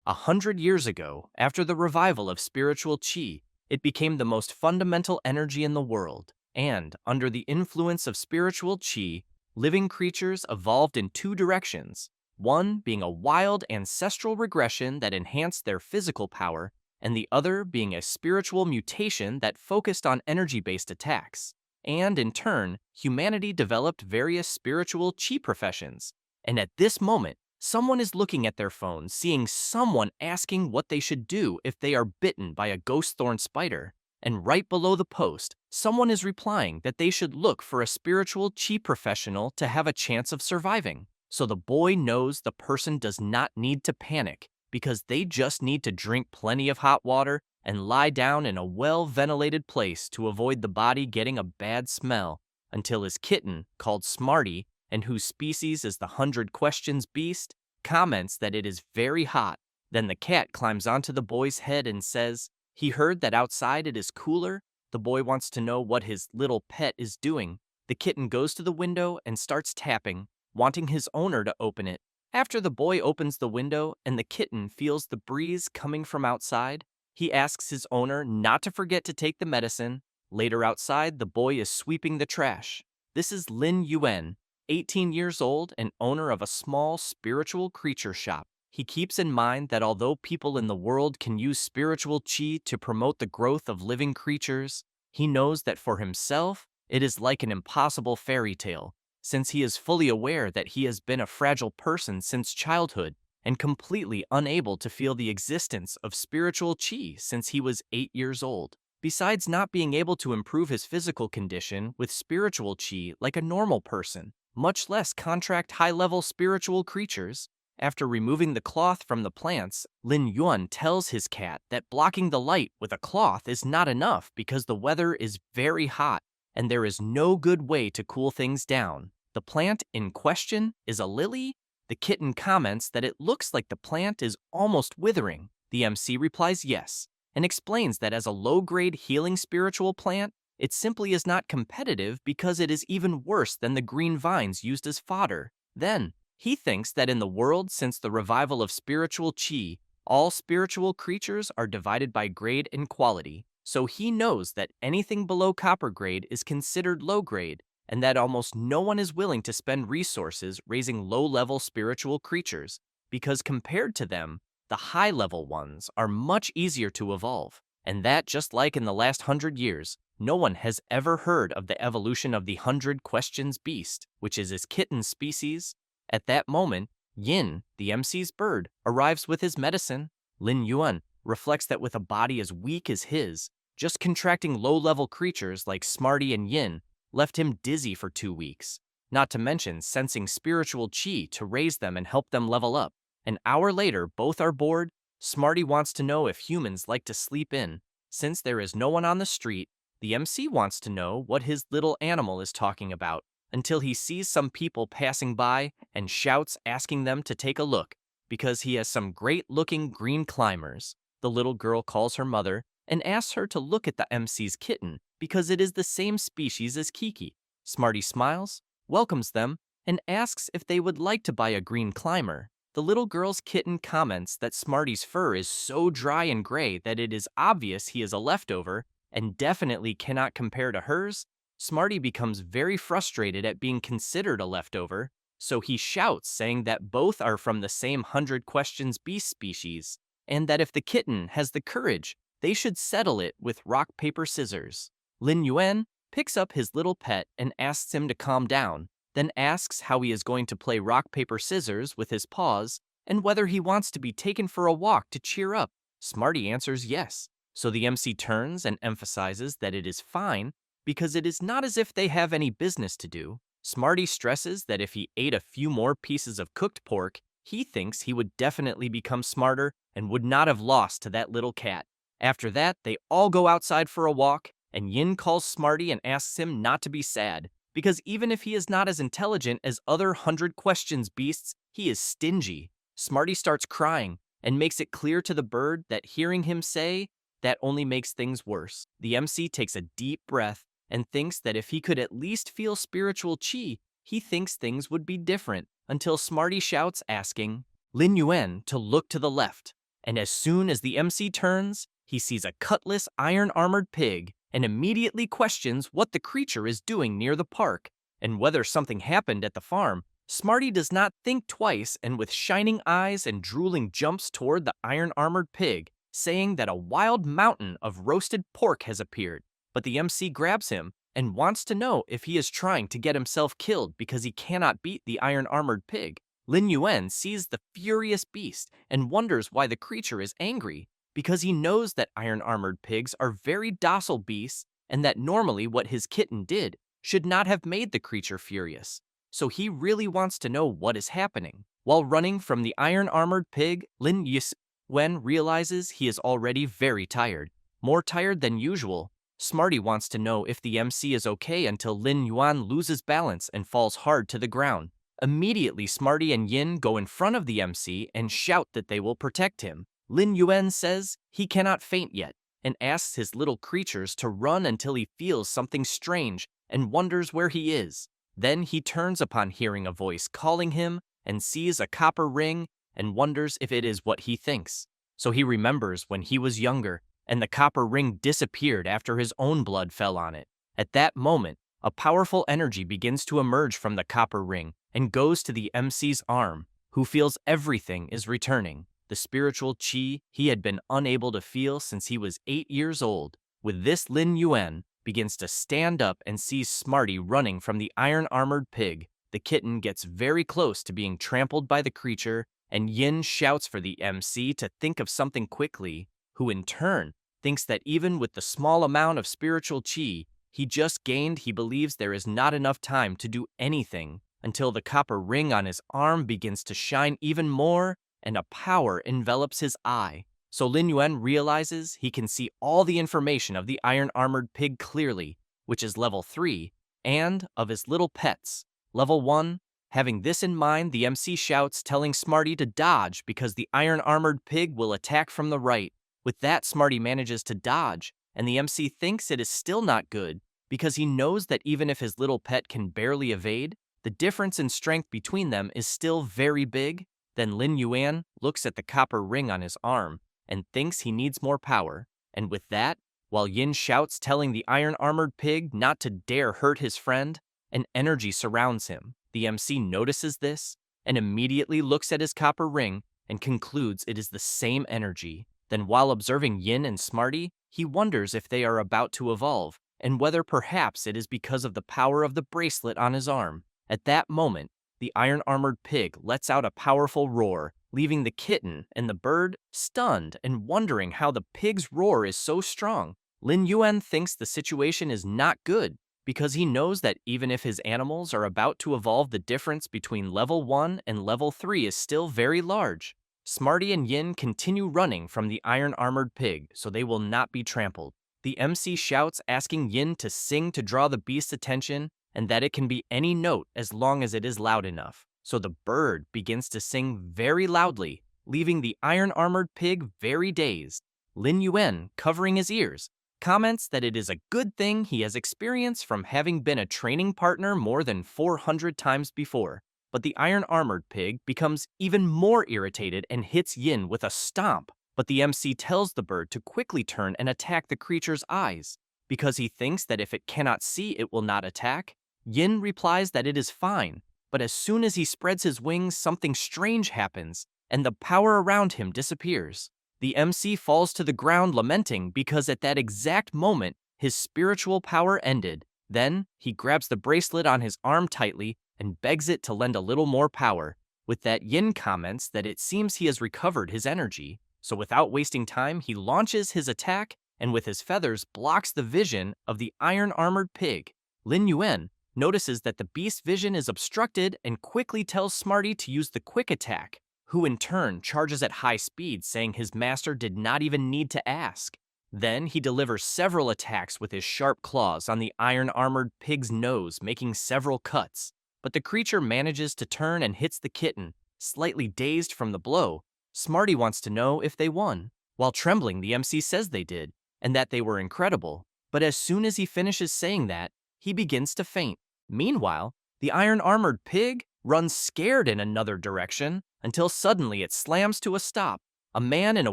100 years ago, after the revival of spiritual qi, it became the most fundamental energy in the world, and, under the influence of spiritual qi, living creatures evolved in two directions, one being a wild ancestral regression that enhanced their physical power, and the other being a spiritual mutation that focused on energy-based attacks. And in turn, humanity developed various spiritual qi professions. And at this moment, someone is looking at their phone, seeing someone asking what they should do if they are bitten by a ghost thorn spider. And right below the post, someone is replying that they should look for a spiritual qi professional to have a chance of surviving. So the boy knows the person does not need to panic, because they just need to drink plenty of hot water and lie down in a well-ventilated place to avoid the body getting a bad smell, until his kitten, called Smarty, and whose species is the 100 questions beast, comments that it is very hot. Then the cat climbs onto the boy's head and says, he heard that outside it is cooler. The boy wants to know what his little pet is doing. The kitten goes to the window and starts tapping, wanting his owner to open it. After the boy opens the window and the kitten feels the breeze coming from outside, he asks his owner not to forget to take the medicine. Later outside, the boy is sweeping the trash. This is Lin Yuan, 18 years old and owner of a small spiritual creature shop. He keeps in mind that although people in the world can use spiritual qi to promote the growth of living creatures, he knows that for himself, it is like an impossible fairy tale, since he is fully aware that he has been a fragile person since childhood and completely unable to feel the existence of spiritual qi since he was 8 years old. Besides not being able to improve his physical condition with spiritual qi like a normal person, much less contract high-level spiritual creatures, after removing the cloth from the plants, Lin Yuan tells his cat that blocking the light with a cloth is not enough because the weather is very hot and there is no good way to cool things down. The plant in question is a lily. The kitten comments that it looks like the plant is almost withering. The MC replies yes, and explains that as a low-grade healing spiritual plant, it simply is not competitive because it is even worse than the green vines used as fodder. Then, he thinks that in the world since the revival of spiritual qi, all spiritual creatures are divided by grade and quality, so he knows that anything below copper grade is considered low grade, and that almost no one is willing to spend resources raising low-level spiritual creatures, because compared to them, the high-level ones are much easier to evolve, and that just like in the last 100 years, no one has ever heard of the evolution of the 100 questions beast, which is his kitten species. At that moment, Yin, the MC's bird, arrives with his medicine. Lin Yuan reflects that with a body as weak as his, just contracting low-level creatures like Smarty and Yin left him dizzy for 2 weeks, not to mention sensing spiritual qi to raise them and help them level up. An hour later, both are bored. Smarty wants to know if humans like to sleep in. Since there is no one on the street, the MC wants to know what his little animal is talking about, until he sees some people passing by and shouts asking them to take a look, because he has some great-looking green climbers. The little girl calls her mother and asks her to look at the MC's kitten, because it is the same species as Kiki. Smarty smiles, welcomes them, and asks if they would like to buy a green climber. The little girl's kitten comments that Smarty's fur is so dry and gray that it is obvious he is a leftover and definitely cannot compare to hers. Smarty becomes very frustrated at being considered a leftover, so he shouts saying that both are from the same 100 questions beast species, and that if the kitten has the courage, they should settle it with rock, paper, scissors. Lin Yuan picks up his little pet and asks him to calm down, then asks how he is going to play rock, paper, scissors with his paws, and whether he wants to be taken for a walk to cheer up. Smarty answers yes, so the MC turns and emphasizes that it is fine, because it is not as if they have any business to do. Smarty stresses that if he ate a few more pieces of cooked pork, he thinks he would definitely become smarter and would not have lost to that little cat. After that, they all go outside for a walk, and Yin calls Smarty and asks him not to be sad, because even if he is not as intelligent as other 100 questions beasts, he is stingy. Smarty starts crying and makes it clear to the bird that hearing him say that only makes things worse. The MC takes a deep breath and thinks that if he could at least feel spiritual qi, he thinks things would be different, until Smarty shouts asking Lin Yuan to look to the left, and as soon as the MC turns, he sees a cutlass iron-armored pig and immediately questions what the creature is doing near the park and whether something happened at the farm. Smarty does not think twice and with shining eyes and drooling jumps toward the iron-armored pig, saying that a wild mountain of roasted pork has appeared. But the MC grabs him and wants to know if he is trying to get himself killed because he cannot beat the iron-armored pig. Lin Yuan sees the furious beast and wonders why the creature is angry, because he knows that iron-armored pigs are very docile beasts and that normally what his kitten did should not have made the creature furious. So he really wants to know what is happening. While running from the iron-armored pig, Lin Yuan realizes he is already very tired, more tired than usual. Smarty wants to know if the MC is okay until Lin Yuan loses balance and falls hard to the ground. Immediately, Smarty and Yin go in front of the MC and shout that they will protect him. Lin Yuan says he cannot faint yet and asks his little creatures to run until he feels something strange and wonders where he is. Then he turns upon hearing a voice calling him and sees a copper ring and wonders if it is what he thinks. So he remembers when he was younger and the copper ring disappeared after his own blood fell on it. At that moment, a powerful energy begins to emerge from the copper ring and goes to the MC's arm, who feels everything is returning. The spiritual chi he had been unable to feel since he was 8 years old. With this, Lin Yuan begins to stand up and sees Smarty running from the iron-armored pig. The kitten gets very close to being trampled by the creature, and Yin shouts for the MC to think of something quickly, who in turn thinks that even with the small amount of spiritual chi he just gained, he believes there is not enough time to do anything until the copper ring on his arm begins to shine even more and a power envelops his eye. So Lin Yuan realizes he can see all the information of the iron-armored pig clearly, which is level 3, and of his little pets, level 1. Having this in mind, the MC shouts, telling Smarty to dodge because the iron-armored pig will attack from the right. With that, Smarty manages to dodge, and the MC thinks it is still not good because he knows that even if his little pet can barely evade, the difference in strength between them is still very big. Then Lin Yuan looks at the copper ring on his arm and thinks he needs more power. And with that, while Yin shouts telling the iron-armored pig not to dare hurt his friend, an energy surrounds him. The MC notices this and immediately looks at his copper ring and concludes it is the same energy. Then while observing Yin and Smarty, he wonders if they are about to evolve and whether perhaps it is because of the power of the bracelet on his arm. At that moment, the iron-armored pig lets out a powerful roar, leaving the kitten and the bird stunned and wondering how the pig's roar is so strong. Lin Yuan thinks the situation is not good because he knows that even if his animals are about to evolve, the difference between level 1 and level 3 is still very large. Smarty and Yin continue running from the iron-armored pig so they will not be trampled. The MC shouts, asking Yin to sing to draw the beast's attention and that it can be any note as long as it is loud enough. So the bird begins to sing very loudly, leaving the iron-armored pig very dazed. Lin Yuan, covering his ears, comments that it is a good thing he has experience from having been a training partner more than 400 times before. But the iron-armored pig becomes even more irritated and hits Yin with a stomp. But the MC tells the bird to quickly turn and attack the creature's eyes, because he thinks that if it cannot see, it will not attack. Yin replies that it is fine, but as soon as he spreads his wings, something strange happens, and the power around him disappears. The MC falls to the ground lamenting because at that exact moment, his spiritual power ended. Then, he grabs the bracelet on his arm tightly and begs it to lend a little more power. With that, Yin comments that it seems he has recovered his energy. So without wasting time, he launches his attack and with his feathers blocks the vision of the iron-armored pig. Lin Yuan notices that the beast's vision is obstructed and quickly tells Smarty to use the quick attack, who in turn charges at high speed, saying his master did not even need to ask. Then he delivers several attacks with his sharp claws on the iron-armored pig's nose, making several cuts. But the creature manages to turn and hits the kitten, slightly dazed from the blow. Smarty wants to know if they won. While trembling, the MC says they did, and that they were incredible. But as soon as he finishes saying that, he begins to faint. Meanwhile, the iron-armored pig runs scared in another direction until suddenly it slams to a stop. A man in a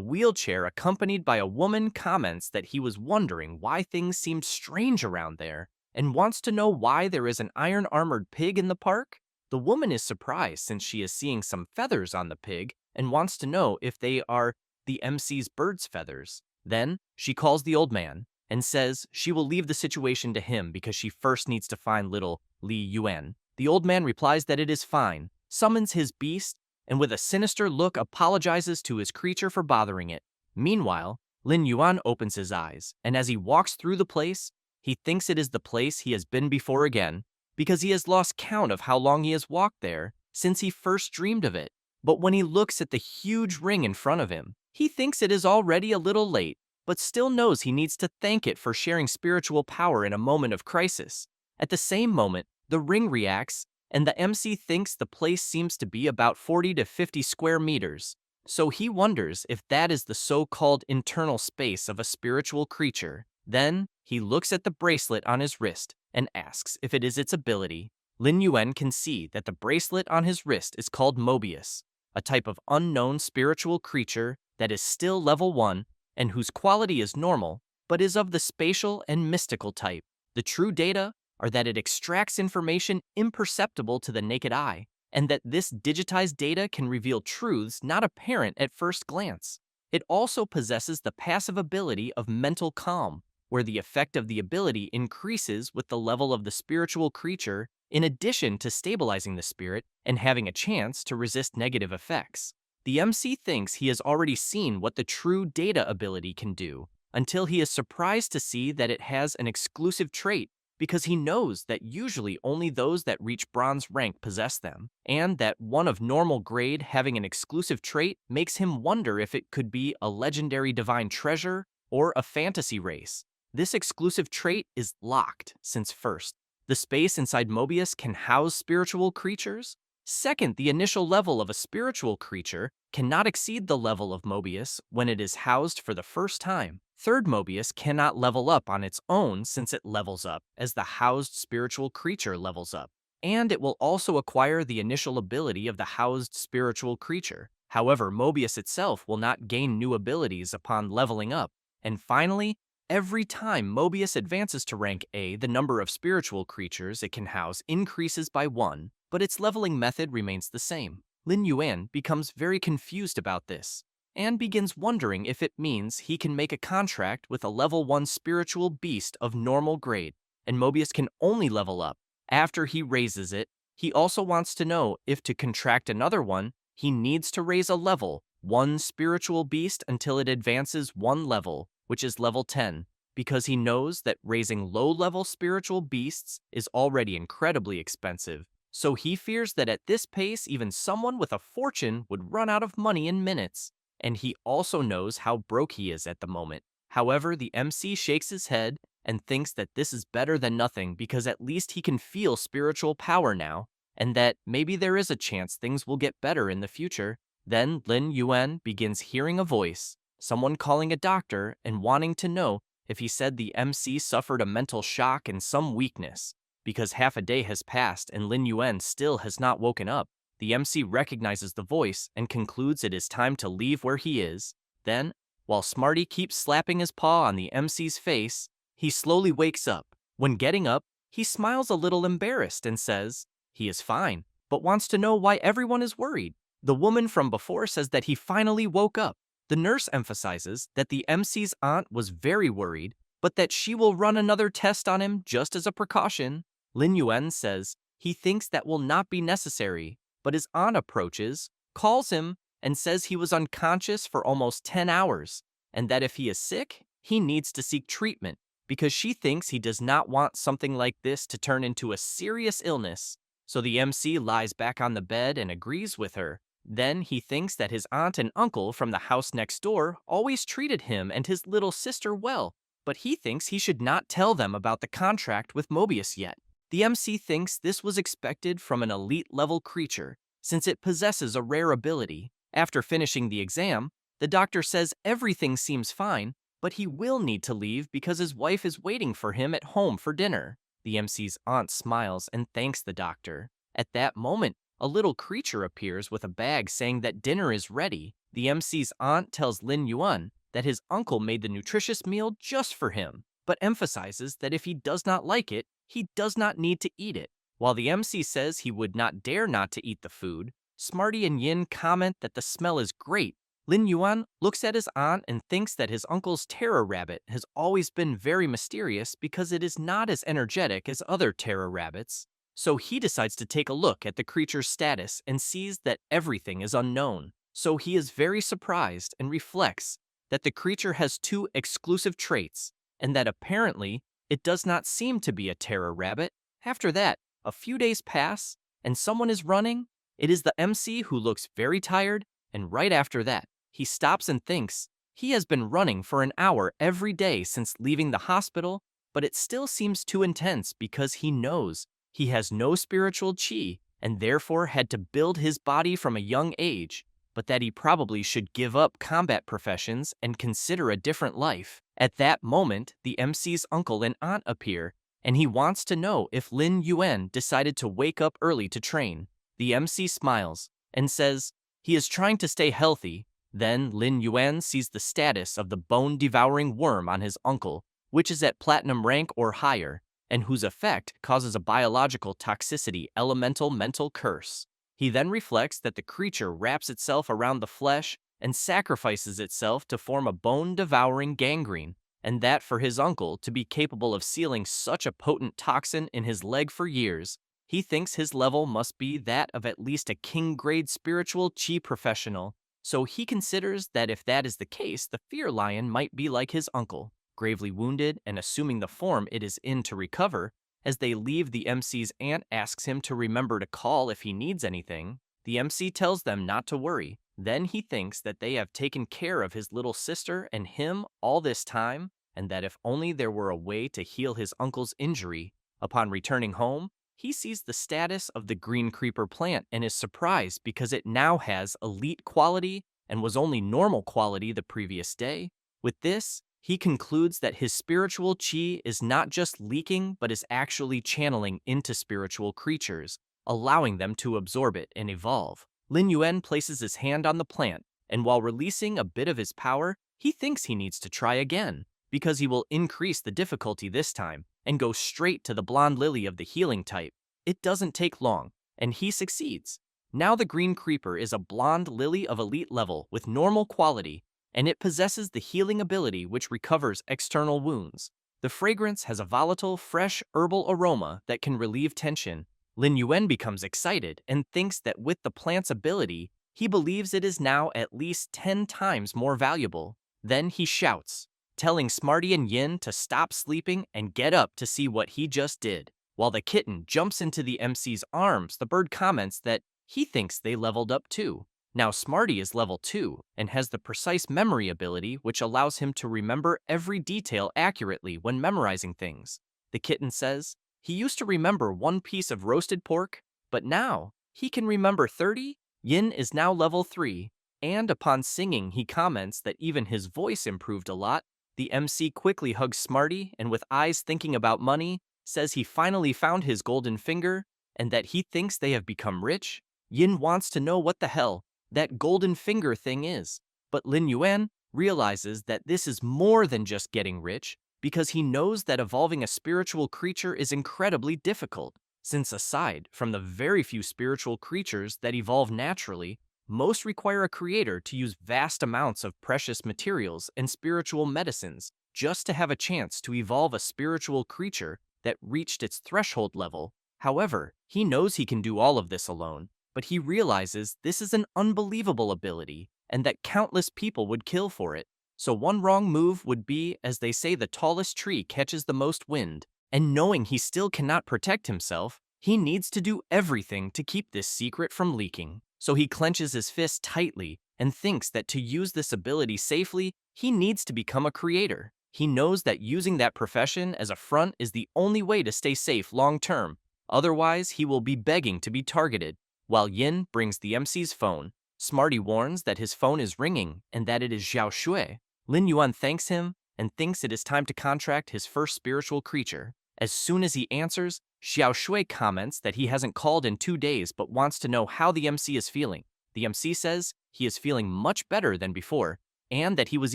wheelchair accompanied by a woman comments that he was wondering why things seemed strange around there and wants to know why there is an iron-armored pig in the park. The woman is surprised since she is seeing some feathers on the pig and wants to know if they are the MC's bird's feathers. Then, she calls the old man and says she will leave the situation to him because she first needs to find little Li Yuan. The old man replies that it is fine, summons his beast, and with a sinister look apologizes to his creature for bothering it. Meanwhile, Lin Yuan opens his eyes, and as he walks through the place, he thinks it is the place he has been before again, because he has lost count of how long he has walked there since he first dreamed of it. But when he looks at the huge ring in front of him, he thinks it is already a little late, but still knows he needs to thank it for sharing spiritual power in a moment of crisis. At the same moment, the ring reacts, and the MC thinks the place seems to be about 40 to 50 square meters. So he wonders if that is the so-called internal space of a spiritual creature. Then, he looks at the bracelet on his wrist and asks if it is its ability. Lin Yuan can see that the bracelet on his wrist is called Mobius, a type of unknown spiritual creature that is still level 1 and whose quality is normal, but is of the spatial and mystical type. The true data are that it extracts information imperceptible to the naked eye, and that this digitized data can reveal truths not apparent at first glance. It also possesses the passive ability of mental calm, where the effect of the ability increases with the level of the spiritual creature, in addition to stabilizing the spirit and having a chance to resist negative effects. The MC thinks he has already seen what the true data ability can do, until he is surprised to see that it has an exclusive trait, because he knows that usually only those that reach bronze rank possess them, and that one of normal grade having an exclusive trait makes him wonder if it could be a legendary divine treasure or a fantasy race. This exclusive trait is locked, since first, the space inside Mobius can house spiritual creatures. Second, the initial level of a spiritual creature cannot exceed the level of Mobius when it is housed for the first time. Third, Mobius cannot level up on its own since it levels up as the housed spiritual creature levels up. And it will also acquire the initial ability of the housed spiritual creature. However, Mobius itself will not gain new abilities upon leveling up. And finally, every time Mobius advances to rank A, the number of spiritual creatures it can house increases by 1, but its leveling method remains the same. Lin Yuan becomes very confused about this, and begins wondering if it means he can make a contract with a level 1 spiritual beast of normal grade, and Mobius can only level up after he raises it. He also wants to know if to contract another one, he needs to raise a level 1 spiritual beast until it advances 1 level, which is level 10, because he knows that raising low-level spiritual beasts is already incredibly expensive. So he fears that at this pace, even someone with a fortune would run out of money in minutes. And he also knows how broke he is at the moment. However, the MC shakes his head and thinks that this is better than nothing because at least he can feel spiritual power now, and that maybe there is a chance things will get better in the future. Then Lin Yuan begins hearing a voice, someone calling a doctor and wanting to know if he said the MC suffered a mental shock and some weakness. Because half a day has passed and Lin Yuan still has not woken up, the MC recognizes the voice and concludes it is time to leave where he is. Then, while Smarty keeps slapping his paw on the MC's face, he slowly wakes up. When getting up, he smiles a little embarrassed and says he is fine, but wants to know why everyone is worried. The woman from before says that he finally woke up. The nurse emphasizes that the MC's aunt was very worried, but that she will run another test on him just as a precaution. Lin Yuan says he thinks that will not be necessary, but his aunt approaches, calls him, and says he was unconscious for almost 10 hours, and that if he is sick, he needs to seek treatment, because she thinks he does not want something like this to turn into a serious illness. So the MC lies back on the bed and agrees with her. Then he thinks that his aunt and uncle from the house next door always treated him and his little sister well, but he thinks he should not tell them about the contract with Mobius yet. The MC thinks this was expected from an elite-level creature, since it possesses a rare ability. After finishing the exam, the doctor says everything seems fine, but he will need to leave because his wife is waiting for him at home for dinner. The MC's aunt smiles and thanks the doctor. At that moment, a little creature appears with a bag saying that dinner is ready. The MC's aunt tells Lin Yuan that his uncle made the nutritious meal just for him, but emphasizes that if he does not like it, he does not need to eat it. While the MC says he would not dare not to eat the food, Smarty and Yin comment that the smell is great. Lin Yuan looks at his aunt and thinks that his uncle's terror rabbit has always been very mysterious because it is not as energetic as other terror rabbits. So he decides to take a look at the creature's status and sees that everything is unknown. So he is very surprised and reflects that the creature has two exclusive traits and that apparently it does not seem to be a terror rabbit. After that, a few days pass and someone is running. It is the MC who looks very tired, and right after that, he stops and thinks he has been running for an hour every day since leaving the hospital, but it still seems too intense because he knows he has no spiritual chi and therefore had to build his body from a young age, but that he probably should give up combat professions and consider a different life. At that moment, the MC's uncle and aunt appear, and he wants to know if Lin Yuan decided to wake up early to train. The MC smiles and says he is trying to stay healthy. Then Lin Yuan sees the status of the bone-devouring worm on his uncle, which is at platinum rank or higher, and whose effect causes a biological toxicity elemental mental curse. He then reflects that the creature wraps itself around the flesh and sacrifices itself to form a bone-devouring gangrene, and that for his uncle to be capable of sealing such a potent toxin in his leg for years, he thinks his level must be that of at least a king-grade spiritual chi professional. So he considers that if that is the case, the fear lion might be like his uncle, gravely wounded and assuming the form it is in to recover. As they leave, the MC's aunt asks him to remember to call if he needs anything. The MC tells them not to worry. Then he thinks that they have taken care of his little sister and him all this time, and that if only there were a way to heal his uncle's injury. Upon returning home, he sees the status of the green creeper plant and is surprised because it now has elite quality and was only normal quality the previous day. With this, he concludes that his spiritual chi is not just leaking but is actually channeling into spiritual creatures, allowing them to absorb it and evolve. Lin Yuan places his hand on the plant, and while releasing a bit of his power, he thinks he needs to try again, because he will increase the difficulty this time and go straight to the blonde lily of the healing type. It doesn't take long, and he succeeds. Now the green creeper is a blonde lily of elite level with normal quality, and it possesses the healing ability which recovers external wounds. The fragrance has a volatile, fresh herbal aroma that can relieve tension. Lin Yuan becomes excited and thinks that with the plant's ability, he believes it is now at least 10 times more valuable. Then he shouts, telling Smarty and Yin to stop sleeping and get up to see what he just did. While the kitten jumps into the MC's arms, the bird comments that he thinks they leveled up too. Now Smarty is level 2 and has the precise memory ability which allows him to remember every detail accurately when memorizing things. The kitten says he used to remember 1 piece of roasted pork, but now he can remember 30. Yin is now level 3, and upon singing he comments that even his voice improved a lot. The MC quickly hugs Smarty and with eyes thinking about money, says he finally found his golden finger and that he thinks they have become rich. Yin wants to know what the hell that golden finger thing is, but Lin Yuan realizes that this is more than just getting rich because he knows that evolving a spiritual creature is incredibly difficult, since aside from the very few spiritual creatures that evolve naturally, most require a creator to use vast amounts of precious materials and spiritual medicines just to have a chance to evolve a spiritual creature that reached its threshold level. However, he knows he can do all of this alone, but he realizes this is an unbelievable ability and that countless people would kill for it. So one wrong move would be, as they say, the tallest tree catches the most wind, and knowing he still cannot protect himself, he needs to do everything to keep this secret from leaking. So he clenches his fist tightly and thinks that to use this ability safely, he needs to become a creator. He knows that using that profession as a front is the only way to stay safe long term. Otherwise, he will be begging to be targeted. While Yin brings the MC's phone, Smarty warns that his phone is ringing and that it is Xiao Shui. Lin Yuan thanks him and thinks it is time to contract his first spiritual creature. As soon as he answers, Xiao Shui comments that he hasn't called in 2 days but wants to know how the MC is feeling. The MC says he is feeling much better than before, and that he was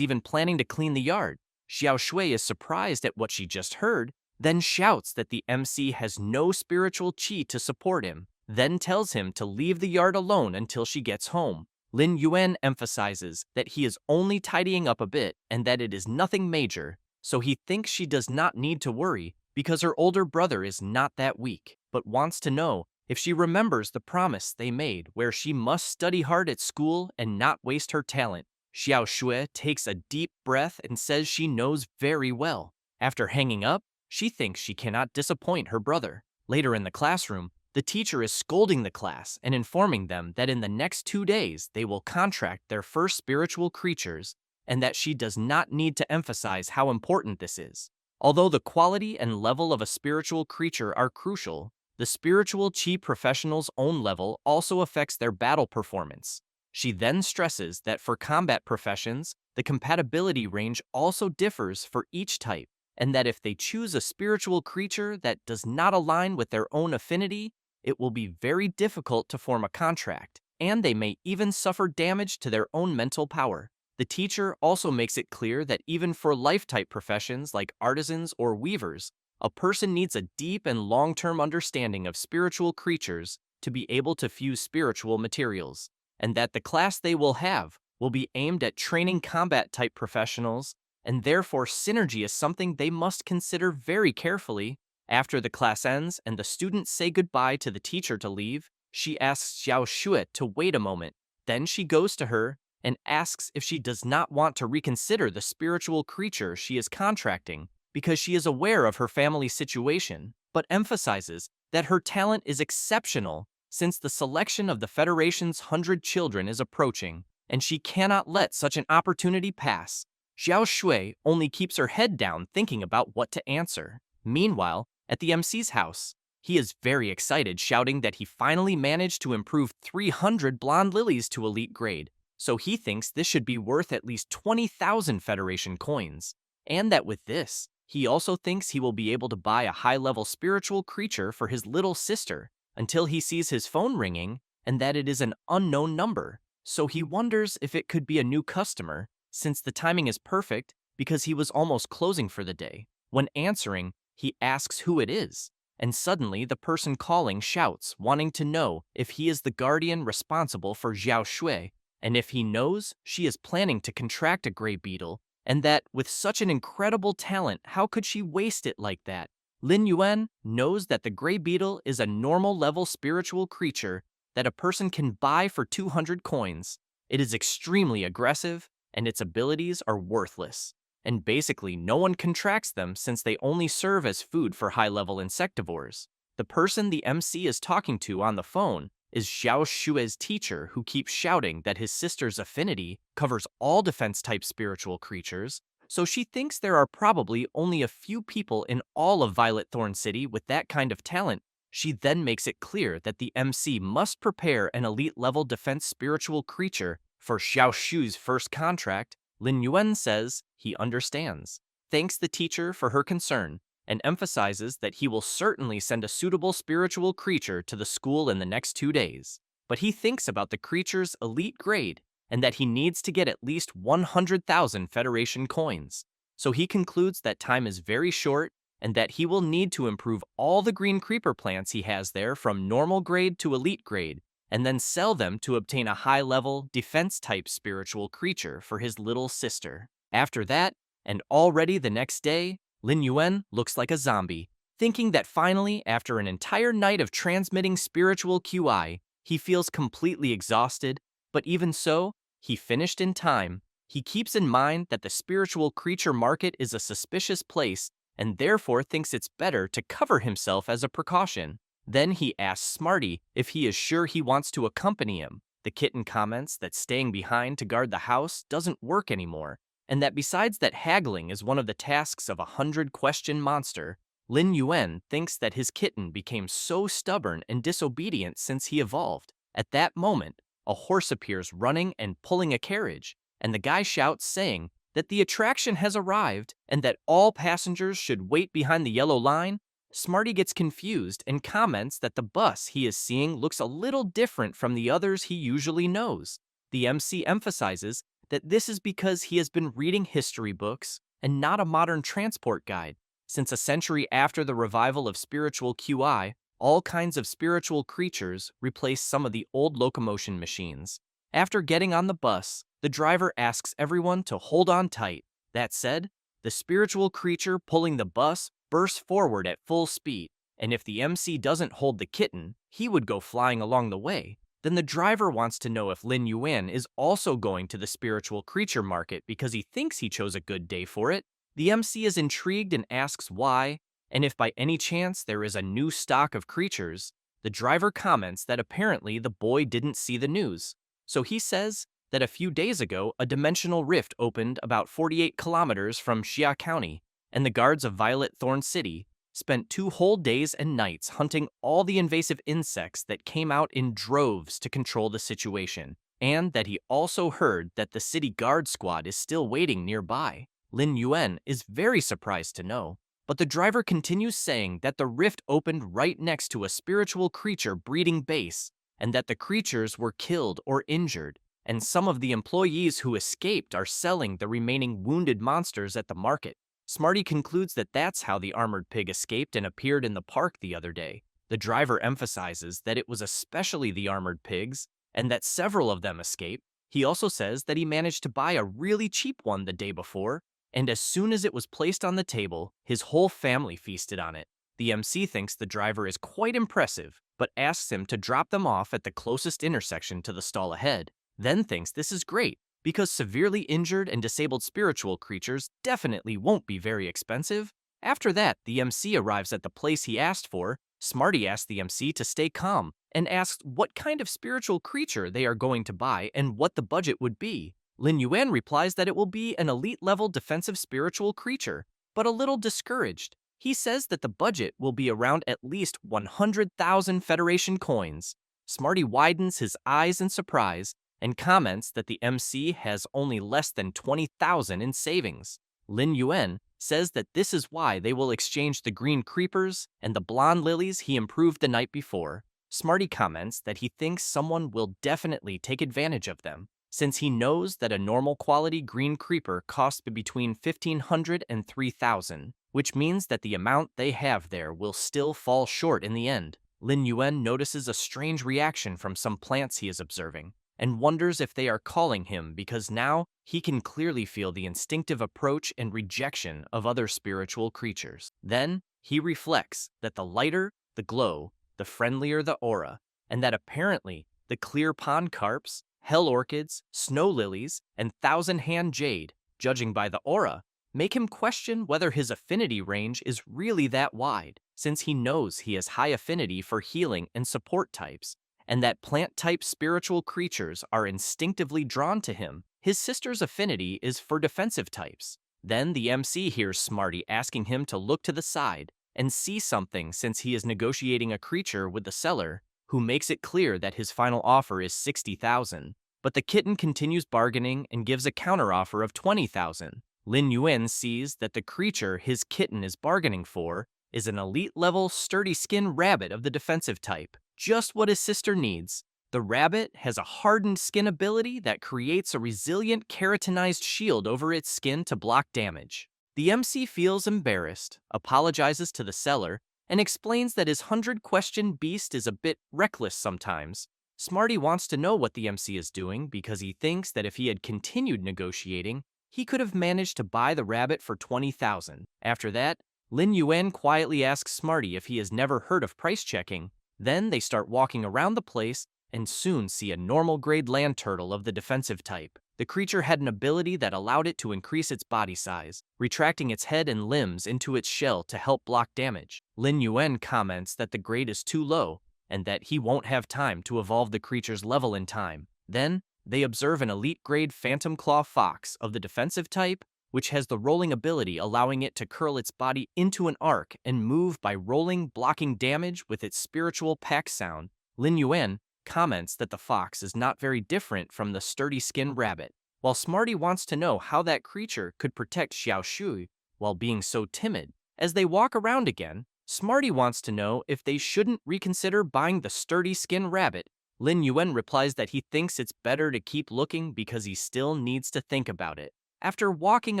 even planning to clean the yard. Xiao Shui is surprised at what she just heard, then shouts that the MC has no spiritual qi to support him, then tells him to leave the yard alone until she gets home. Lin Yuan emphasizes that he is only tidying up a bit and that it is nothing major, so he thinks she does not need to worry because her older brother is not that weak, but wants to know if she remembers the promise they made where she must study hard at school and not waste her talent. Xiao Shui takes a deep breath and says she knows very well. After hanging up, she thinks she cannot disappoint her brother. Later in the classroom, the teacher is scolding the class and informing them that in the next 2 days they will contract their first spiritual creatures and that she does not need to emphasize how important this is. Although the quality and level of a spiritual creature are crucial, the spiritual chi professional's own level also affects their battle performance. She then stresses that for combat professions, the compatibility range also differs for each type, and that if they choose a spiritual creature that does not align with their own affinity, it will be very difficult to form a contract, and they may even suffer damage to their own mental power. The teacher also makes it clear that even for life-type professions like artisans or weavers, a person needs a deep and long-term understanding of spiritual creatures to be able to fuse spiritual materials, and that the class they will have will be aimed at training combat-type professionals, and therefore synergy is something they must consider very carefully. After the class ends and the students say goodbye to the teacher to leave, she asks Xiao Shui to wait a moment. Then she goes to her and asks if she does not want to reconsider the spiritual creature she is contracting because she is aware of her family's situation, but emphasizes that her talent is exceptional since the selection of the Federation's 100 children is approaching, and she cannot let such an opportunity pass. Xiao Shui only keeps her head down thinking about what to answer. Meanwhile, at the MC's house, he is very excited, shouting that he finally managed to improve 300 blonde lilies to elite grade, so he thinks this should be worth at least 20,000 Federation coins, and that with this, he also thinks he will be able to buy a high-level spiritual creature for his little sister until he sees his phone ringing and that it is an unknown number, so he wonders if it could be a new customer, since the timing is perfect because he was almost closing for the day. When answering, he asks who it is, and suddenly the person calling shouts, wanting to know if he is the guardian responsible for Xiao Shui, and if he knows she is planning to contract a gray beetle, and that with such an incredible talent, how could she waste it like that? Lin Yuan knows that the gray beetle is a normal level spiritual creature that a person can buy for 200 coins. It is extremely aggressive, and its abilities are worthless. And basically no one contracts them since they only serve as food for high-level insectivores. The person the MC is talking to on the phone is Xiao Shui's teacher, who keeps shouting that his sister's affinity covers all defense-type spiritual creatures, so she thinks there are probably only a few people in all of Violet Thorn City with that kind of talent. She then makes it clear that the MC must prepare an elite-level defense spiritual creature for Xiao Shu's first contract. Lin Yuan says he understands, thanks the teacher for her concern, and emphasizes that he will certainly send a suitable spiritual creature to the school in the next 2 days. But he thinks about the creature's elite grade and that he needs to get at least 100,000 Federation coins. So he concludes that time is very short and that he will need to improve all the green creeper plants he has there from normal grade to elite grade, and then sell them to obtain a high-level, defense-type spiritual creature for his little sister. After that, and already the next day, Lin Yuan looks like a zombie, thinking that finally, after an entire night of transmitting spiritual QI, he feels completely exhausted, but even so, he finished in time. He keeps in mind that the spiritual creature market is a suspicious place, and therefore thinks it's better to cover himself as a precaution. Then he asks Smarty if he is sure he wants to accompany him. The kitten comments that staying behind to guard the house doesn't work anymore, and that besides that haggling is one of the tasks of a 100-question monster. Lin Yuan thinks that his kitten became so stubborn and disobedient since he evolved. At that moment, a horse appears running and pulling a carriage, and the guy shouts saying that the attraction has arrived and that all passengers should wait behind the yellow line. Smarty gets confused and comments that the bus he is seeing looks a little different from the others he usually knows. The MC emphasizes that this is because he has been reading history books and not a modern transport guide. Since a century after the revival of spiritual QI, all kinds of spiritual creatures replaced some of the old locomotion machines. After getting on the bus, the driver asks everyone to hold on tight. That said, the spiritual creature pulling the bus bursts forward at full speed, and if the MC doesn't hold the kitten, he would go flying along the way. Then the driver wants to know if Lin Yuan is also going to the spiritual creature market because he thinks he chose a good day for it. The MC is intrigued and asks why, and if by any chance there is a new stock of creatures. The driver comments that apparently the boy didn't see the news. So he says that a few days ago a dimensional rift opened about 48 kilometers from Xia County, and the guards of Violet Thorn City spent 2 whole days and nights hunting all the invasive insects that came out in droves to control the situation, and that he also heard that the city guard squad is still waiting nearby. Lin Yuan is very surprised to know, but the driver continues saying that the rift opened right next to a spiritual creature breeding base, and that the creatures were killed or injured, and some of the employees who escaped are selling the remaining wounded monsters at the market. Smarty concludes that that's how the armored pig escaped and appeared in the park the other day. The driver emphasizes that it was especially the armored pigs, and that several of them escaped. He also says that he managed to buy a really cheap one the day before, and as soon as it was placed on the table, his whole family feasted on it. The MC thinks the driver is quite impressive, but asks him to drop them off at the closest intersection to the stall ahead. Then thinks this is great, because severely injured and disabled spiritual creatures definitely won't be very expensive. After that, the MC arrives at the place he asked for. Smarty asks the MC to stay calm and asks what kind of spiritual creature they are going to buy and what the budget would be. Lin Yuan replies that it will be an elite-level defensive spiritual creature, but a little discouraged. He says that the budget will be around at least 100,000 Federation coins. Smarty widens his eyes in surprise and comments that the MC has only less than 20,000 in savings. Lin Yuan says that this is why they will exchange the green creepers and the blonde lilies he improved the night before. Smarty comments that he thinks someone will definitely take advantage of them, since he knows that a normal quality green creeper costs between 1,500 and 3,000, which means that the amount they have there will still fall short in the end. Lin Yuan notices a strange reaction from some plants he is observing, and wonders if they are calling him because now he can clearly feel the instinctive approach and rejection of other spiritual creatures. Then he reflects that the lighter the glow, the friendlier the aura, and that apparently the clear pond carps, hell orchids, snow lilies, and thousand-hand jade, judging by the aura, make him question whether his affinity range is really that wide, since he knows he has high affinity for healing and support types, and that plant-type spiritual creatures are instinctively drawn to him. His sister's affinity is for defensive types. Then the MC hears Smarty asking him to look to the side and see something since he is negotiating a creature with the seller, who makes it clear that his final offer is 60,000. But the kitten continues bargaining and gives a counteroffer of 20,000. Lin Yuan sees that the creature his kitten is bargaining for is an elite-level sturdy skin rabbit of the defensive type, just what his sister needs. The rabbit has a hardened skin ability that creates a resilient keratinized shield over its skin to block damage. The MC feels embarrassed, apologizes to the seller, and explains that his 100-question beast is a bit reckless sometimes. Smarty wants to know what the MC is doing because he thinks that if he had continued negotiating, he could have managed to buy the rabbit for 20,000. After that, Lin Yuan quietly asks Smarty if he has never heard of price checking. Then they start walking around the place and soon see a normal grade land turtle of the defensive type. The creature had an ability that allowed it to increase its body size, retracting its head and limbs into its shell to help block damage. Lin Yuan comments that the grade is too low and that he won't have time to evolve the creature's level in time. Then, they observe an elite-grade phantom claw fox of the defensive type, which has the rolling ability allowing it to curl its body into an arc and move by rolling, blocking damage with its spiritual pack sound. Lin Yuan comments that the fox is not very different from the sturdy skin rabbit, while Smarty wants to know how that creature could protect Xiao Shui while being so timid. As they walk around again, Smarty wants to know if they shouldn't reconsider buying the sturdy skin rabbit. Lin Yuan replies that he thinks it's better to keep looking because he still needs to think about it. After walking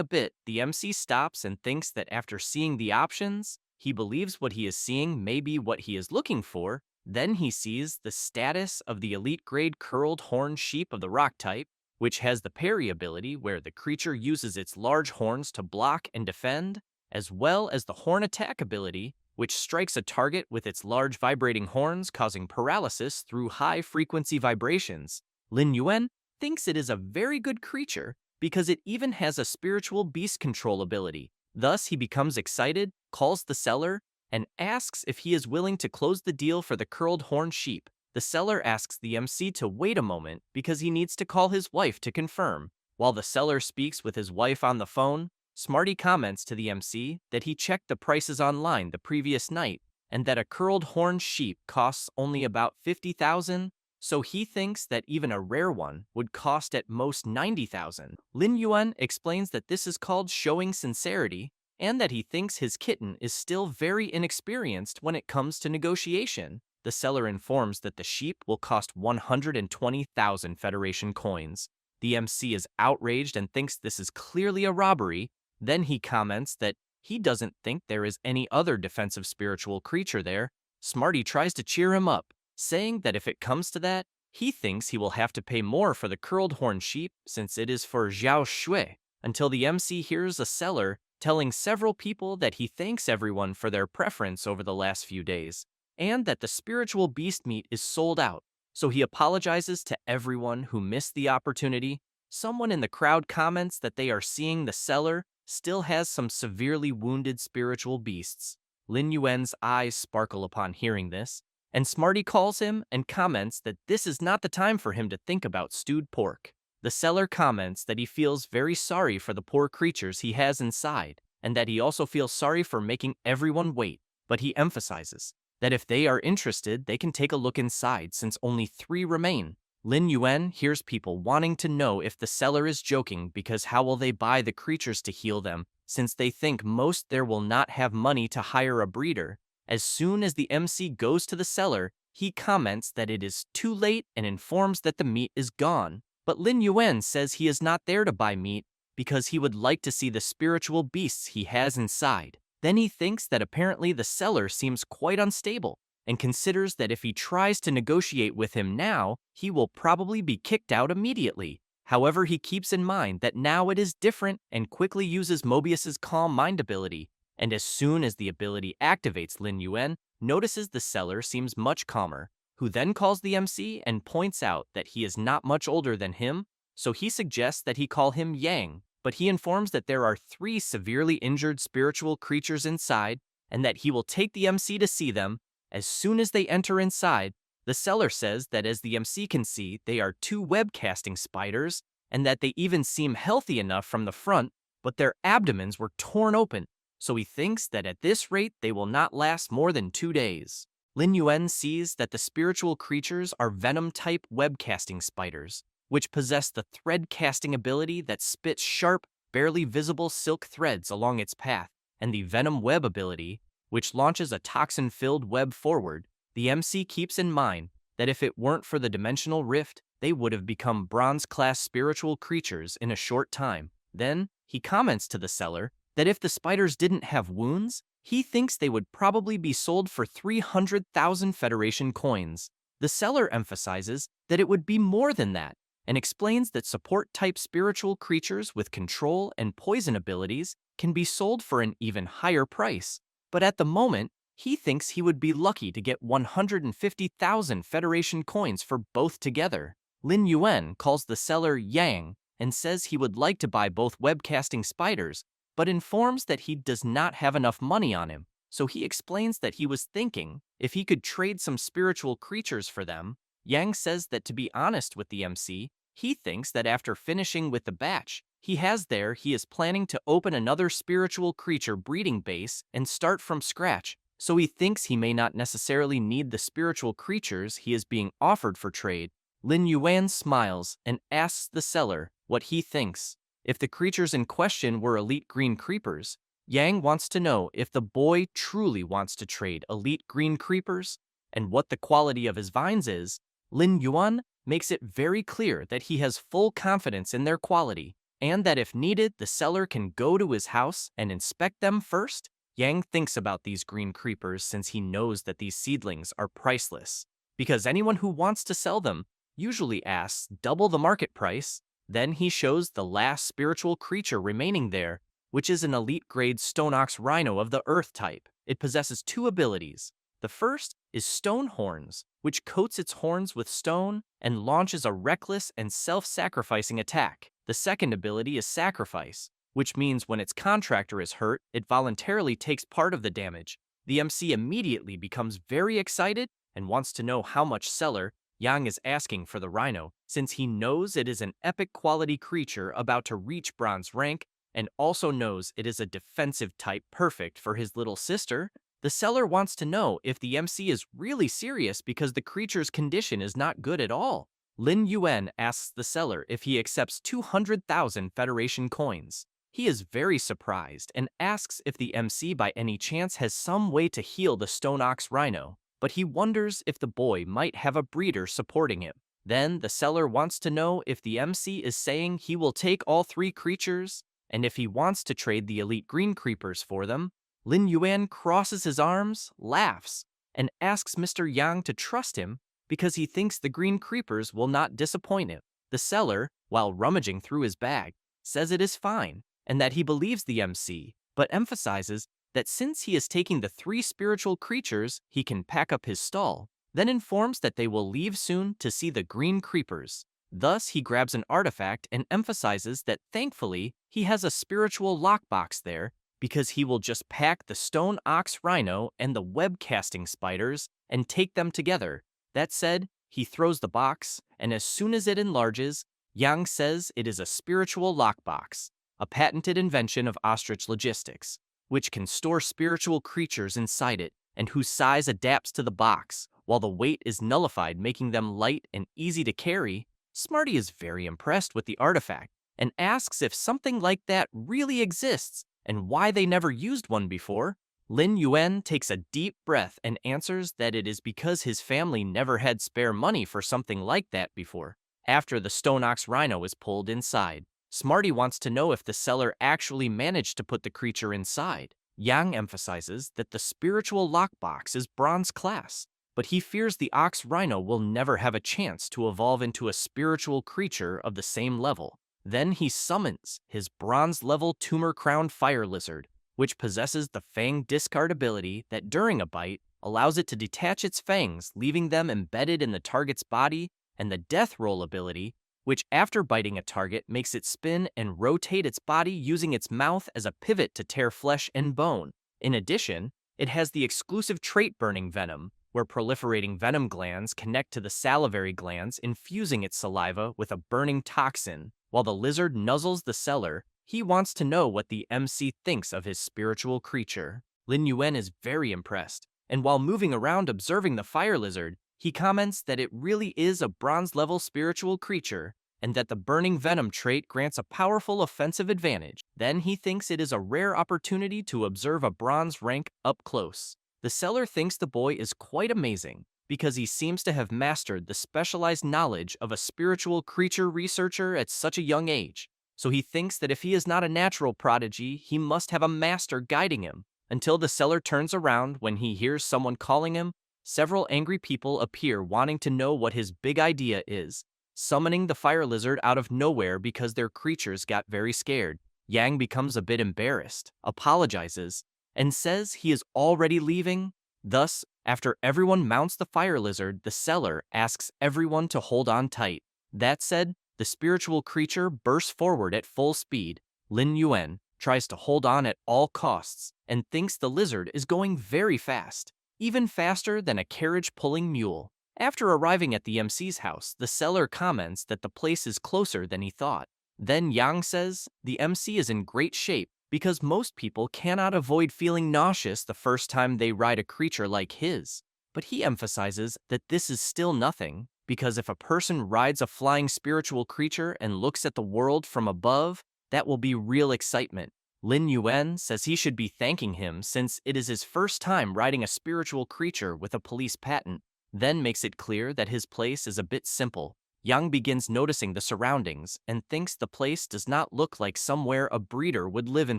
a bit, the MC stops and thinks that after seeing the options, he believes what he is seeing may be what he is looking for. Then he sees the status of the elite grade curled horned sheep of the rock type, which has the parry ability where the creature uses its large horns to block and defend, as well as the horn attack ability, which strikes a target with its large vibrating horns, causing paralysis through high-frequency vibrations. Lin Yuan thinks it is a very good creature because it even has a spiritual beast control ability. Thus, he becomes excited, calls the seller, and asks if he is willing to close the deal for the curled horn sheep. The seller asks the MC to wait a moment because he needs to call his wife to confirm. While the seller speaks with his wife on the phone, Smarty comments to the MC that he checked the prices online the previous night and that a curled horned sheep costs only about 50,000, so he thinks that even a rare one would cost at most 90,000. Lin Yuan explains that this is called showing sincerity and that he thinks his kitten is still very inexperienced when it comes to negotiation. The seller informs that the sheep will cost 120,000 Federation coins. The MC is outraged and thinks this is clearly a robbery. Then he comments that he doesn't think there is any other defensive spiritual creature there. Smarty tries to cheer him up, saying that if it comes to that, he thinks he will have to pay more for the curled horn sheep since it is for Zhao Shui, until the MC hears a seller telling several people that he thanks everyone for their preference over the last few days, and that the spiritual beast meat is sold out, so he apologizes to everyone who missed the opportunity. Someone in the crowd comments that they are seeing the seller still has some severely wounded spiritual beasts. Lin Yuan's eyes sparkle upon hearing this, and Smarty calls him and comments that this is not the time for him to think about stewed pork. The seller comments that he feels very sorry for the poor creatures he has inside, and that he also feels sorry for making everyone wait, but he emphasizes that if they are interested, they can take a look inside since only 3 remain. Lin Yuan hears people wanting to know if the seller is joking because how will they buy the creatures to heal them since they think most there will not have money to hire a breeder. As soon as the MC goes to the seller, he comments that it is too late and informs that the meat is gone. But Lin Yuan says he is not there to buy meat because he would like to see the spiritual beasts he has inside. Then he thinks that apparently the seller seems quite unstable and considers that if he tries to negotiate with him now, he will probably be kicked out immediately. However, he keeps in mind that now it is different and quickly uses Mobius's calm mind ability, and as soon as the ability activates, Lin Yuan notices the seller seems much calmer, who then calls the MC and points out that he is not much older than him, so he suggests that he call him Yang, but he informs that there are 3 severely injured spiritual creatures inside and that he will take the MC to see them. As soon as they enter inside, the seller says that as the MC can see, they are 2 web-casting spiders and that they even seem healthy enough from the front, but their abdomens were torn open, so he thinks that at this rate they will not last more than 2 days. Lin Yuan sees that the spiritual creatures are venom-type web-casting spiders, which possess the thread-casting ability that spits sharp, barely visible silk threads along its path, and the venom web ability, which launches a toxin-filled web forward. The MC keeps in mind that if it weren't for the dimensional rift, they would have become bronze-class spiritual creatures in a short time. Then, he comments to the seller that if the spiders didn't have wounds, he thinks they would probably be sold for 300,000 Federation coins. The seller emphasizes that it would be more than that, and explains that support-type spiritual creatures with control and poison abilities can be sold for an even higher price. But at the moment, he thinks he would be lucky to get 150,000 Federation coins for both together. Lin Yuan calls the seller Yang and says he would like to buy both webcasting spiders, but informs that he does not have enough money on him, so he explains that he was thinking if he could trade some spiritual creatures for them. Yang says that to be honest with the MC, he thinks that after finishing with the batch he is planning to open another spiritual creature breeding base and start from scratch, so he thinks he may not necessarily need the spiritual creatures he is being offered for trade. Lin Yuan smiles and asks the seller what he thinks. If the creatures in question were elite green creepers, Yang wants to know if the boy truly wants to trade elite green creepers and what the quality of his vines is. Lin Yuan makes it very clear that he has full confidence in their quality and that if needed, the seller can go to his house and inspect them first. Yang thinks about these green creepers since he knows that these seedlings are priceless, because anyone who wants to sell them usually asks double the market price. Then he shows the last spiritual creature remaining there, which is an elite grade stone ox rhino of the earth type. It possesses two abilities. The first is stone horns, which coats its horns with stone and launches a reckless and self-sacrificing attack. The second ability is sacrifice, which means when its contractor is hurt, it voluntarily takes part of the damage. The MC immediately becomes very excited and wants to know how much seller Yang is asking for the rhino, since he knows it is an epic quality creature about to reach bronze rank and also knows it is a defensive type perfect for his little sister. The seller wants to know if the MC is really serious because the creature's condition is not good at all. Lin Yuan asks the seller if he accepts 200,000 Federation coins. He is very surprised and asks if the MC by any chance has some way to heal the Stone Ox Rhino, but he wonders if the boy might have a breeder supporting him. Then the seller wants to know if the MC is saying he will take all three creatures, and if he wants to trade the elite green creepers for them. Lin Yuan crosses his arms, laughs, and asks Mr. Yang to trust him because he thinks the green creepers will not disappoint him. The seller, while rummaging through his bag, says it is fine and that he believes the MC, but emphasizes that since he is taking the three spiritual creatures, he can pack up his stall, then informs that they will leave soon to see the green creepers. Thus, he grabs an artifact and emphasizes that thankfully, he has a spiritual lockbox there because he will just pack the stone ox rhino and the web casting spiders and take them together. That said, he throws the box, and as soon as it enlarges, Yang says it is a spiritual lockbox, a patented invention of Ostrich Logistics, which can store spiritual creatures inside it and whose size adapts to the box, while the weight is nullified, making them light and easy to carry. Smarty is very impressed with the artifact and asks if something like that really exists and why they never used one before. Lin Yuan takes a deep breath and answers that it is because his family never had spare money for something like that before. After the Stone Ox Rhino is pulled inside, Smarty wants to know if the seller actually managed to put the creature inside. Yang emphasizes that the spiritual lockbox is bronze class, but he fears the Ox Rhino will never have a chance to evolve into a spiritual creature of the same level. Then he summons his bronze-level tumor-crowned fire lizard, which possesses the fang discard ability that during a bite allows it to detach its fangs, leaving them embedded in the target's body, and the death roll ability, which after biting a target makes it spin and rotate its body using its mouth as a pivot to tear flesh and bone. In addition, it has the exclusive trait burning venom, where proliferating venom glands connect to the salivary glands, infusing its saliva with a burning toxin. While the lizard nuzzles the seller, he wants to know what the MC thinks of his spiritual creature. Lin Yuan is very impressed, and while moving around observing the fire lizard, he comments that it really is a bronze-level spiritual creature, and that the burning venom trait grants a powerful offensive advantage. Then he thinks it is a rare opportunity to observe a bronze rank up close. The seller thinks the boy is quite amazing, because he seems to have mastered the specialized knowledge of a spiritual creature researcher at such a young age. So he thinks that if he is not a natural prodigy, he must have a master guiding him. Until the seller turns around when he hears someone calling him, several angry people appear wanting to know what his big idea is, summoning the fire lizard out of nowhere because their creatures got very scared. Yang becomes a bit embarrassed, apologizes, and says he is already leaving. Thus, after everyone mounts the fire lizard, the seller asks everyone to hold on tight. That said, the spiritual creature bursts forward at full speed. Lin Yuan tries to hold on at all costs and thinks the lizard is going very fast, even faster than a carriage-pulling mule. After arriving at the MC's house, the seller comments that the place is closer than he thought. Then Yang says the MC is in great shape because most people cannot avoid feeling nauseous the first time they ride a creature like his. But he emphasizes that this is still nothing, because if a person rides a flying spiritual creature and looks at the world from above, that will be real excitement. Lin Yuan says he should be thanking him since it is his first time riding a spiritual creature with a police patent, then makes it clear that his place is a bit simple. Yang begins noticing the surroundings and thinks the place does not look like somewhere a breeder would live in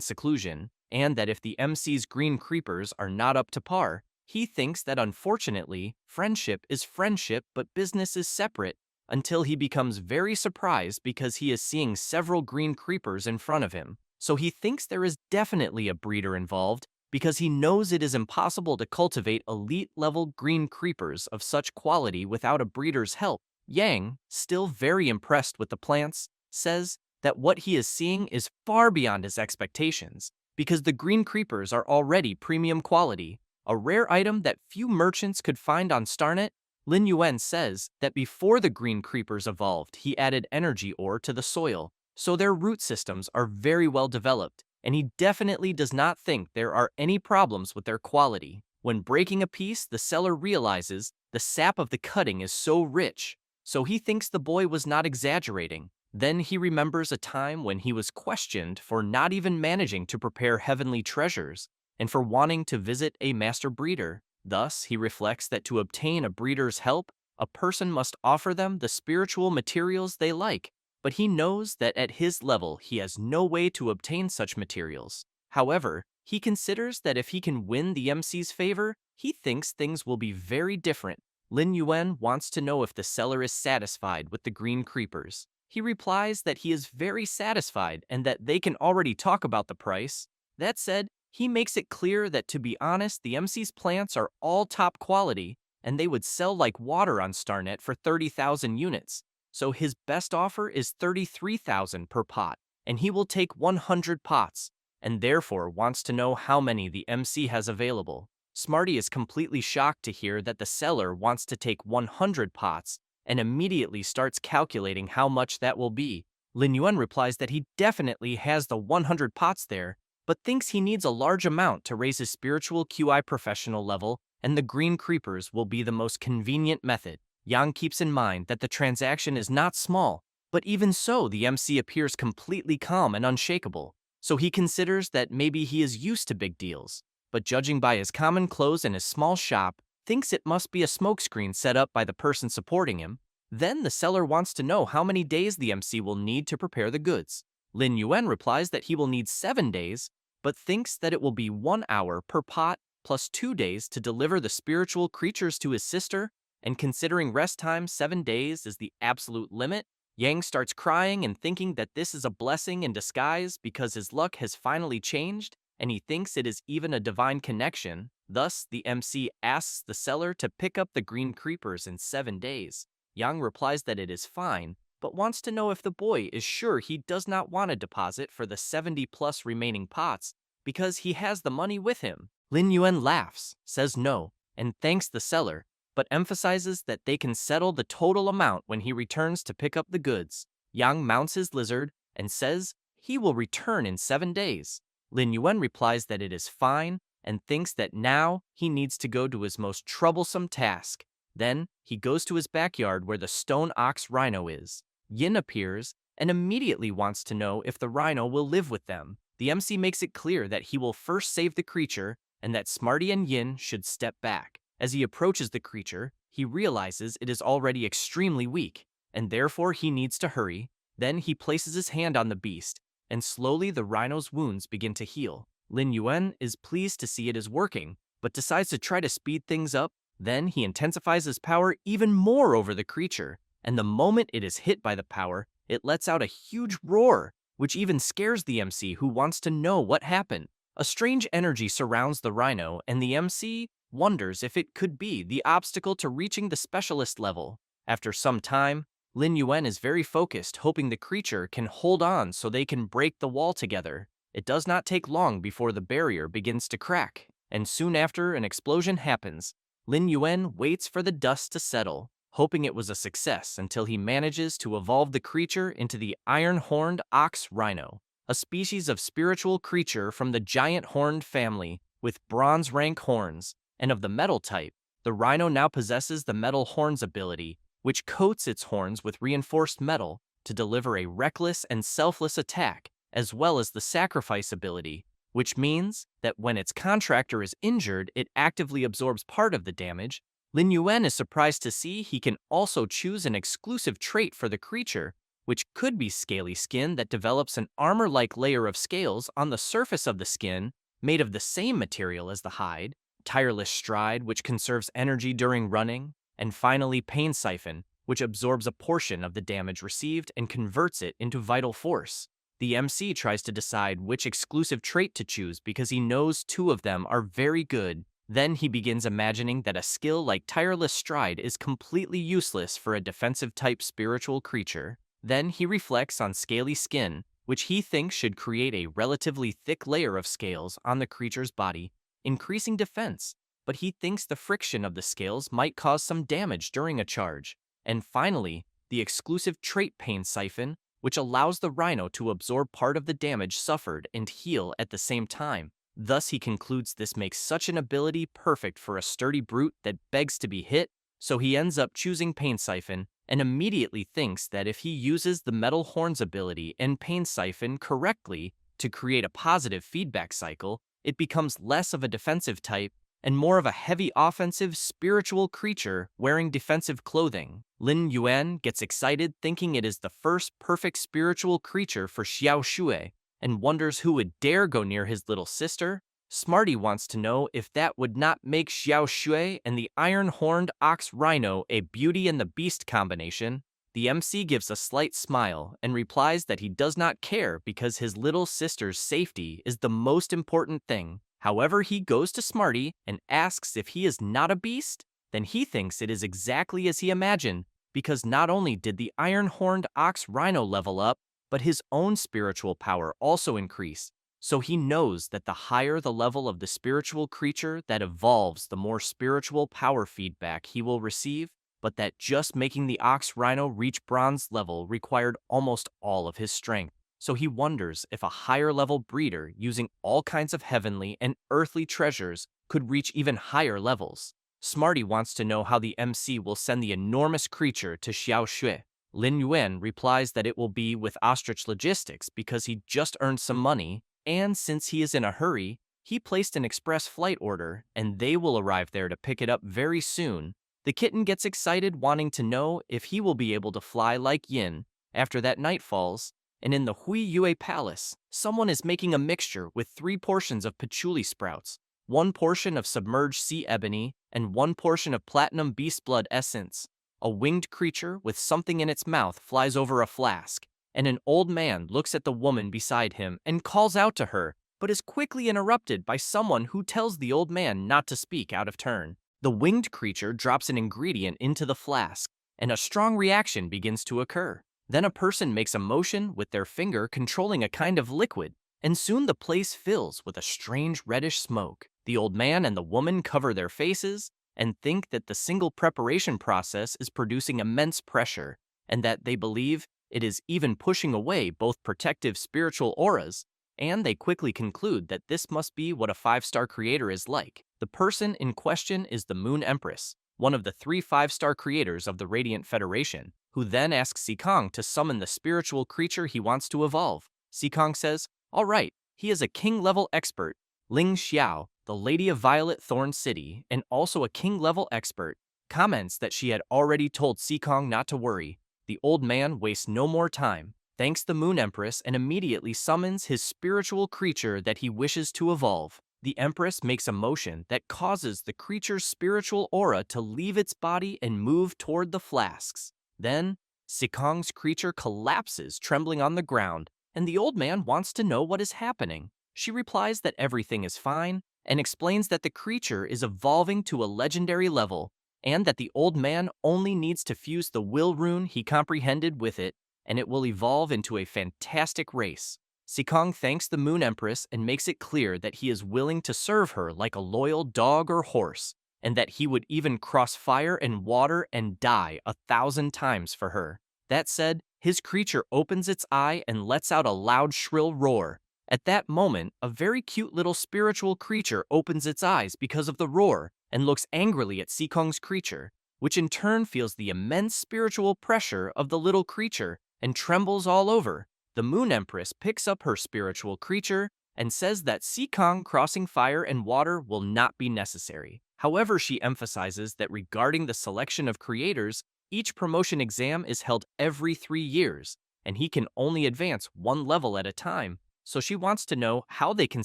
seclusion, and that if the MC's green creepers are not up to par, he thinks that unfortunately, friendship is friendship but business is separate, until he becomes very surprised because he is seeing several green creepers in front of him. So he thinks there is definitely a breeder involved because he knows it is impossible to cultivate elite-level green creepers of such quality without a breeder's help. Yang, still very impressed with the plants, says that what he is seeing is far beyond his expectations because the green creepers are already premium quality, a rare item that few merchants could find on Starnet. Lin Yuan says that before the green creepers evolved, he added energy ore to the soil, so their root systems are very well developed, and he definitely does not think there are any problems with their quality. When breaking a piece, the seller realizes the sap of the cutting is so rich, so he thinks the boy was not exaggerating. Then he remembers a time when he was questioned for not even managing to prepare heavenly treasures, and for wanting to visit a master breeder. Thus, he reflects that to obtain a breeder's help, a person must offer them the spiritual materials they like, but he knows that at his level he has no way to obtain such materials. However, he considers that if he can win the MC's favor, he thinks things will be very different. Lin Yuan wants to know if the seller is satisfied with the green creepers. He replies that he is very satisfied and that they can already talk about the price. That said, he makes it clear that, to be honest, the MC's plants are all top quality, and they would sell like water on Starnet for 30,000 units. So his best offer is 33,000 per pot, and he will take 100 pots, and therefore wants to know how many the MC has available. Smarty is completely shocked to hear that the seller wants to take 100 pots, and immediately starts calculating how much that will be. Lin Yuan replies that he definitely has the 100 pots there, but thinks he needs a large amount to raise his spiritual QI professional level, and the green creepers will be the most convenient method. Yang keeps in mind that the transaction is not small, but even so the MC appears completely calm and unshakable, so he considers that maybe he is used to big deals, but judging by his common clothes and his small shop, thinks it must be a smokescreen set up by the person supporting him. Then the seller wants to know how many days the MC will need to prepare the goods. Lin Yuan replies that he will need 7 days, but thinks that it will be 1 hour per pot plus 2 days to deliver the spiritual creatures to his sister, and considering rest time 7 days is the absolute limit, Yang starts crying and thinking that this is a blessing in disguise because his luck has finally changed, and he thinks it is even a divine connection. Thus, the MC asks the seller to pick up the green creepers in 7 days. Yang replies that it is fine, but wants to know if the boy is sure he does not want a deposit for the 70+ remaining pots because he has the money with him. Lin Yuan laughs, says no, and thanks the seller, but emphasizes that they can settle the total amount when he returns to pick up the goods. Yang mounts his lizard and says he will return in 7 days. Lin Yuan replies that it is fine and thinks that now he needs to go to his most troublesome task. Then he goes to his backyard where the stone ox rhino is. Yin appears and immediately wants to know if the rhino will live with them. The MC makes it clear that he will first save the creature and that Smarty and Yin should step back. As he approaches the creature, he realizes it is already extremely weak, and therefore he needs to hurry. Then he places his hand on the beast, and slowly the rhino's wounds begin to heal. Lin Yuan is pleased to see it is working, but decides to try to speed things up. Then he intensifies his power even more over the creature, and the moment it is hit by the power, it lets out a huge roar, which even scares the MC, who wants to know what happened. A strange energy surrounds the rhino, and the MC wonders if it could be the obstacle to reaching the specialist level. After some time, Lin Yuan is very focused, hoping the creature can hold on so they can break the wall together. It does not take long before the barrier begins to crack, and soon after an explosion happens. Lin Yuan waits for the dust to settle, hoping it was a success, until he manages to evolve the creature into the iron-horned ox rhino, a species of spiritual creature from the giant horned family with bronze rank horns, and of the metal type. The rhino now possesses the metal horns ability, which coats its horns with reinforced metal to deliver a reckless and selfless attack, as well as the sacrifice ability, which means that when its contractor is injured, it actively absorbs part of the damage. Lin Yuan is surprised to see he can also choose an exclusive trait for the creature, which could be scaly skin that develops an armor-like layer of scales on the surface of the skin, made of the same material as the hide, tireless stride, which conserves energy during running, and finally pain siphon, which absorbs a portion of the damage received and converts it into vital force. The MC tries to decide which exclusive trait to choose because he knows two of them are very good. Then he begins imagining that a skill like tireless stride is completely useless for a defensive-type spiritual creature. Then he reflects on scaly skin, which he thinks should create a relatively thick layer of scales on the creature's body, increasing defense, but he thinks the friction of the scales might cause some damage during a charge. And finally, the exclusive trait pain siphon, which allows the rhino to absorb part of the damage suffered and heal at the same time. Thus he concludes this makes such an ability perfect for a sturdy brute that begs to be hit, so he ends up choosing pain siphon and immediately thinks that if he uses the metal horns ability and pain siphon correctly to create a positive feedback cycle, it becomes less of a defensive type and more of a heavy offensive spiritual creature wearing defensive clothing. Lin Yuan gets excited thinking it is the first perfect spiritual creature for Xiao Shui and wonders who would dare go near his little sister. Smarty wants to know if that would not make Xiao Shui and the iron-horned ox rhino a Beauty and the Beast combination. The MC gives a slight smile and replies that he does not care because his little sister's safety is the most important thing. However, he goes to Smarty and asks if he is not a beast. Then he thinks it is exactly as he imagined, because not only did the iron-horned ox rhino level up, but his own spiritual power also increased. So he knows that the higher the level of the spiritual creature that evolves, the more spiritual power feedback he will receive, but that just making the ox rhino reach bronze level required almost all of his strength. So he wonders if a higher level breeder using all kinds of heavenly and earthly treasures could reach even higher levels. Smarty wants to know how the MC will send the enormous creature to Xiao Shui. Lin Yuan replies that it will be with ostrich logistics because he just earned some money, and since he is in a hurry, he placed an express flight order and they will arrive there to pick it up very soon. The kitten gets excited wanting to know if he will be able to fly like Yin after that night falls. And in the Hui Yue Palace, someone is making a mixture with 3 portions of patchouli sprouts, 1 portion of submerged sea ebony, and 1 portion of platinum beast blood essence. A winged creature with something in its mouth flies over a flask, and an old man looks at the woman beside him and calls out to her, but is quickly interrupted by someone who tells the old man not to speak out of turn. The winged creature drops an ingredient into the flask, and a strong reaction begins to occur. Then a person makes a motion with their finger controlling a kind of liquid, and soon the place fills with a strange reddish smoke. The old man and the woman cover their faces and think that the single preparation process is producing immense pressure, and that they believe it is even pushing away both protective spiritual auras, and they quickly conclude that this must be what a 5-star creator is like. The person in question is the Moon Empress, one of the 3 5-star creators of the Radiant Federation, who then asks Sikong to summon the spiritual creature he wants to evolve. Sikong says, "All right, he is a king-level expert." Ling Xiao, the Lady of Violet Thorn City, and also a king-level expert, comments that she had already told Sikong not to worry. The old man wastes no more time, thanks the Moon Empress, and immediately summons his spiritual creature that he wishes to evolve. The Empress makes a motion that causes the creature's spiritual aura to leave its body and move toward the flasks. Then, Sikong's creature collapses, trembling on the ground, and the old man wants to know what is happening. She replies that everything is fine, and explains that the creature is evolving to a legendary level, and that the old man only needs to fuse the will rune he comprehended with it, and it will evolve into a fantastic race. Sikong thanks the Moon Empress and makes it clear that he is willing to serve her like a loyal dog or horse, and that he would even cross fire and water and die 1,000 times for her. That said, his creature opens its eye and lets out a loud, shrill roar. At that moment, a very cute little spiritual creature opens its eyes because of the roar and looks angrily at Sikong's creature, which in turn feels the immense spiritual pressure of the little creature and trembles all over. the Moon Empress picks up her spiritual creature and says that Sikong crossing fire and water will not be necessary. However, she emphasizes that regarding the selection of creators, each promotion exam is held every 3 years, and he can only advance one level at a time, so she wants to know how they can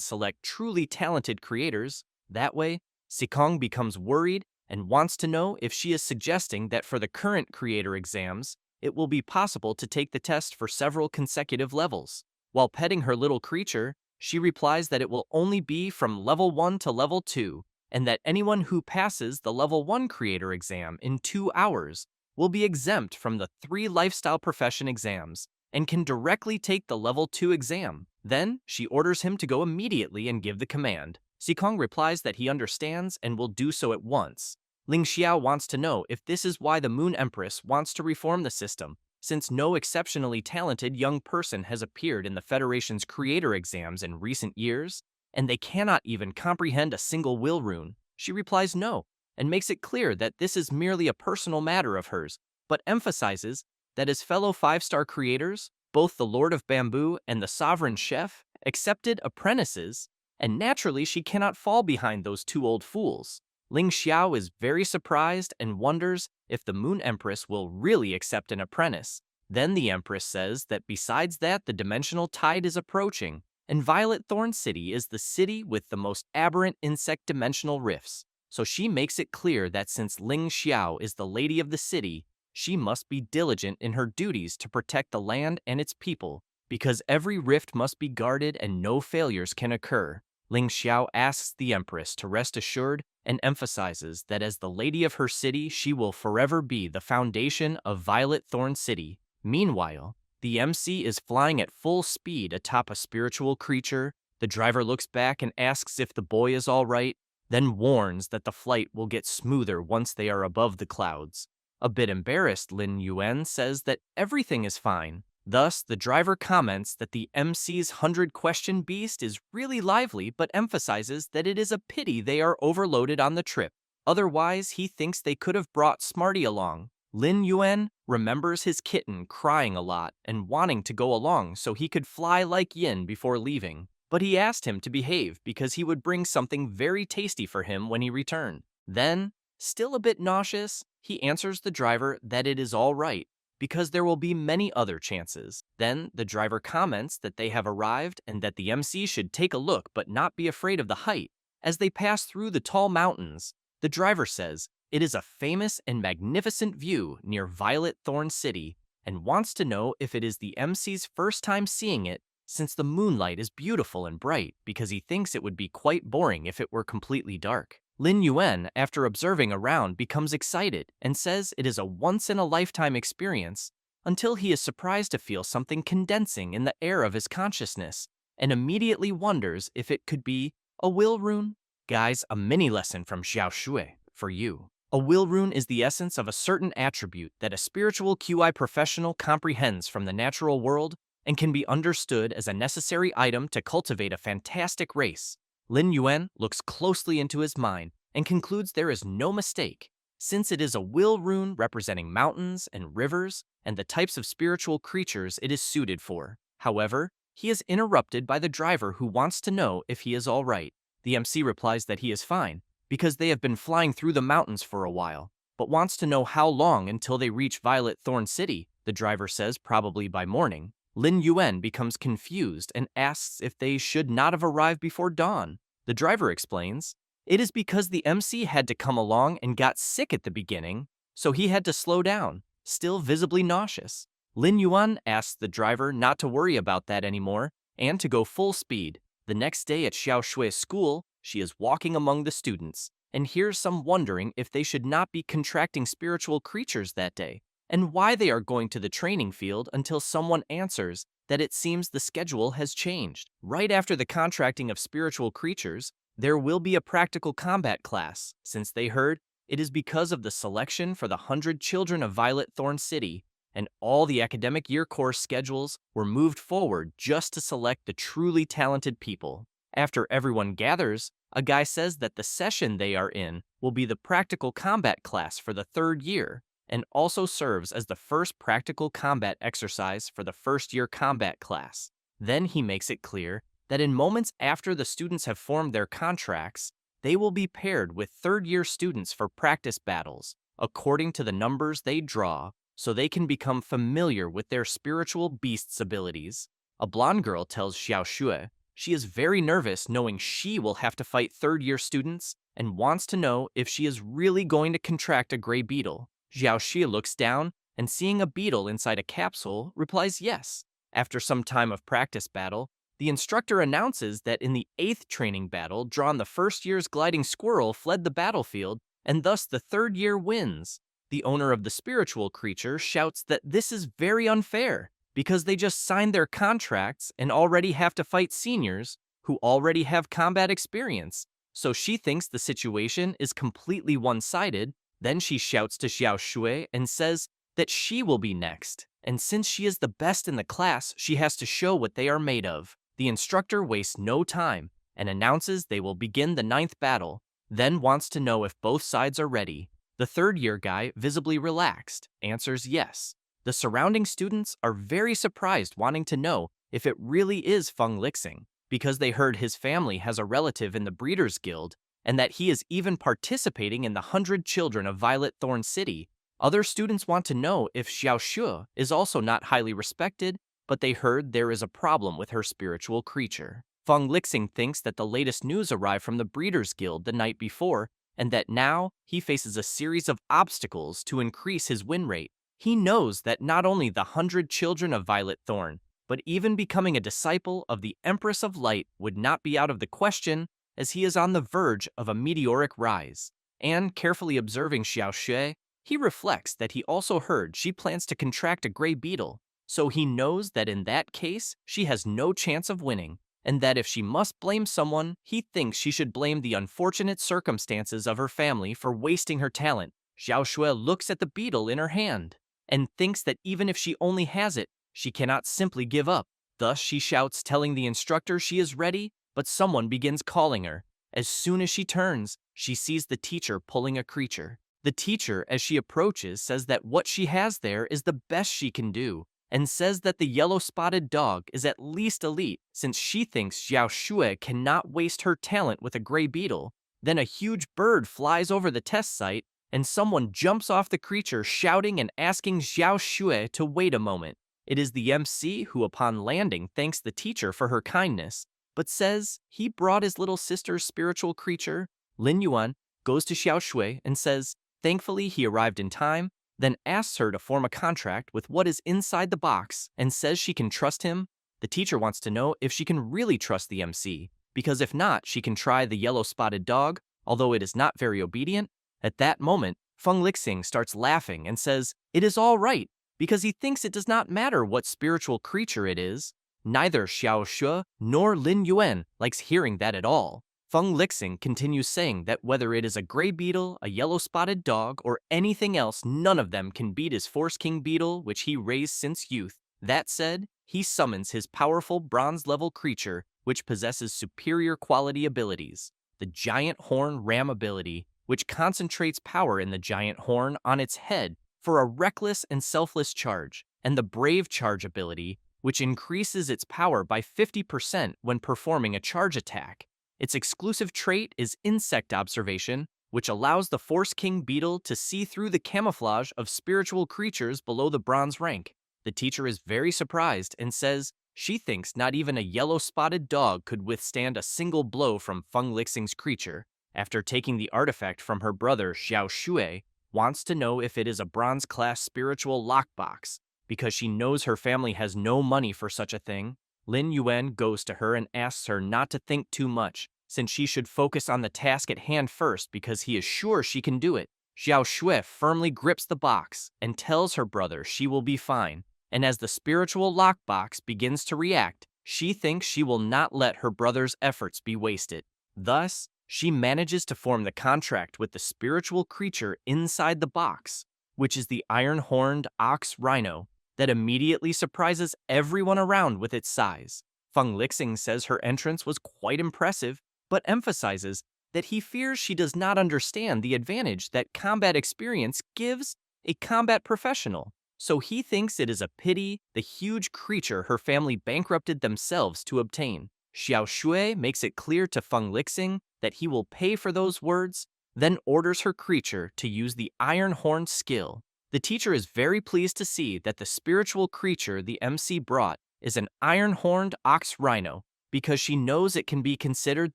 select truly talented creators. That way, Sikong becomes worried and wants to know if she is suggesting that for the current creator exams, it will be possible to take the test for several consecutive levels. While petting her little creature, she replies that it will only be from level 1 to level 2, and that anyone who passes the level 1 creator exam in 2 hours will be exempt from the 3 lifestyle profession exams and can directly take the level 2 exam. Then, she orders him to go immediately and give the command. Sikong replies that he understands and will do so at once. Ling Xiao wants to know if this is why the Moon Empress wants to reform the system, since no exceptionally talented young person has appeared in the Federation's creator exams in recent years, and they cannot even comprehend a single will rune. She replies no, and makes it clear that this is merely a personal matter of hers, but emphasizes that as fellow 5-star creators, both the Lord of Bamboo and the Sovereign Chef accepted apprentices, and naturally she cannot fall behind those 2 old fools. Ling Xiao is very surprised and wonders if the Moon Empress will really accept an apprentice. Then the Empress says that besides that, the dimensional tide is approaching, and Violet Thorn City is the city with the most aberrant insect dimensional rifts. So she makes it clear that since Ling Xiao is the lady of the city, she must be diligent in her duties to protect the land and its people, because every rift must be guarded and no failures can occur. Ling Xiao asks the Empress to rest assured and emphasizes that as the lady of her city, she will forever be the foundation of Violet Thorn City. Meanwhile, the MC is flying at full speed atop a spiritual creature. The driver looks back and asks if the boy is all right, then warns that the flight will get smoother once they are above the clouds. A bit embarrassed, Lin Yuan says that everything is fine. Thus, the driver comments that the MC's 100-question beast is really lively, but emphasizes that it is a pity they are overloaded on the trip. Otherwise, he thinks they could have brought Smarty along. Lin Yuan remembers his kitten crying a lot and wanting to go along so he could fly like Yin before leaving, but he asked him to behave because he would bring something very tasty for him when he returned. Then, still a bit nauseous, he answers the driver that it is all right, because there will be many other chances. Then, the driver comments that they have arrived and that the MC should take a look but not be afraid of the height. As they pass through the tall mountains, the driver says it is a famous and magnificent view near Violet Thorn City and wants to know if it is the MC's first time seeing it, since the moonlight is beautiful and bright, because he thinks it would be quite boring if it were completely dark. Lin Yuan, after observing around, becomes excited and says it is a once-in-a-lifetime experience until he is surprised to feel something condensing in the air of his consciousness and immediately wonders if it could be a will rune. Guys, a mini lesson from Xiao Shui for you. A will rune is the essence of a certain attribute that a spiritual QI professional comprehends from the natural world and can be understood as a necessary item to cultivate a fantastic race. Lin Yuan looks closely into his mind and concludes there is no mistake, since it is a will rune representing mountains and rivers and the types of spiritual creatures it is suited for. However, he is interrupted by the driver who wants to know if he is all right. The MC replies that he is fine, because they have been flying through the mountains for a while, but wants to know how long until they reach Violet Thorn City. The driver says probably by morning. Lin Yuan becomes confused and asks if they should not have arrived before dawn. The driver explains, it is because the MC had to come along and got sick at the beginning, so he had to slow down, still visibly nauseous. Lin Yuan asks the driver not to worry about that anymore and to go full speed. The next day at Xiao Shui's school, she is walking among the students and hears some wondering if they should not be contracting spiritual creatures that day, and why they are going to the training field until someone answers that it seems the schedule has changed. Right after the contracting of spiritual creatures, there will be a practical combat class, since they heard it is because of the selection for the 100 children of Violet Thorn City, and all the academic year course schedules were moved forward just to select the truly talented people. After everyone gathers, a guy says that the session they are in will be the practical combat class for the 3rd year, and also serves as the first practical combat exercise for the first-year combat class. Then he makes it clear that in moments after the students have formed their contracts, they will be paired with third-year students for practice battles, according to the numbers they draw, so they can become familiar with their spiritual beast's abilities. A blonde girl tells Xiao Shui she is very nervous knowing she will have to fight third-year students and wants to know if she is really going to contract a gray beetle. Xiao Xie looks down and seeing a beetle inside a capsule, replies yes. After some time of practice battle, the instructor announces that in the 8th training battle drawn the first year's gliding squirrel fled the battlefield, and thus the third year wins. The owner of the spiritual creature shouts that this is very unfair, because they just signed their contracts and already have to fight seniors who already have combat experience. So she thinks the situation is completely one-sided. Then she shouts to Xiao Shui and says that she will be next. And since she is the best in the class, she has to show what they are made of. The instructor wastes no time and announces they will begin the 9th battle, then wants to know if both sides are ready. The third-year guy, visibly relaxed, answers yes. The surrounding students are very surprised, wanting to know if it really is Feng Lixing, because they heard his family has a relative in the Breeders' Guild and that he is even participating in the 100 Children of Violet Thorn City. Other students want to know if Xiao Shu is also not highly respected, but they heard there is a problem with her spiritual creature. Feng Lixing thinks that the latest news arrived from the Breeders' Guild the night before, and that now he faces a series of obstacles to increase his win rate. He knows that not only the 100 Children of Violet Thorn, but even becoming a disciple of the Empress of Light would not be out of the question, as he is on the verge of a meteoric rise. And carefully observing Xiao Shui, he reflects that he also heard she plans to contract a gray beetle, so he knows that in that case, she has no chance of winning, and that if she must blame someone, he thinks she should blame the unfortunate circumstances of her family for wasting her talent. Xiao Shui looks at the beetle in her hand, and thinks that even if she only has it, she cannot simply give up. Thus she shouts, telling the instructor she is ready, but someone begins calling her. As soon as she turns, she sees the teacher pulling a creature. The teacher, as she approaches, says that what she has there is the best she can do, and says that the yellow-spotted dog is at least elite, since she thinks Xiao Shui cannot waste her talent with a gray beetle. Then a huge bird flies over the test site, and someone jumps off the creature shouting and asking Xiao Shui to wait a moment. It is the MC who, upon landing, thanks the teacher for her kindness, but says he brought his little sister's spiritual creature. Lin Yuan goes to Xiao Shui and says, thankfully he arrived in time, then asks her to form a contract with what is inside the box and says she can trust him. The teacher wants to know if she can really trust the MC, because if not, she can try the yellow-spotted dog, although it is not very obedient. At that moment, Feng Lixing starts laughing and says it is all right, because he thinks it does not matter what spiritual creature it is. Neither Xiao Shu nor Lin Yuan likes hearing that at all. Feng Lixing continues saying that whether it is a gray beetle, a yellow-spotted dog, or anything else, none of them can beat his Force King beetle, which he raised since youth. That said, he summons his powerful bronze-level creature, which possesses superior quality abilities. The Giant Horn Ram ability, which concentrates power in the giant horn on its head for a reckless and selfless charge, and the Brave Charge ability, which increases its power by 50% when performing a charge attack. Its exclusive trait is Insect Observation, which allows the Force King beetle to see through the camouflage of spiritual creatures below the bronze rank. The teacher is very surprised and says she thinks not even a yellow-spotted dog could withstand a single blow from Feng Lixing's creature. After taking the artifact from her brother, Xiao Shui wants to know if it is a bronze-class spiritual lockbox, because she knows her family has no money for such a thing. Lin Yuan goes to her and asks her not to think too much, since she should focus on the task at hand first because he is sure she can do it. Xiao Shui firmly grips the box and tells her brother she will be fine, and as the spiritual lockbox begins to react, she thinks she will not let her brother's efforts be wasted. Thus, she manages to form the contract with the spiritual creature inside the box, which is the iron-horned ox rhino, that immediately surprises everyone around with its size. Feng Lixing says her entrance was quite impressive, but emphasizes that he fears she does not understand the advantage that combat experience gives a combat professional. So he thinks it is a pity the huge creature her family bankrupted themselves to obtain. Xiao Shui makes it clear to Feng Lixing that he will pay for those words, then orders her creature to use the iron horn skill. The teacher is very pleased to see that the spiritual creature the MC brought is an iron-horned ox rhino, because she knows it can be considered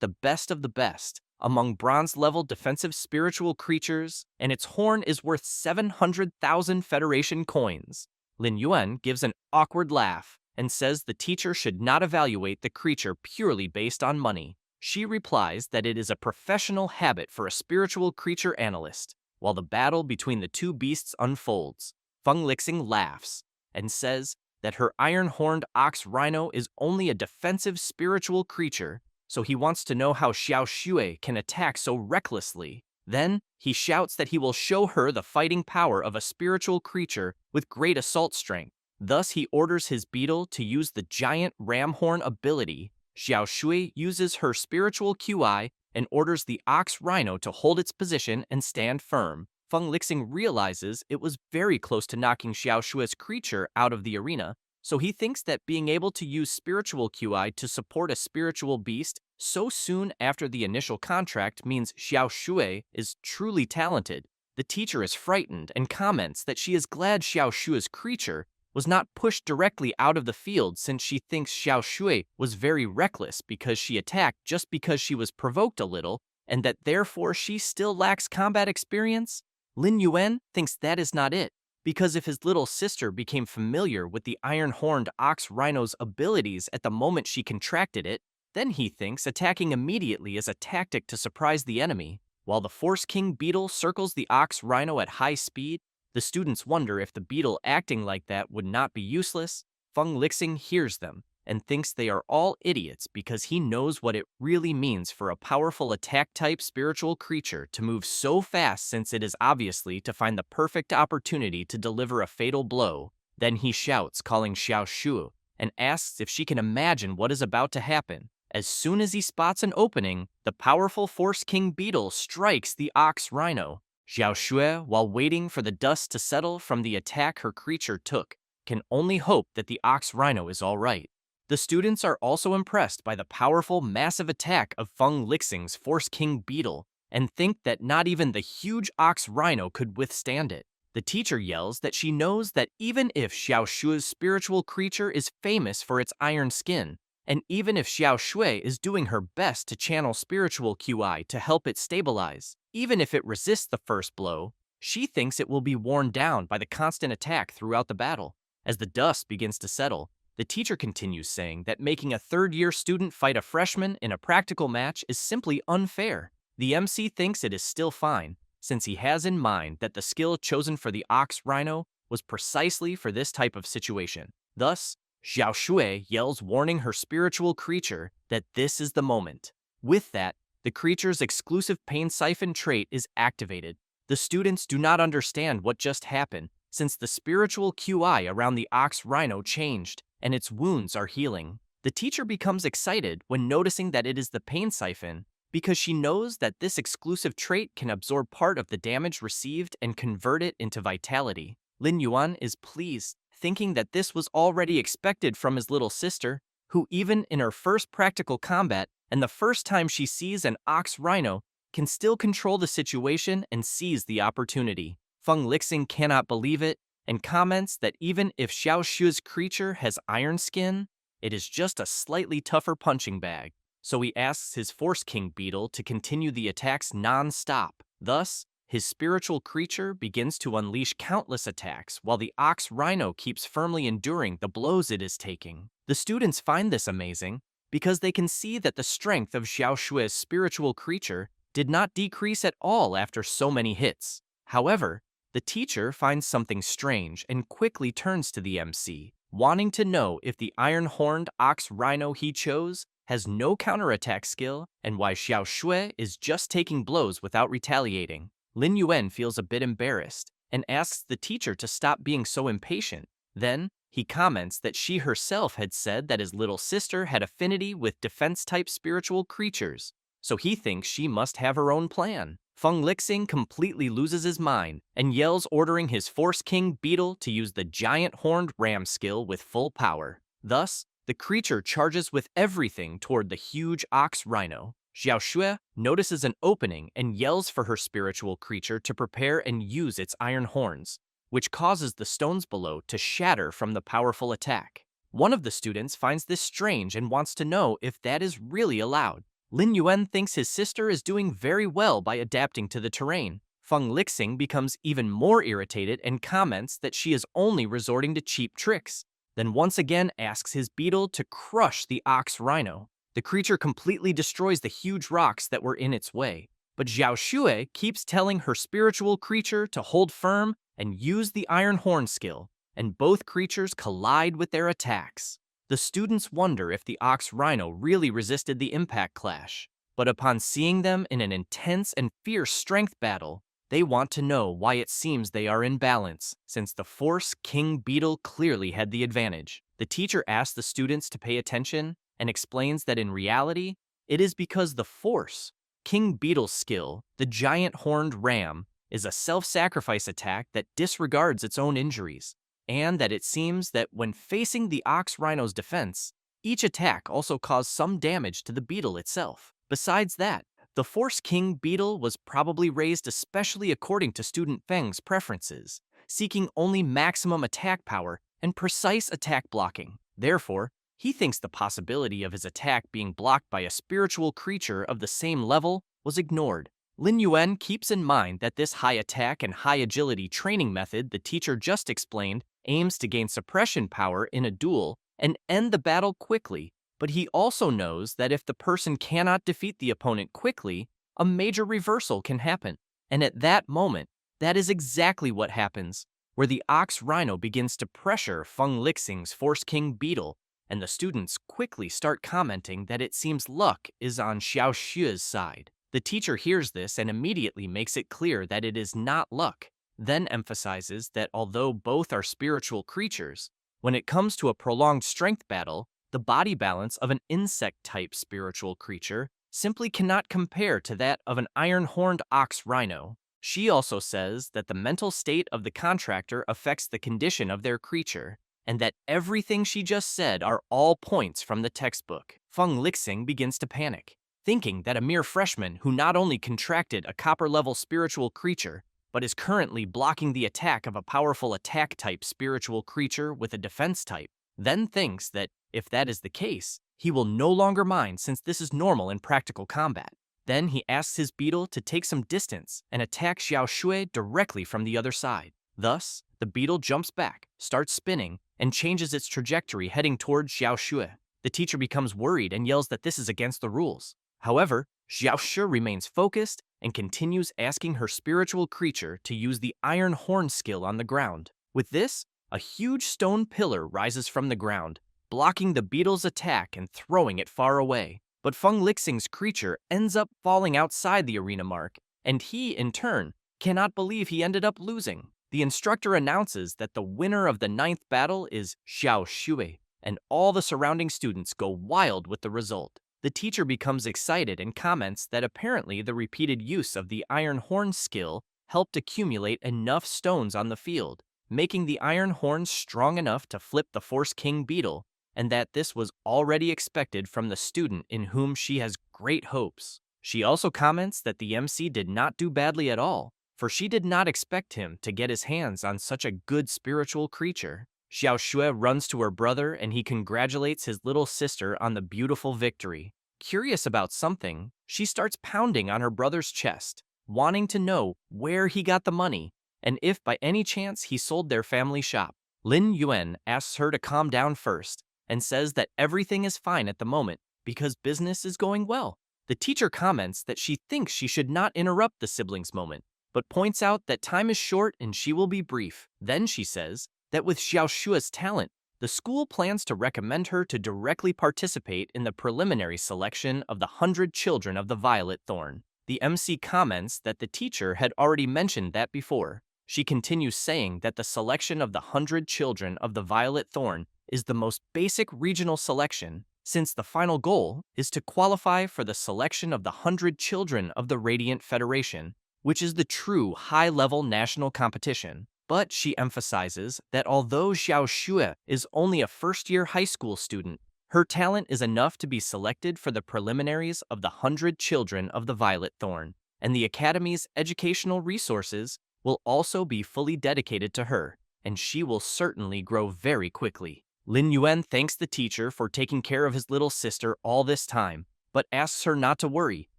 the best of the best among bronze-level defensive spiritual creatures, and its horn is worth 700,000 Federation coins. Lin Yuan gives an awkward laugh and says the teacher should not evaluate the creature purely based on money. She replies that it is a professional habit for a spiritual creature analyst. While the battle between the two beasts unfolds, Feng Lixing laughs and says that her iron-horned ox rhino is only a defensive spiritual creature, so he wants to know how Xiao Shui can attack so recklessly. Then, he shouts that he will show her the fighting power of a spiritual creature with great assault strength. Thus, he orders his beetle to use the giant ram horn ability. Xiao Shui uses her spiritual QI and orders the ox rhino to hold its position and stand firm. Feng Lixing realizes it was very close to knocking Xiao Shui's creature out of the arena, so he thinks that being able to use spiritual QI to support a spiritual beast so soon after the initial contract means Xiao Shui is truly talented. The teacher is frightened and comments that she is glad Xiao Shui's creature was not pushed directly out of the field, since she thinks Xiao Shui was very reckless because she attacked just because she was provoked a little, and that therefore she still lacks combat experience. Lin Yuan thinks that is not it, because if his little sister became familiar with the iron-horned ox rhino's abilities at the moment she contracted it, then he thinks attacking immediately is a tactic to surprise the enemy. While the Force King beetle circles the ox rhino at high speed, the students wonder if the beetle acting like that would not be useless. Feng Lixing hears them and thinks they are all idiots because he knows what it really means for a powerful attack-type spiritual creature to move so fast, since it is obviously to find the perfect opportunity to deliver a fatal blow. Then he shouts, calling Xiao Shu, and asks if she can imagine what is about to happen. As soon as he spots an opening, the powerful Force King beetle strikes the ox rhino. Xiao Shui, while waiting for the dust to settle from the attack her creature took, can only hope that the ox rhino is all right. The students are also impressed by the powerful, massive attack of Feng Lixing's Force King beetle and think that not even the huge ox rhino could withstand it. The teacher yells that she knows that even if Xiao Shui's spiritual creature is famous for its iron skin, and even if Xiao Shui is doing her best to channel spiritual QI to help it stabilize, even if it resists the first blow, she thinks it will be worn down by the constant attack throughout the battle. As the dust begins to settle, the teacher continues saying that making a third-year student fight a freshman in a practical match is simply unfair. The MC thinks it is still fine, since he has in mind that the skill chosen for the ox rhino was precisely for this type of situation. Thus, Xiao Shui yells, warning her spiritual creature that this is the moment. With that, the creature's exclusive pain siphon trait is activated. The students do not understand what just happened, since the spiritual QI around the ox rhino changed, and its wounds are healing. The teacher becomes excited when noticing that it is the pain siphon, because she knows that this exclusive trait can absorb part of the damage received and convert it into vitality. Lin Yuan is pleased, thinking that this was already expected from his little sister, who even in her first practical combat and the first time she sees an ox rhino, can still control the situation and seize the opportunity. Feng Lixing cannot believe it and comments that even if Xiao Shui's creature has iron skin, it is just a slightly tougher punching bag. So he asks his Force King beetle to continue the attacks non-stop. Thus, his spiritual creature begins to unleash countless attacks while the ox rhino keeps firmly enduring the blows it is taking. The students find this amazing because they can see that the strength of Xiao Shui's spiritual creature did not decrease at all after so many hits. However, the teacher finds something strange and quickly turns to the MC, wanting to know if the iron-horned ox rhino he chose has no counterattack skill and why Xiao Shui is just taking blows without retaliating. Lin Yuan feels a bit embarrassed and asks the teacher to stop being so impatient. Then, he comments that she herself had said that his little sister had affinity with defense-type spiritual creatures, so he thinks she must have her own plan. Feng Lixing completely loses his mind and yells, ordering his Force King beetle to use the giant horned ram skill with full power. Thus, the creature charges with everything toward the huge ox rhino. Xiao Shui notices an opening and yells for her spiritual creature to prepare and use its iron horns, which causes the stones below to shatter from the powerful attack. One of the students finds this strange and wants to know if that is really allowed. Lin Yuan thinks his sister is doing very well by adapting to the terrain. Feng Lixing becomes even more irritated and comments that she is only resorting to cheap tricks, then once again asks his beetle to crush the ox rhino. The creature completely destroys the huge rocks that were in its way, but Xiao Shui keeps telling her spiritual creature to hold firm and use the iron horn skill, and both creatures collide with their attacks. The students wonder if the ox rhino really resisted the impact clash, but upon seeing them in an intense and fierce strength battle, they want to know why it seems they are in balance, since the Force King beetle clearly had the advantage. The teacher asks the students to pay attention and explains that in reality, it is because the Force King beetle's skill, the giant horned ram, is a self-sacrifice attack that disregards its own injuries, and that it seems that when facing the ox rhino's defense, each attack also caused some damage to the beetle itself. Besides that, the Force King beetle was probably raised especially according to student Feng's preferences, seeking only maximum attack power and precise attack blocking. Therefore, he thinks the possibility of his attack being blocked by a spiritual creature of the same level was ignored. Lin Yuan keeps in mind that this high attack and high agility training method the teacher just explained aims to gain suppression power in a duel and end the battle quickly, but he also knows that if the person cannot defeat the opponent quickly, a major reversal can happen. And at that moment, that is exactly what happens, where the ox rhino begins to pressure Feng Lixing's Force King beetle, and the students quickly start commenting that it seems luck is on Xiao Xue's side. The teacher hears this and immediately makes it clear that it is not luck, then emphasizes that although both are spiritual creatures, when it comes to a prolonged strength battle, the body balance of an insect-type spiritual creature simply cannot compare to that of an iron-horned ox rhino. She also says that the mental state of the contractor affects the condition of their creature, and that everything she just said are all points from the textbook. Feng Lixing begins to panic, thinking that a mere freshman who not only contracted a copper-level spiritual creature, but is currently blocking the attack of a powerful attack-type spiritual creature with a defense type, then thinks that, if that is the case, he will no longer mind since this is normal in practical combat. Then he asks his beetle to take some distance and attack Xiao Shui directly from the other side. Thus, the beetle jumps back, starts spinning, and changes its trajectory heading towards Xiao Shui. The teacher becomes worried and yells that this is against the rules. However, Xiao Shui remains focused and continues asking her spiritual creature to use the iron horn skill on the ground. With this, a huge stone pillar rises from the ground, blocking the beetle's attack and throwing it far away. But Feng Lixing's creature ends up falling outside the arena mark, and he, in turn, cannot believe he ended up losing. The instructor announces that the winner of the 9th battle is Xiao Shui, and all the surrounding students go wild with the result. The teacher becomes excited and comments that apparently the repeated use of the iron horn skill helped accumulate enough stones on the field, making the iron horn strong enough to flip the Force King beetle, and that this was already expected from the student in whom she has great hopes. She also comments that the MC did not do badly at all, for she did not expect him to get his hands on such a good spiritual creature. Xiao Shui runs to her brother and he congratulates his little sister on the beautiful victory. Curious about something, she starts pounding on her brother's chest, wanting to know where he got the money and if by any chance he sold their family shop. Lin Yuan asks her to calm down first and says that everything is fine at the moment because business is going well. The teacher comments that she thinks she should not interrupt the siblings' moment, but points out that time is short and she will be brief. Then she says that with Xiao Shua's talent, the school plans to recommend her to directly participate in the preliminary selection of the 100 Children of the Violet Thorn. The MC comments that the teacher had already mentioned that before. She continues saying that the selection of the 100 Children of the Violet Thorn is the most basic regional selection, since the final goal is to qualify for the selection of the 100 Children of the Radiant Federation, which is the true high-level national competition. But she emphasizes that although Xiao Xue is only a first-year high school student, her talent is enough to be selected for the preliminaries of the 100 Children of the Violet Thorn, and the Academy's educational resources will also be fully dedicated to her, and she will certainly grow very quickly. Lin Yuan thanks the teacher for taking care of his little sister all this time, but asks her not to worry,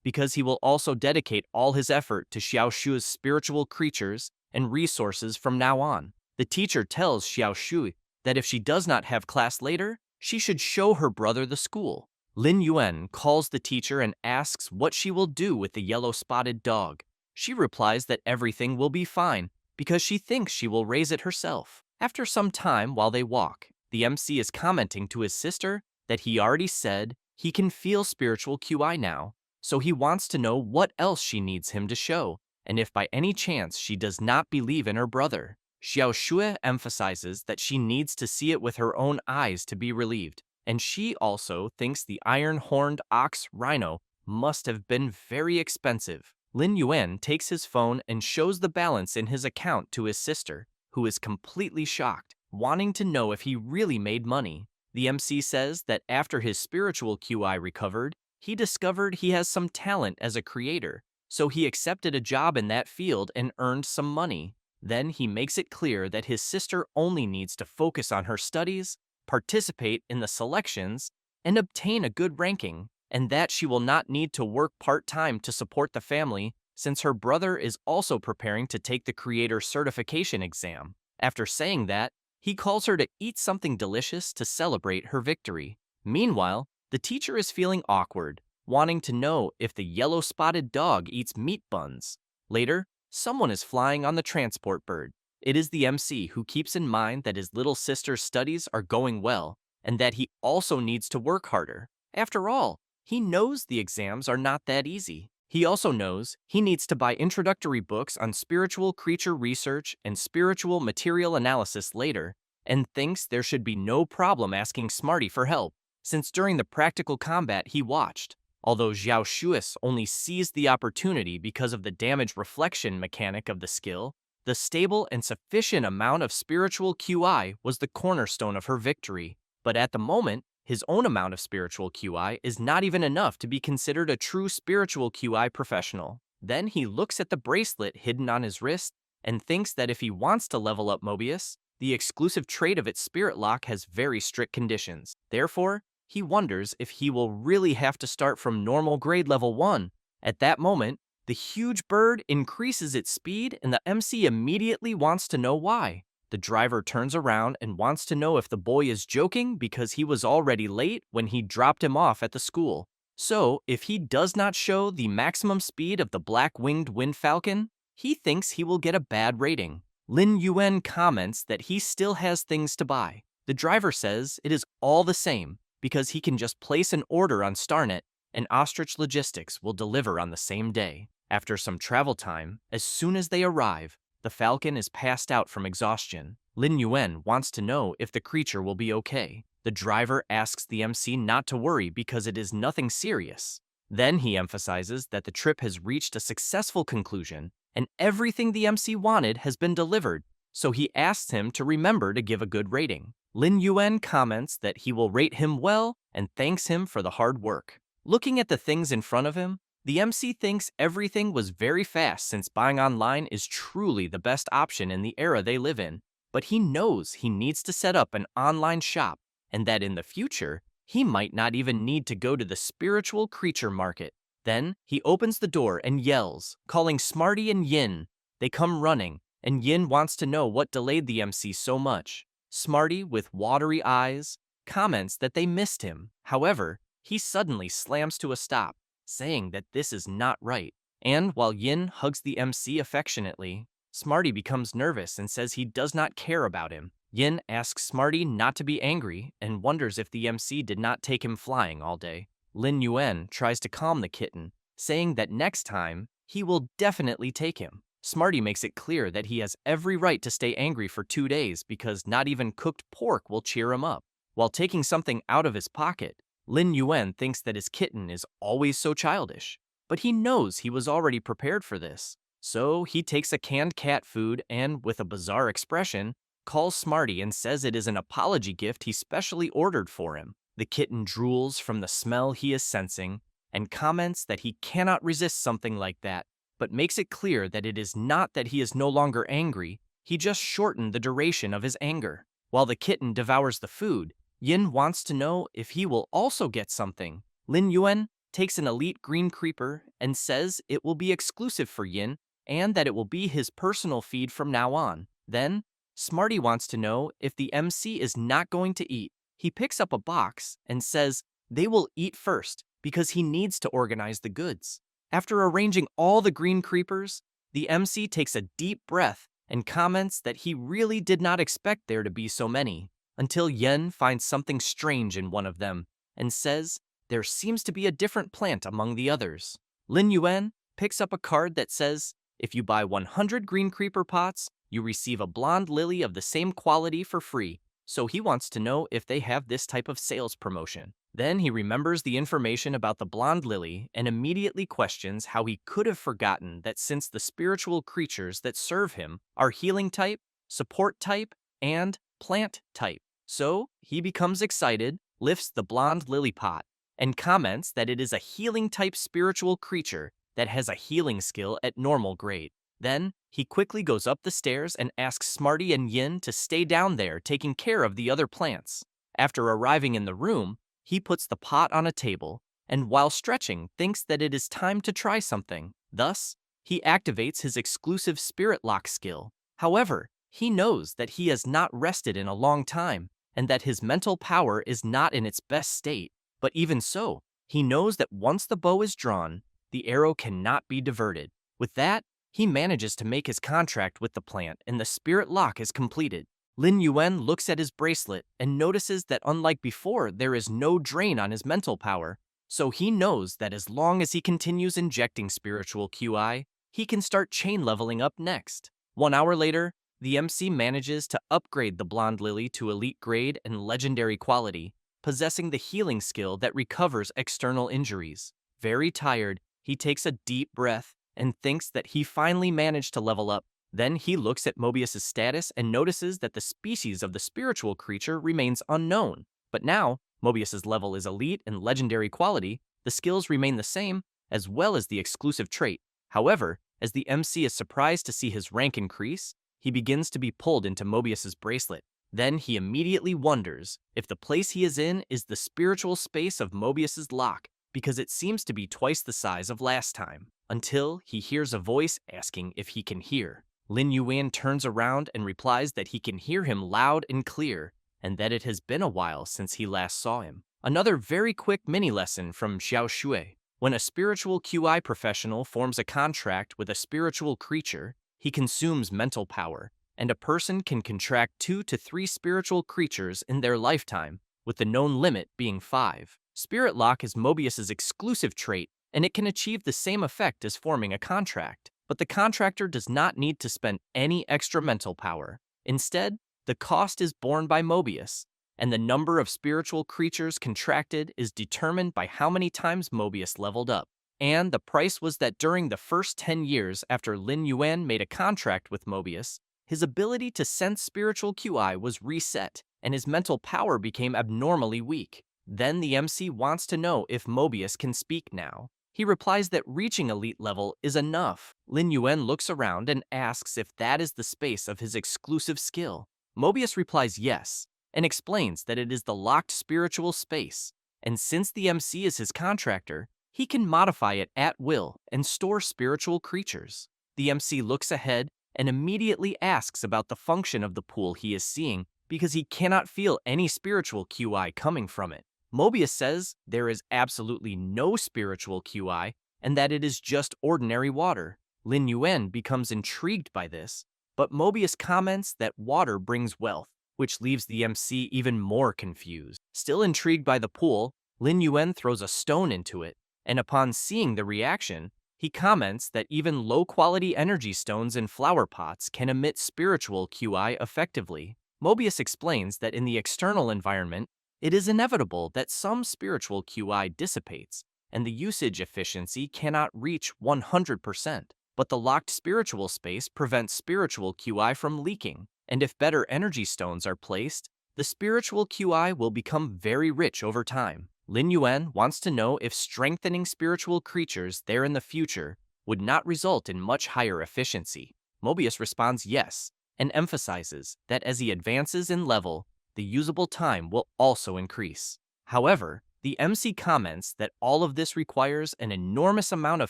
because he will also dedicate all his effort to Xiao Shu's spiritual creatures and resources from now on. The teacher tells Xiao Shu that if she does not have class later, she should show her brother the school. Lin Yuan calls the teacher and asks what she will do with the yellow-spotted dog. She replies that everything will be fine because she thinks she will raise it herself. After some time while they walk, the MC is commenting to his sister that he already said he can feel spiritual QI now, so he wants to know what else she needs him to show, and if by any chance she does not believe in her brother. Xiao Shui emphasizes that she needs to see it with her own eyes to be relieved, and she also thinks the iron-horned ox rhino must have been very expensive. Lin Yuan takes his phone and shows the balance in his account to his sister, who is completely shocked, wanting to know if he really made money. The MC says that after his spiritual QI recovered, he discovered he has some talent as a creator, so he accepted a job in that field and earned some money. Then he makes it clear that his sister only needs to focus on her studies, participate in the selections, and obtain a good ranking, and that she will not need to work part-time to support the family since her brother is also preparing to take the creator certification exam. After saying that, he calls her to eat something delicious to celebrate her victory. Meanwhile, the teacher is feeling awkward, wanting to know if the yellow-spotted dog eats meat buns. Later, someone is flying on the transport bird. It is the MC who keeps in mind that his little sister's studies are going well and that he also needs to work harder. After all, he knows the exams are not that easy. He also knows he needs to buy introductory books on spiritual creature research and spiritual material analysis later, and thinks there should be no problem asking Smarty for help, since during the practical combat he watched, although Xiao Shuis only seized the opportunity because of the damage reflection mechanic of the skill, the stable and sufficient amount of spiritual QI was the cornerstone of her victory. But at the moment, his own amount of spiritual QI is not even enough to be considered a true spiritual QI professional. Then he looks at the bracelet hidden on his wrist and thinks that if he wants to level up Mobius, the exclusive trait of its spirit lock has very strict conditions. Therefore, he wonders if he will really have to start from normal grade level 1. At that moment, the huge bird increases its speed and the MC immediately wants to know why. The driver turns around and wants to know if the boy is joking because he was already late when he dropped him off at the school. So, if he does not show the maximum speed of the black-winged wind falcon, he thinks he will get a bad rating. Lin Yuan comments that he still has things to buy. The driver says it is all the same because he can just place an order on Starnet and Ostrich Logistics will deliver on the same day. After some travel time, as soon as they arrive, the falcon is passed out from exhaustion. Lin Yuan wants to know if the creature will be okay. The driver asks the MC not to worry because it is nothing serious. Then he emphasizes that the trip has reached a successful conclusion and everything the MC wanted has been delivered, so he asks him to remember to give a good rating. Lin Yuan comments that he will rate him well and thanks him for the hard work. Looking at the things in front of him, the MC thinks everything was very fast since buying online is truly the best option in the era they live in, but he knows he needs to set up an online shop and that in the future, he might not even need to go to the spiritual creature market. Then, he opens the door and yells, calling Smarty and Yin. They come running, and Yin wants to know what delayed the MC so much. Smarty, with watery eyes, comments that they missed him. However, he suddenly slams to a stop, saying that this is not right. And while Yin hugs the MC affectionately, Smarty becomes nervous and says he does not care about him. Yin asks Smarty not to be angry and wonders if the MC did not take him flying all day. Lin Yuan tries to calm the kitten, saying that next time, he will definitely take him. Smarty makes it clear that he has every right to stay angry for 2 days because not even cooked pork will cheer him up. While taking something out of his pocket, Lin Yuan thinks that his kitten is always so childish, but he knows he was already prepared for this. So he takes a canned cat food and, with a bizarre expression, calls Smarty and says it is an apology gift he specially ordered for him. The kitten drools from the smell he is sensing and comments that he cannot resist something like that, but makes it clear that it is not that he is no longer angry, he just shortened the duration of his anger. While the kitten devours the food, Yin wants to know if he will also get something. Lin Yuan takes an elite green creeper and says it will be exclusive for Yin and that it will be his personal feed from now on. Then, Smarty wants to know if the MC is not going to eat. He picks up a box and says they will eat first because he needs to organize the goods. After arranging all the green creepers, the MC takes a deep breath and comments that he really did not expect there to be so many, until Yen finds something strange in one of them and says there seems to be a different plant among the others. Lin Yuan picks up a card that says if you buy 100 green creeper pots, you receive a blonde lily of the same quality for free, so he wants to know if they have this type of sales promotion. Then he remembers the information about the blonde lily and immediately questions how he could have forgotten that since the spiritual creatures that serve him are healing type, support type, and plant type. So he becomes excited, lifts the blonde lily pot, and comments that it is a healing type spiritual creature that has a healing skill at normal grade. Then, he quickly goes up the stairs and asks Smarty and Yin to stay down there taking care of the other plants. After arriving in the room, he puts the pot on a table, and while stretching, thinks that it is time to try something. Thus, he activates his exclusive Spirit Lock skill. However, he knows that he has not rested in a long time, and that his mental power is not in its best state. But even so, he knows that once the bow is drawn, the arrow cannot be diverted. With that, he manages to make his contract with the plant and the spirit lock is completed. Lin Yuan looks at his bracelet and notices that unlike before, there is no drain on his mental power, so he knows that as long as he continues injecting spiritual QI, he can start chain leveling up next. 1 hour later, the MC manages to upgrade the blonde lily to elite grade and legendary quality, possessing the healing skill that recovers external injuries. Very tired, he takes a deep breath and thinks that he finally managed to level up. Then he looks at Mobius's status and notices that the species of the spiritual creature remains unknown. But now, Mobius's level is elite and legendary quality, the skills remain the same, as well as the exclusive trait. However, as the MC is surprised to see his rank increase, he begins to be pulled into Mobius's bracelet. Then he immediately wonders if the place he is in is the spiritual space of Mobius's lock, because it seems to be twice the size of last time, until he hears a voice asking if he can hear. Lin Yuan turns around and replies that he can hear him loud and clear, and that it has been a while since he last saw him. Another very quick mini-lesson from Xiao Shui. When a spiritual QI professional forms a contract with a spiritual creature, he consumes mental power, and a person can contract 2 to 3 spiritual creatures in their lifetime, with the known limit being 5. Spirit Lock is Mobius's exclusive trait, and it can achieve the same effect as forming a contract. But the contractor does not need to spend any extra mental power. Instead, the cost is borne by Mobius, and the number of spiritual creatures contracted is determined by how many times Mobius leveled up. And the price was that during the first 10 years after Lin Yuan made a contract with Mobius, his ability to sense spiritual QI was reset, and his mental power became abnormally weak. Then the MC wants to know if Mobius can speak now. He replies that reaching elite level is enough. Lin Yuan looks around and asks if that is the space of his exclusive skill. Mobius replies yes, and explains that it is the locked spiritual space, and since the MC is his contractor, he can modify it at will and store spiritual creatures. The MC looks ahead and immediately asks about the function of the pool he is seeing because he cannot feel any spiritual QI coming from it. Mobius says there is absolutely no spiritual QI and that it is just ordinary water. Lin Yuan becomes intrigued by this, but Mobius comments that water brings wealth, which leaves the MC even more confused. Still intrigued by the pool, Lin Yuan throws a stone into it, and upon seeing the reaction, he comments that even low-quality energy stones in flower pots can emit spiritual QI effectively. Mobius explains that in the external environment, it is inevitable that some spiritual QI dissipates, and the usage efficiency cannot reach 100%. but the locked spiritual space prevents spiritual QI from leaking, and if better energy stones are placed, the spiritual QI will become very rich over time. Lin Yuan wants to know if strengthening spiritual creatures there in the future would not result in much higher efficiency. Mobius responds yes, and emphasizes that as he advances in level, the usable time will also increase. However, the MC comments that all of this requires an enormous amount of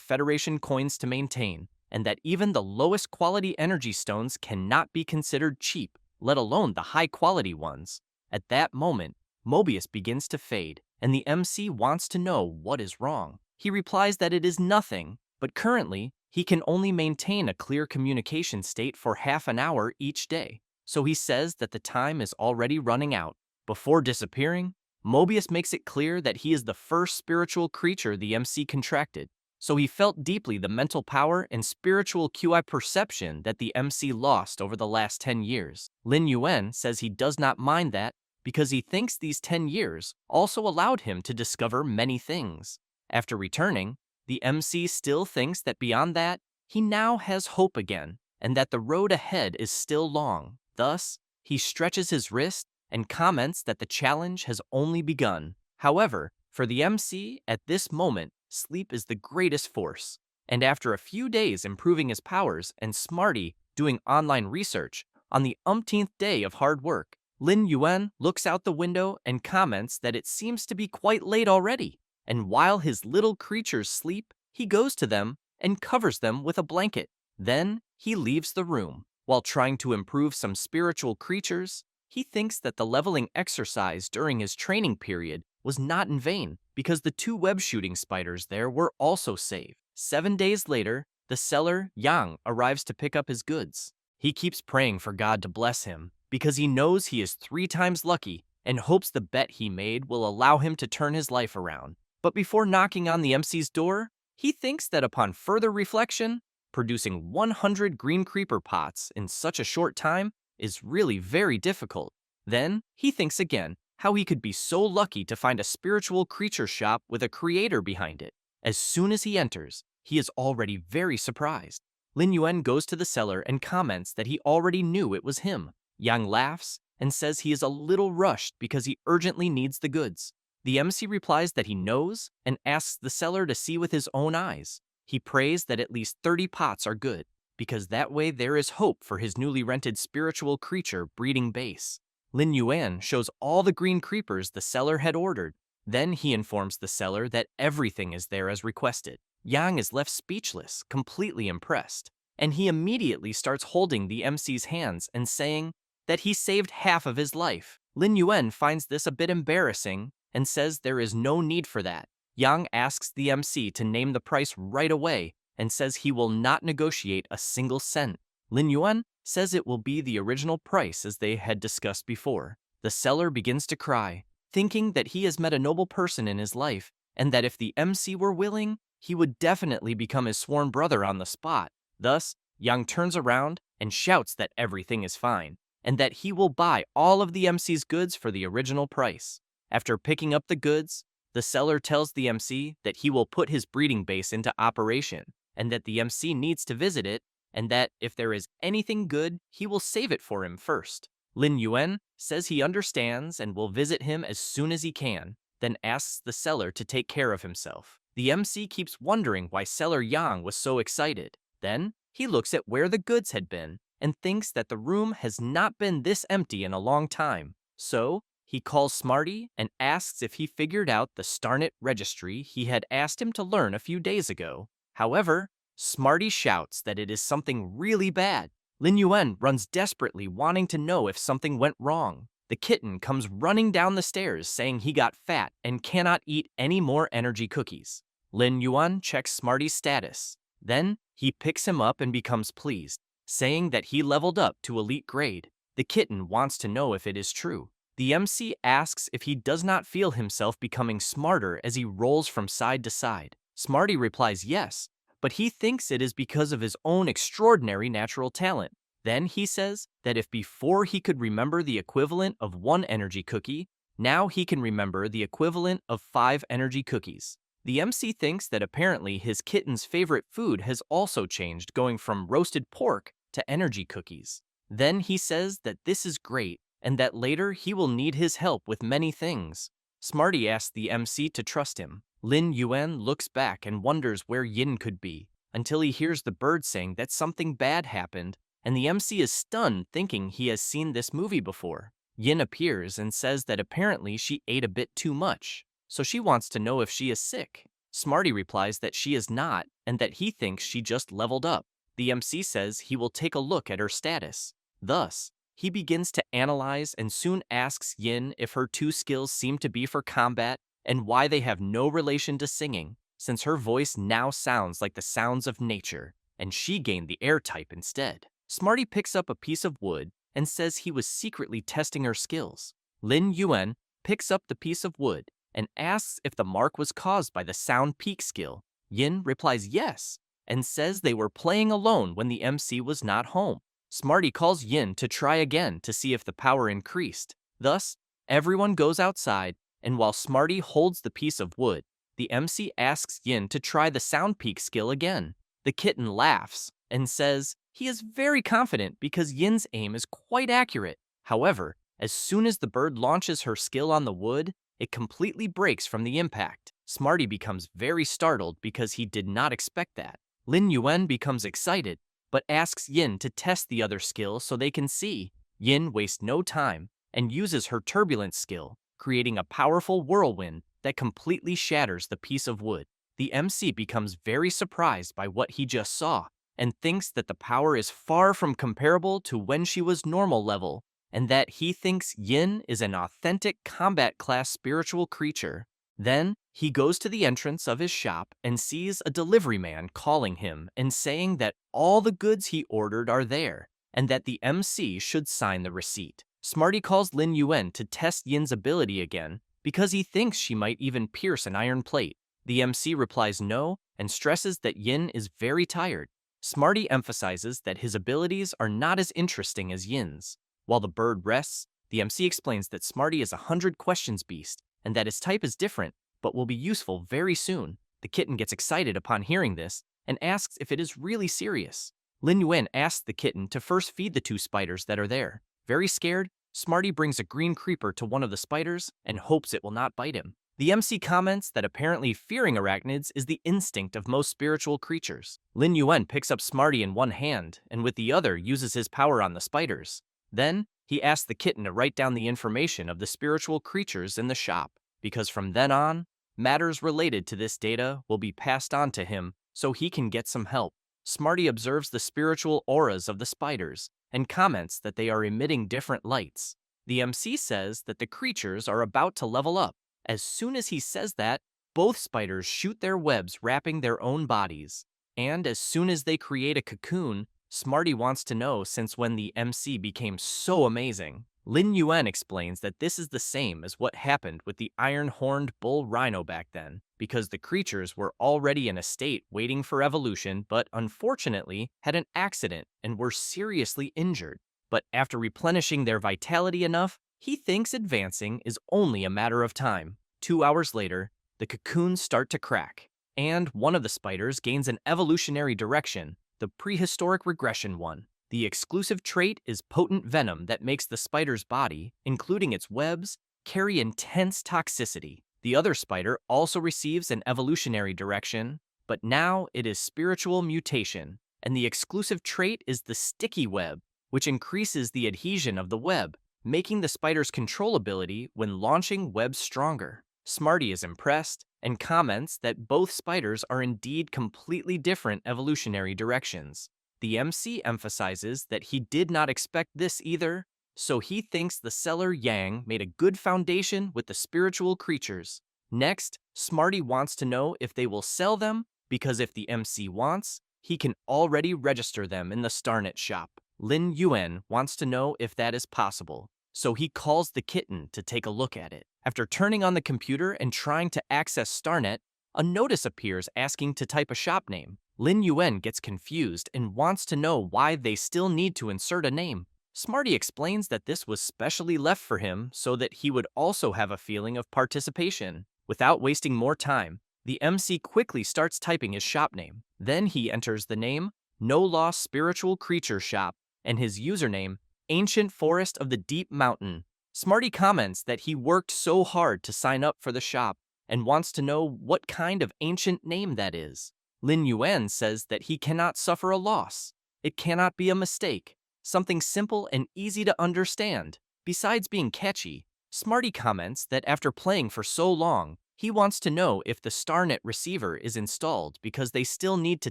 Federation coins to maintain, and that even the lowest quality energy stones cannot be considered cheap, let alone the high-quality ones. At that moment, Mobius begins to fade, and the MC wants to know what is wrong. He replies that it is nothing, but currently, he can only maintain a clear communication state for half an hour each day, so he says that the time is already running out. Before disappearing, Mobius makes it clear that he is the first spiritual creature the MC contracted, so he felt deeply the mental power and spiritual QI perception that the MC lost over the last 10 years. Lin Yuan says he does not mind that because he thinks these 10 years also allowed him to discover many things. After returning, the MC still thinks that beyond that, he now has hope again, and that the road ahead is still long. Thus, he stretches his wrist and comments that the challenge has only begun. However, for the MC, at this moment, sleep is the greatest force. And after a few days improving his powers and Smarty doing online research, on the umpteenth day of hard work, Lin Yuan looks out the window and comments that it seems to be quite late already. And while his little creatures sleep, he goes to them and covers them with a blanket. Then he leaves the room. While trying to improve some spiritual creatures, he thinks that the leveling exercise during his training period was not in vain, because the 2 web shooting spiders there were also saved. 7 days later, the seller, Yang, arrives to pick up his goods. He keeps praying for God to bless him, because he knows he is 3 times lucky and hopes the bet he made will allow him to turn his life around. But before knocking on the MC's door, he thinks that upon further reflection, producing 100 green creeper pots in such a short time is really very difficult. Then, he thinks again how he could be so lucky to find a spiritual creature shop with a creator behind it. As soon as he enters, he is already very surprised. Lin Yuan goes to the seller and comments that he already knew it was him. Yang laughs and says he is a little rushed because he urgently needs the goods. The MC replies that he knows and asks the seller to see with his own eyes. He prays that at least 30 pots are good, because that way there is hope for his newly rented spiritual creature breeding base. Lin Yuan shows all the green creepers the seller had ordered. Then he informs the seller that everything is there as requested. Yang is left speechless, completely impressed, and he immediately starts holding the MC's hands and saying that he saved half of his life. Lin Yuan finds this a bit embarrassing and says there is no need for that. Yang asks the MC to name the price right away and says he will not negotiate a single cent. Lin Yuan says it will be the original price as they had discussed before. The seller begins to cry, thinking that he has met a noble person in his life and that if the MC were willing, he would definitely become his sworn brother on the spot. Thus, Yang turns around and shouts that everything is fine and that he will buy all of the MC's goods for the original price. After picking up the goods, the seller tells the MC that he will put his breeding base into operation and that the MC needs to visit it and that if there is anything good, he will save it for him first. Lin Yuan says he understands and will visit him as soon as he can, then asks the seller to take care of himself. The MC keeps wondering why seller Yang was so excited. Then, he looks at where the goods had been and thinks that the room has not been this empty in a long time. So, he calls Smarty and asks if he figured out the Starnet registry he had asked him to learn a few days ago. However, Smarty shouts that it is something really bad. Lin Yuan runs desperately, wanting to know if something went wrong. The kitten comes running down the stairs saying he got fat and cannot eat any more energy cookies. Lin Yuan checks Smarty's status. Then, he picks him up and becomes pleased, saying that he leveled up to elite grade. The kitten wants to know if it is true. The MC asks if he does not feel himself becoming smarter as he rolls from side to side. Smarty replies yes, but he thinks it is because of his own extraordinary natural talent. Then he says that if before he could remember the equivalent of 1 energy cookie, now he can remember the equivalent of 5 energy cookies. The MC thinks that apparently his kitten's favorite food has also changed, going from roasted pork to energy cookies. Then he says that this is great and that later he will need his help with many things. Smarty asks the MC to trust him. Lin Yuan looks back and wonders where Yin could be, until he hears the bird saying that something bad happened, and the MC is stunned thinking he has seen this movie before. Yin appears and says that apparently she ate a bit too much, so she wants to know if she is sick. Smarty replies that she is not and that he thinks she just leveled up. The MC says he will take a look at her status. Thus, he begins to analyze and soon asks Yin if her two skills seem to be for combat and why they have no relation to singing, since her voice now sounds like the sounds of nature, and she gained the air type instead. Smarty picks up a piece of wood and says he was secretly testing her skills. Lin Yuan picks up the piece of wood and asks if the mark was caused by the sound peak skill. Yin replies yes, and says they were playing alone when the MC was not home. Smarty calls Yin to try again to see if the power increased. Thus, everyone goes outside, and while Smarty holds the piece of wood, the MC asks Yin to try the sound peak skill again. The kitten laughs and says he is very confident because Yin's aim is quite accurate. However, as soon as the bird launches her skill on the wood, it completely breaks from the impact. Smarty becomes very startled because he did not expect that. Lin Yuan becomes excited, but asks Yin to test the other skill so they can see. Yin wastes no time and uses her turbulence skill, creating a powerful whirlwind that completely shatters the piece of wood. The MC becomes very surprised by what he just saw and thinks that the power is far from comparable to when she was normal level, and that he thinks Yin is an authentic combat class spiritual creature. Then, he goes to the entrance of his shop and sees a delivery man calling him and saying that all the goods he ordered are there, and that the MC should sign the receipt. Smarty calls Lin Yuan to test Yin's ability again, because he thinks she might even pierce an iron plate. The MC replies no, and stresses that Yin is very tired. Smarty emphasizes that his abilities are not as interesting as Yin's. While the bird rests, the MC explains that Smarty is a 100 questions beast, and that his type is different, but will be useful very soon. The kitten gets excited upon hearing this, and asks if it is really serious. Lin Yuan asks the kitten to first feed the two spiders that are there. Very scared, Smarty brings a green creeper to one of the spiders and hopes it will not bite him. The MC comments that apparently fearing arachnids is the instinct of most spiritual creatures. Lin Yuan picks up Smarty in one hand and with the other uses his power on the spiders. Then, he asks the kitten to write down the information of the spiritual creatures in the shop, because from then on, matters related to this data will be passed on to him so he can get some help. Smarty observes the spiritual auras of the spiders and comments that they are emitting different lights. The MC says that the creatures are about to level up. As soon as he says that, both spiders shoot their webs wrapping their own bodies. And as soon as they create a cocoon, Smarty wants to know since when the MC became so amazing. Lin Yuan explains that this is the same as what happened with the iron-horned bull rhino back then, because the creatures were already in a state waiting for evolution but unfortunately had an accident and were seriously injured. But after replenishing their vitality enough, he thinks advancing is only a matter of time. 2 hours later, the cocoons start to crack, and one of the spiders gains an evolutionary direction, the prehistoric regression one. The exclusive trait is potent venom that makes the spider's body, including its webs, carry intense toxicity. The other spider also receives an evolutionary direction, but now it is spiritual mutation, and the exclusive trait is the sticky web, which increases the adhesion of the web, making the spider's control ability when launching webs stronger. Smarty is impressed and comments that both spiders are indeed completely different evolutionary directions. The MC emphasizes that he did not expect this either, so he thinks the seller Yang made a good foundation with the spiritual creatures. Next, Smarty wants to know if they will sell them, because if the MC wants, he can already register them in the Starnet shop. Lin Yuan wants to know if that is possible, so he calls the kitten to take a look at it. After turning on the computer and trying to access Starnet, a notice appears asking to type a shop name. Lin Yuan gets confused and wants to know why they still need to insert a name. Smarty explains that this was specially left for him so that he would also have a feeling of participation. Without wasting more time, The MC quickly starts typing his shop name. Then he enters the name, No Lost Spiritual Creature Shop, and his username, Ancient Forest of the Deep Mountain. Smarty comments that he worked so hard to sign up for the shop and wants to know what kind of ancient name that is. Lin Yuan says that he cannot suffer a loss. It cannot be a mistake. Something simple and easy to understand. Besides being catchy, Smarty comments that after playing for so long, he wants to know if the StarNet receiver is installed because they still need to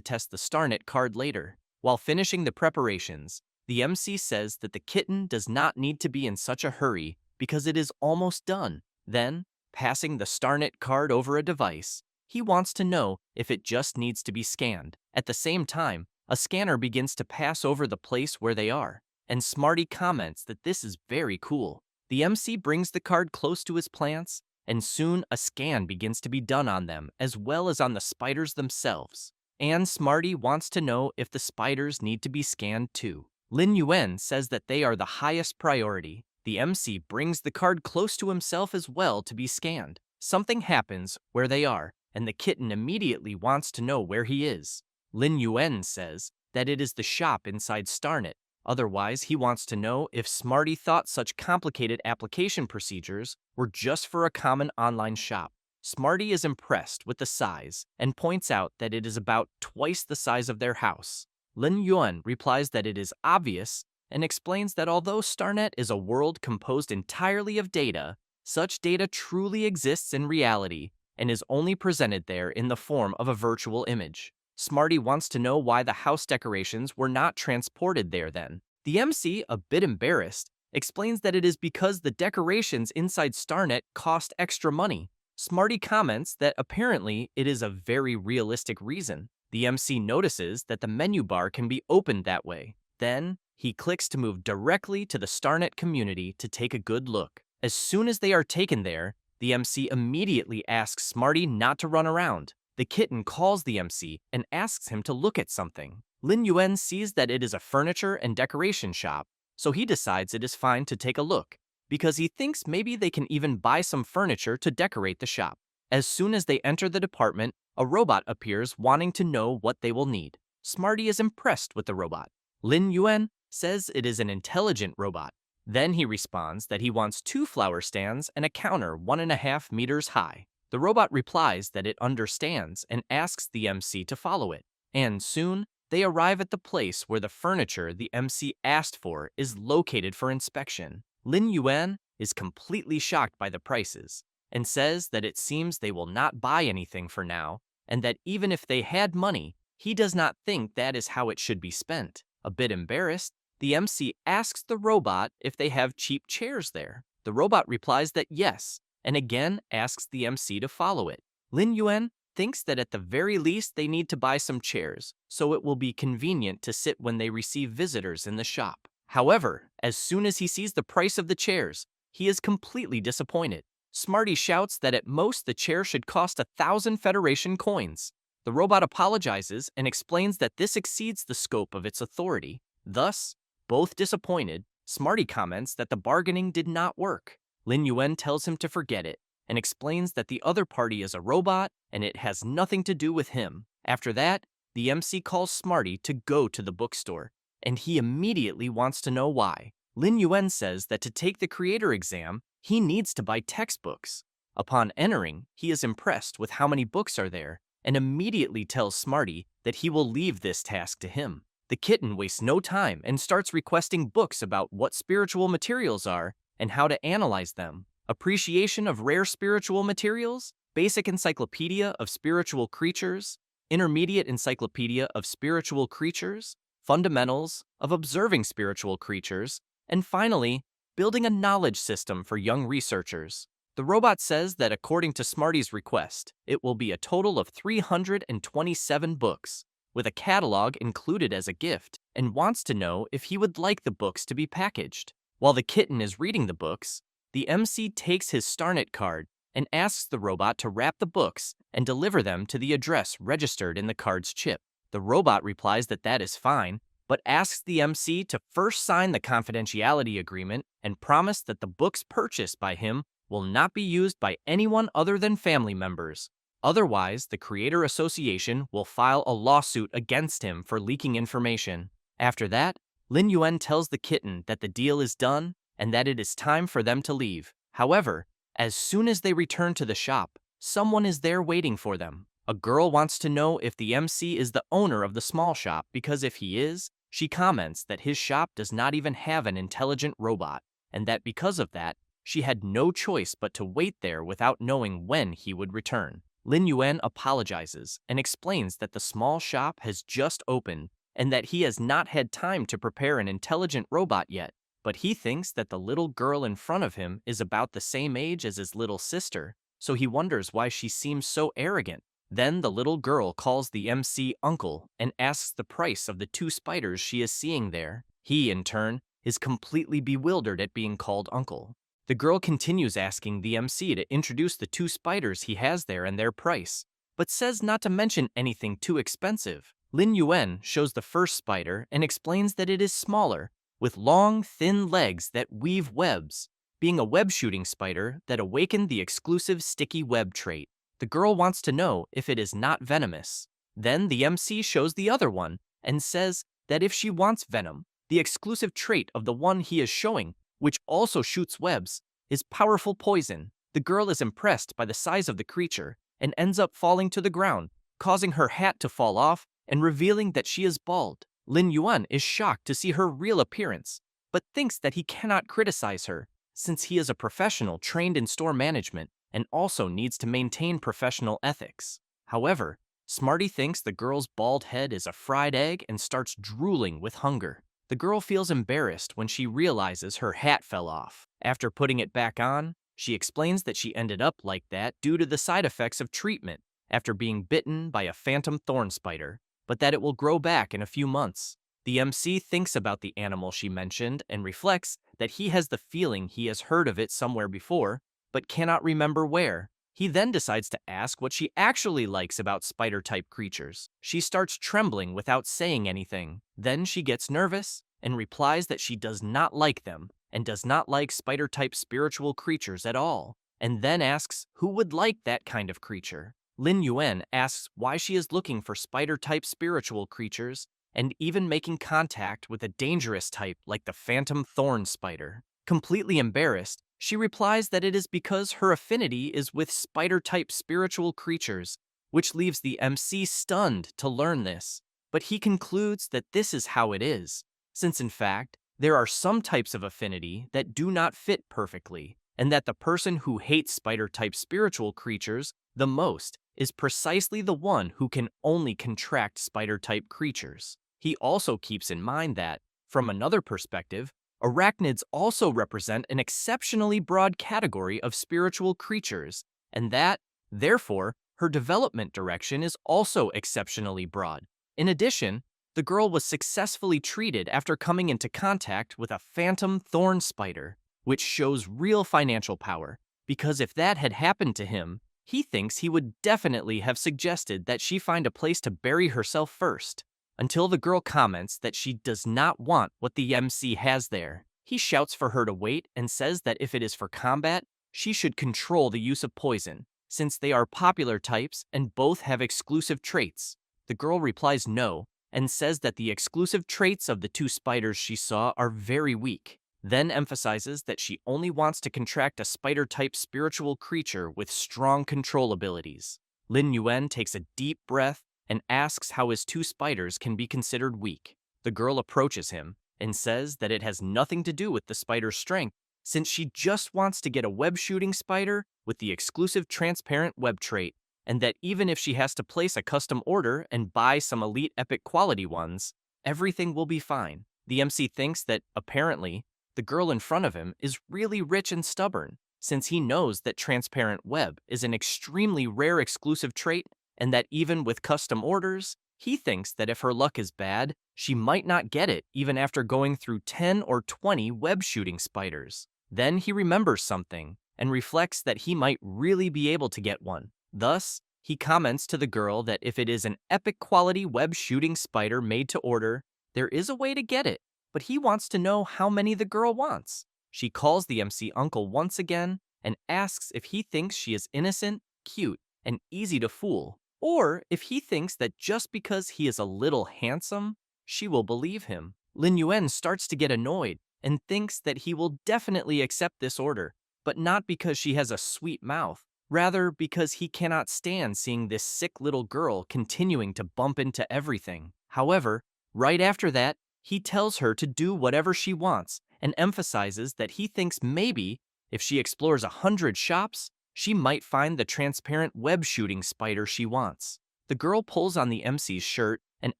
test the StarNet card later. While finishing the preparations, the MC says that the kitten does not need to be in such a hurry because it is almost done. Then, passing the StarNet card over a device, he wants to know if it just needs to be scanned. At the same time, a scanner begins to pass over the place where they are, and Smarty comments that this is very cool. The MC brings the card close to his plants, and soon a scan begins to be done on them as well as on the spiders themselves. And Smarty wants to know if the spiders need to be scanned too. Lin Yuan says that they are the highest priority. The MC brings the card close to himself as well to be scanned. Something happens where they are, and the kitten immediately wants to know where he is. Lin Yuan says that it is the shop inside StarNet. Otherwise, he wants to know if Smarty thought such complicated application procedures were just for a common online shop. Smarty is impressed with the size and points out that it is about twice the size of their house. Lin Yuan replies that it is obvious and explains that although StarNet is a world composed entirely of data, such data truly exists in reality and is only presented there in the form of a virtual image. Smarty wants to know why the house decorations were not transported there then. The MC, a bit embarrassed, explains that it is because the decorations inside StarNet cost extra money. Smarty comments that apparently it is a very realistic reason. The MC notices that the menu bar can be opened that way. Then, he clicks to move directly to the StarNet community to take a good look. As soon as they are taken there, the MC immediately asks Smarty not to run around. The kitten calls the MC and asks him to look at something. Lin Yuan sees that it is a furniture and decoration shop, so he decides it is fine to take a look, because he thinks maybe they can even buy some furniture to decorate the shop. As soon as they enter the department, a robot appears wanting to know what they will need. Smarty is impressed with the robot. Lin Yuan says it is an intelligent robot. Then he responds that he wants 2 flower stands and a counter 1.5 meters high. The robot replies that it understands and asks the MC to follow it. And soon, they arrive at the place where the furniture the MC asked for is located for inspection. Lin Yuan is completely shocked by the prices and says that it seems they will not buy anything for now, and that even if they had money, he does not think that is how it should be spent. A bit embarrassed, the MC asks the robot if they have cheap chairs there. The robot replies that yes, and again asks the MC to follow it. Lin Yuan thinks that at the very least they need to buy some chairs, so it will be convenient to sit when they receive visitors in the shop. However, as soon as he sees the price of the chairs, he is completely disappointed. Smarty shouts that at most the chair should cost 1,000 Federation coins. The robot apologizes and explains that this exceeds the scope of its authority. Thus, both disappointed, Smarty comments that the bargaining did not work. Lin Yuan tells him to forget it and explains that the other party is a robot and it has nothing to do with him. After that, the MC calls Smarty to go to the bookstore, and he immediately wants to know why. Lin Yuan says that to take the creator exam, he needs to buy textbooks. Upon entering, he is impressed with how many books are there and immediately tells Smarty that he will leave this task to him. The kitten wastes no time and starts requesting books about what spiritual materials are and how to analyze them. Appreciation of rare spiritual materials, Basic Encyclopedia of Spiritual Creatures, Intermediate Encyclopedia of Spiritual Creatures, Fundamentals of Observing Spiritual Creatures, and finally, Building a Knowledge System for Young Researchers. The robot says that according to Smarty's request, it will be a total of 327 books, with a catalog included as a gift, and wants to know if he would like the books to be packaged. While the kitten is reading the books, the MC takes his StarNet card and asks the robot to wrap the books and deliver them to the address registered in the card's chip. The robot replies that that is fine, but asks the MC to first sign the confidentiality agreement and promise that the books purchased by him will not be used by anyone other than family members. Otherwise, the Creator Association will file a lawsuit against him for leaking information. After that, Lin Yuan tells the kitten that the deal is done and that it is time for them to leave. However, as soon as they return to the shop, someone is there waiting for them. A girl wants to know if the MC is the owner of the small shop because if he is, she comments that his shop does not even have an intelligent robot, and that because of that, she had no choice but to wait there without knowing when he would return. Lin Yuan apologizes and explains that the small shop has just opened and that he has not had time to prepare an intelligent robot yet, but he thinks that the little girl in front of him is about the same age as his little sister, so he wonders why she seems so arrogant. Then the little girl calls the MC uncle and asks the price of the 2 spiders she is seeing there. He, in turn, is completely bewildered at being called uncle. The girl continues asking the MC to introduce the 2 spiders he has there and their price, but says not to mention anything too expensive. Lin Yuan shows the first spider and explains that it is smaller, with long, thin legs that weave webs, being a web-shooting spider that awakened the exclusive sticky web trait. The girl wants to know if it is not venomous. Then the MC shows the other one and says that if she wants venom, the exclusive trait of the one he is showing, which also shoots webs, is powerful poison. The girl is impressed by the size of the creature and ends up falling to the ground, causing her hat to fall off and revealing that she is bald. Lin Yuan is shocked to see her real appearance, but thinks that he cannot criticize her, since he is a professional trained in store management and also needs to maintain professional ethics. However, Smarty thinks the girl's bald head is a fried egg and starts drooling with hunger. The girl feels embarrassed when she realizes her hat fell off. After putting it back on, she explains that she ended up like that due to the side effects of treatment after being bitten by a phantom thorn spider, but that it will grow back in a few months. The MC thinks about the animal she mentioned and reflects that he has the feeling he has heard of it somewhere before, but cannot remember where. He then decides to ask what she actually likes about spider-type creatures. She starts trembling without saying anything. Then she gets nervous and replies that she does not like them and does not like spider-type spiritual creatures at all, and then asks who would like that kind of creature. Lin Yuan asks why she is looking for spider-type spiritual creatures and even making contact with a dangerous type like the phantom thorn spider. Completely embarrassed, she replies that it is because her affinity is with spider-type spiritual creatures, which leaves the MC stunned to learn this. But he concludes that this is how it is, since in fact, there are some types of affinity that do not fit perfectly, and that the person who hates spider-type spiritual creatures the most is precisely the one who can only contract spider-type creatures. He also keeps in mind that, from another perspective, arachnids also represent an exceptionally broad category of spiritual creatures, and that, therefore, her development direction is also exceptionally broad. In addition, the girl was successfully treated after coming into contact with a phantom thorn spider, which shows real financial power, because if that had happened to him, he thinks he would definitely have suggested that she find a place to bury herself first. Until the girl comments that she does not want what the MC has there. He shouts for her to wait and says that if it is for combat, she should control the use of poison, since they are popular types and both have exclusive traits. The girl replies no, and says that the exclusive traits of the 2 spiders she saw are very weak, then emphasizes that she only wants to contract a spider-type spiritual creature with strong control abilities. Lin Yuan takes a deep breath and asks how his 2 spiders can be considered weak. The girl approaches him and says that it has nothing to do with the spider's strength, since she just wants to get a web-shooting spider with the exclusive transparent web trait, and that even if she has to place a custom order and buy some elite epic quality ones, everything will be fine. The MC thinks that, apparently, the girl in front of him is really rich and stubborn, since he knows that transparent web is an extremely rare exclusive trait and that even with custom orders, he thinks that if her luck is bad, she might not get it even after going through 10 or 20 web-shooting spiders. Then he remembers something and reflects that he might really be able to get one. Thus, he comments to the girl that if it is an epic quality web-shooting spider made to order, there is a way to get it, but he wants to know how many the girl wants. She calls the MC uncle once again and asks if he thinks she is innocent, cute, and easy to fool, or if he thinks that just because he is a little handsome, she will believe him. Lin Yuan starts to get annoyed and thinks that he will definitely accept this order, but not because she has a sweet mouth, rather because he cannot stand seeing this sick little girl continuing to bump into everything. However, right after that, he tells her to do whatever she wants and emphasizes that he thinks maybe if she explores 100 shops, she might find the transparent web shooting spider she wants. The girl pulls on the MC's shirt and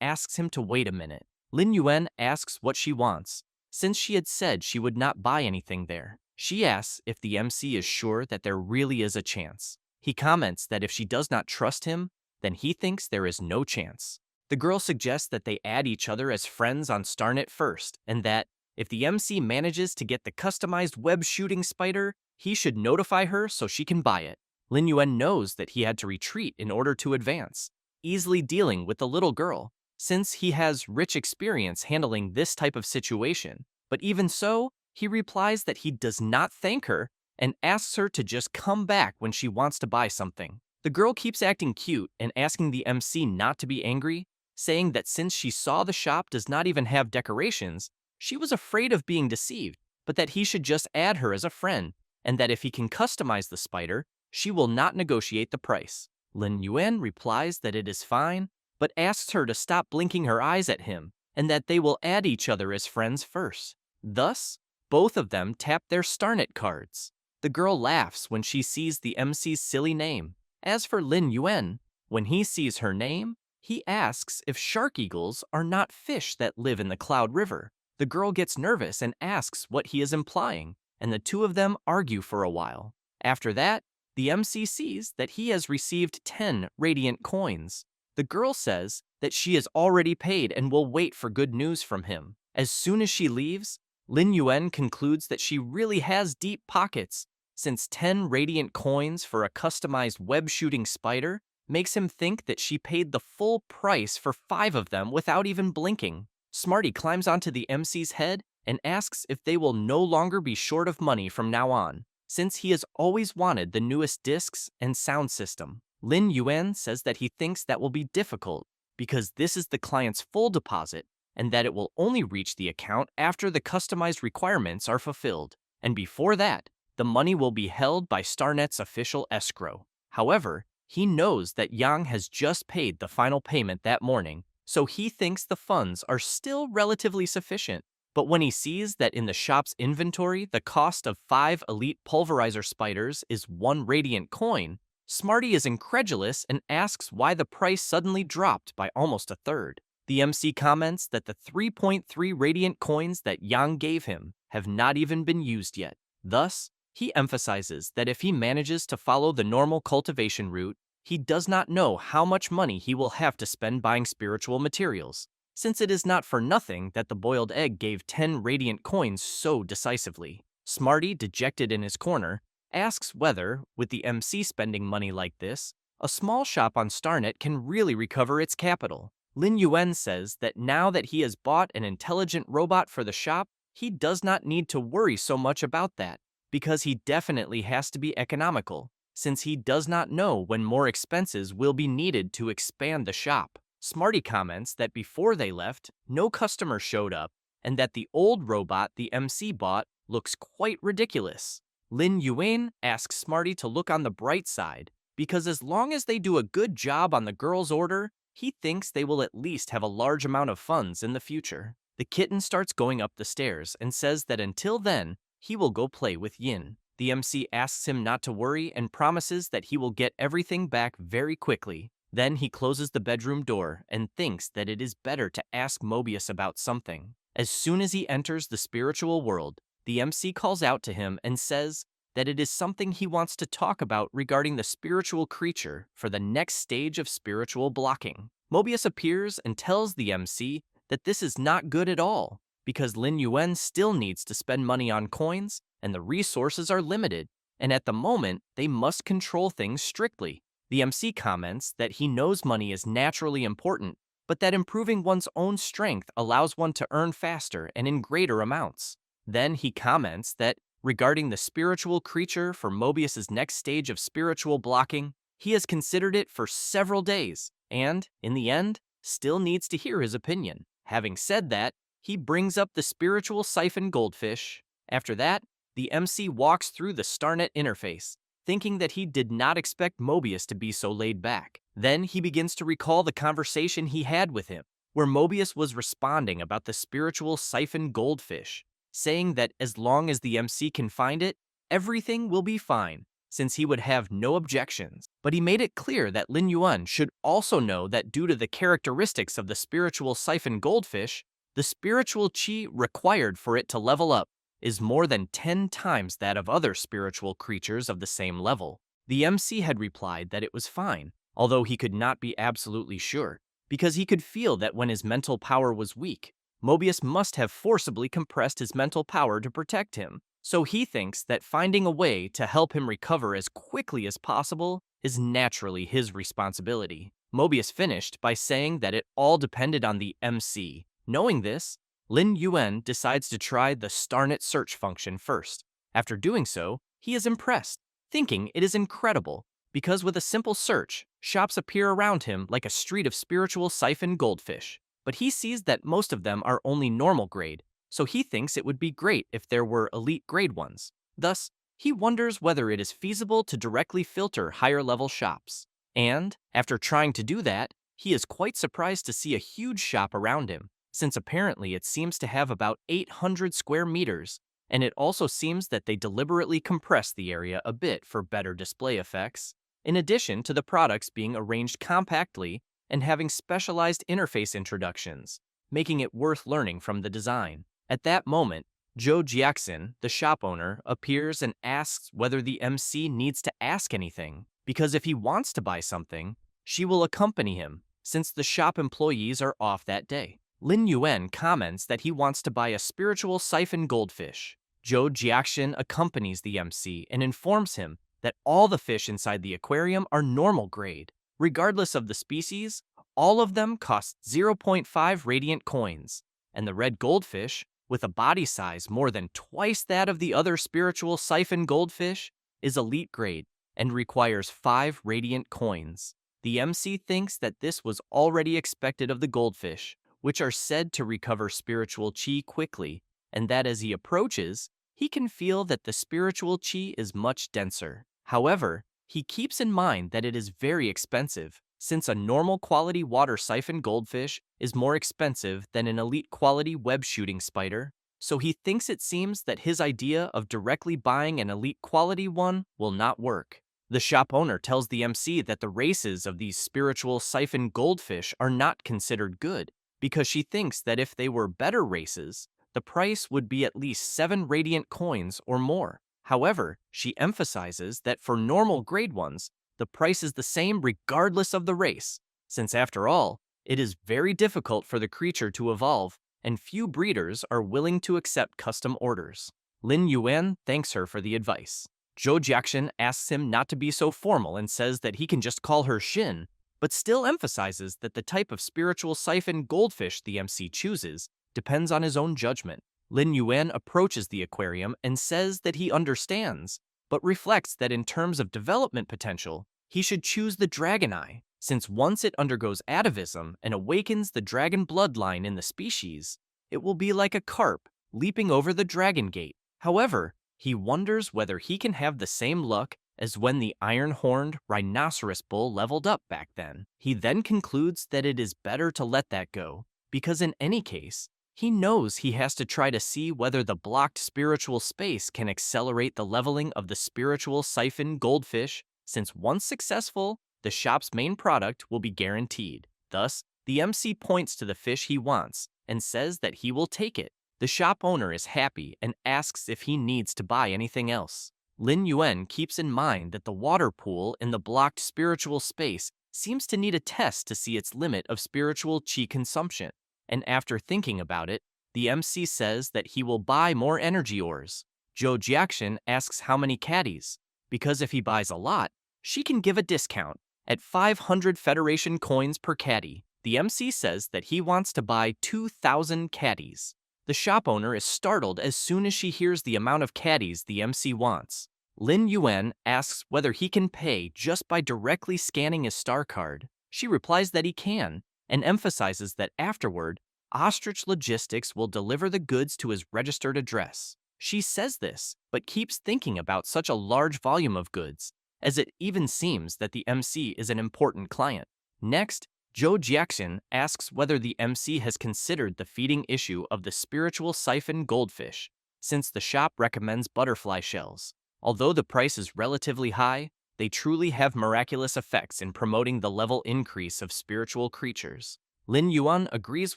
asks him to wait a minute. Lin Yuan asks what she wants, since she had said she would not buy anything there. She asks if the MC is sure that there really is a chance. He comments that if she does not trust him, then he thinks there is no chance. The girl suggests that they add each other as friends on Starnet first, and that, if the MC manages to get the customized web shooting spider, he should notify her so she can buy it. Lin Yuan knows that he had to retreat in order to advance, easily dealing with the little girl, since he has rich experience handling this type of situation. But even so, he replies that he does not thank her and asks her to just come back when she wants to buy something. The girl keeps acting cute and asking the MC not to be angry, saying that since she saw the shop does not even have decorations, she was afraid of being deceived, but that he should just add her as a friend, and that if he can customize the spider, she will not negotiate the price. Lin Yuan replies that it is fine, but asks her to stop blinking her eyes at him, and that they will add each other as friends first. Thus, both of them tap their Starnet cards. The girl laughs when she sees the MC's silly name. As for Lin Yuan, when he sees her name, he asks if shark eagles are not fish that live in the Cloud River. The girl gets nervous and asks what he is implying, and the two of them argue for a while. After that, the MC sees that he has received 10 radiant coins. The girl says that she is already paid and will wait for good news from him. As soon as she leaves, Lin Yuan concludes that she really has deep pockets, since 10 radiant coins for a customized web shooting spider makes him think that she paid the full price for 5 of them without even blinking. Smarty climbs onto the MC's head and asks if they will no longer be short of money from now on, since he has always wanted the newest discs and sound system. Lin Yuan says that he thinks that will be difficult because this is the client's full deposit and that it will only reach the account after the customized requirements are fulfilled, and before that, the money will be held by Starnet's official escrow. However, he knows that Yang has just paid the final payment that morning, so he thinks the funds are still relatively sufficient. But when he sees that in the shop's inventory the cost of 5 elite pulverizer spiders is 1 radiant coin, Smarty is incredulous and asks why the price suddenly dropped by almost a third. The MC comments that the 3.3 radiant coins that Yang gave him have not even been used yet. Thus, he emphasizes that if he manages to follow the normal cultivation route, he does not know how much money he will have to spend buying spiritual materials, since it is not for nothing that the boiled egg gave 10 radiant coins so decisively. Smarty, dejected in his corner, asks whether, with the MC spending money like this, a small shop on Starnet can really recover its capital. Lin Yuan says that now that he has bought an intelligent robot for the shop, he does not need to worry so much about that, because he definitely has to be economical, since he does not know when more expenses will be needed to expand the shop. Smarty comments that before they left, no customer showed up, and that the old robot the MC bought looks quite ridiculous. Lin Yuan asks Smarty to look on the bright side, because as long as they do a good job on the girl's order, he thinks they will at least have a large amount of funds in the future. The kitten starts going up the stairs and says that until then, he will go play with Yin. The MC asks him not to worry and promises that he will get everything back very quickly. Then he closes the bedroom door and thinks that it is better to ask Mobius about something. As soon as he enters the spiritual world, the MC calls out to him and says that it is something he wants to talk about regarding the spiritual creature for the next stage of spiritual blocking. Mobius appears and tells the MC that this is not good at all, because Lin Yuan still needs to spend money on coins, and the resources are limited, and at the moment, they must control things strictly. The MC comments that he knows money is naturally important, but that improving one's own strength allows one to earn faster and in greater amounts. Then he comments that, regarding the spiritual creature for Mobius's next stage of spiritual blocking, He has considered it for several days, and, in the end, still needs to hear his opinion. Having said that, he brings up the spiritual siphon goldfish. After that, the MC walks through the Starnet interface, thinking that he did not expect Mobius to be so laid back. Then he begins to recall the conversation he had with him, where Mobius was responding about the spiritual siphon goldfish, saying that as long as the MC can find it, everything will be fine, since he would have no objections. But he made it clear that Lin Yuan should also know that due to the characteristics of the spiritual siphon goldfish, the spiritual chi required for it to level up is more than 10 times that of other spiritual creatures of the same level. The MC had replied that it was fine, although he could not be absolutely sure, because he could feel that when his mental power was weak, Mobius must have forcibly compressed his mental power to protect him. So he thinks that finding a way to help him recover as quickly as possible is naturally his responsibility. Mobius finished by saying that it all depended on the MC. Knowing this, Lin Yuan decides to try the Starnet search function first. After doing so, he is impressed, thinking it is incredible, because with a simple search, shops appear around him like a street of spiritual siphon goldfish. But he sees that most of them are only normal grade, so he thinks it would be great if there were elite grade ones. Thus, he wonders whether it is feasible to directly filter higher level shops. And, after trying to do that, he is quite surprised to see a huge shop around him, since apparently it seems to have about 800 square meters, and it also seems that they deliberately compressed the area a bit for better display effects, in addition to the products being arranged compactly and having specialized interface introductions, making it worth learning from the design. At that moment, Joe Jiaxin, the shop owner, appears and asks whether the MC needs to ask anything, because if he wants to buy something, she will accompany him, since the shop employees are off that day. Lin Yuan comments that he wants to buy a spiritual siphon goldfish. Joe Jiaxin accompanies the MC and informs him that all the fish inside the aquarium are normal grade. Regardless of the species, all of them cost 0.5 radiant coins, and the red goldfish, with a body size more than twice that of the other spiritual siphon goldfish, is elite grade and requires 5 radiant coins. The MC thinks that this was already expected of the goldfish, which are said to recover spiritual chi quickly, and that as he approaches, he can feel that the spiritual chi is much denser. However, he keeps in mind that it is very expensive, since a normal quality water siphon goldfish is more expensive than an elite quality web shooting spider, so he thinks it seems that his idea of directly buying an elite quality one will not work. The shop owner tells the MC that the races of these spiritual siphon goldfish are not considered good, because she thinks that if they were better races, the price would be at least 7 radiant coins or more. However, she emphasizes that for normal grade ones, the price is the same regardless of the race, since after all, it is very difficult for the creature to evolve, and few breeders are willing to accept custom orders. Lin Yuan thanks her for the advice. Zhou Jiaxin asks him not to be so formal and says that he can just call her Xin, but still emphasizes that the type of spiritual siphon goldfish the MC chooses depends on his own judgment. Lin Yuan approaches the aquarium and says that he understands, but reflects that in terms of development potential, he should choose the dragon eye, since once it undergoes atavism and awakens the dragon bloodline in the species, it will be like a carp leaping over the dragon gate. However, he wonders whether he can have the same luck as when the iron-horned rhinoceros bull leveled up back then. He then concludes that it is better to let that go, because in any case, he knows he has to try to see whether the blocked spiritual space can accelerate the leveling of the spiritual siphon goldfish, since once successful, the shop's main product will be guaranteed. Thus, the MC points to the fish he wants and says that he will take it. The shop owner is happy and asks if he needs to buy anything else. Lin Yuan keeps in mind that the water pool in the blocked spiritual space seems to need a test to see its limit of spiritual chi consumption, and after thinking about it, the MC says that he will buy more energy ores. Zhou Jiaxin asks how many caddies, because if he buys a lot, she can give a discount at 500 Federation coins per caddy. The MC says that he wants to buy 2,000 caddies. The shop owner is startled as soon as she hears the amount of caddies the MC wants. Lin Yuan asks whether he can pay just by directly scanning his star card. She replies that he can, and emphasizes that afterward, Ostrich Logistics will deliver the goods to his registered address. She says this, but keeps thinking about such a large volume of goods, as it even seems that the MC is an important client. Next, Zhou Jiaxian asks whether the MC has considered the feeding issue of the spiritual siphon goldfish, since the shop recommends butterfly shells. Although the price is relatively high, they truly have miraculous effects in promoting the level increase of spiritual creatures. Lin Yuan agrees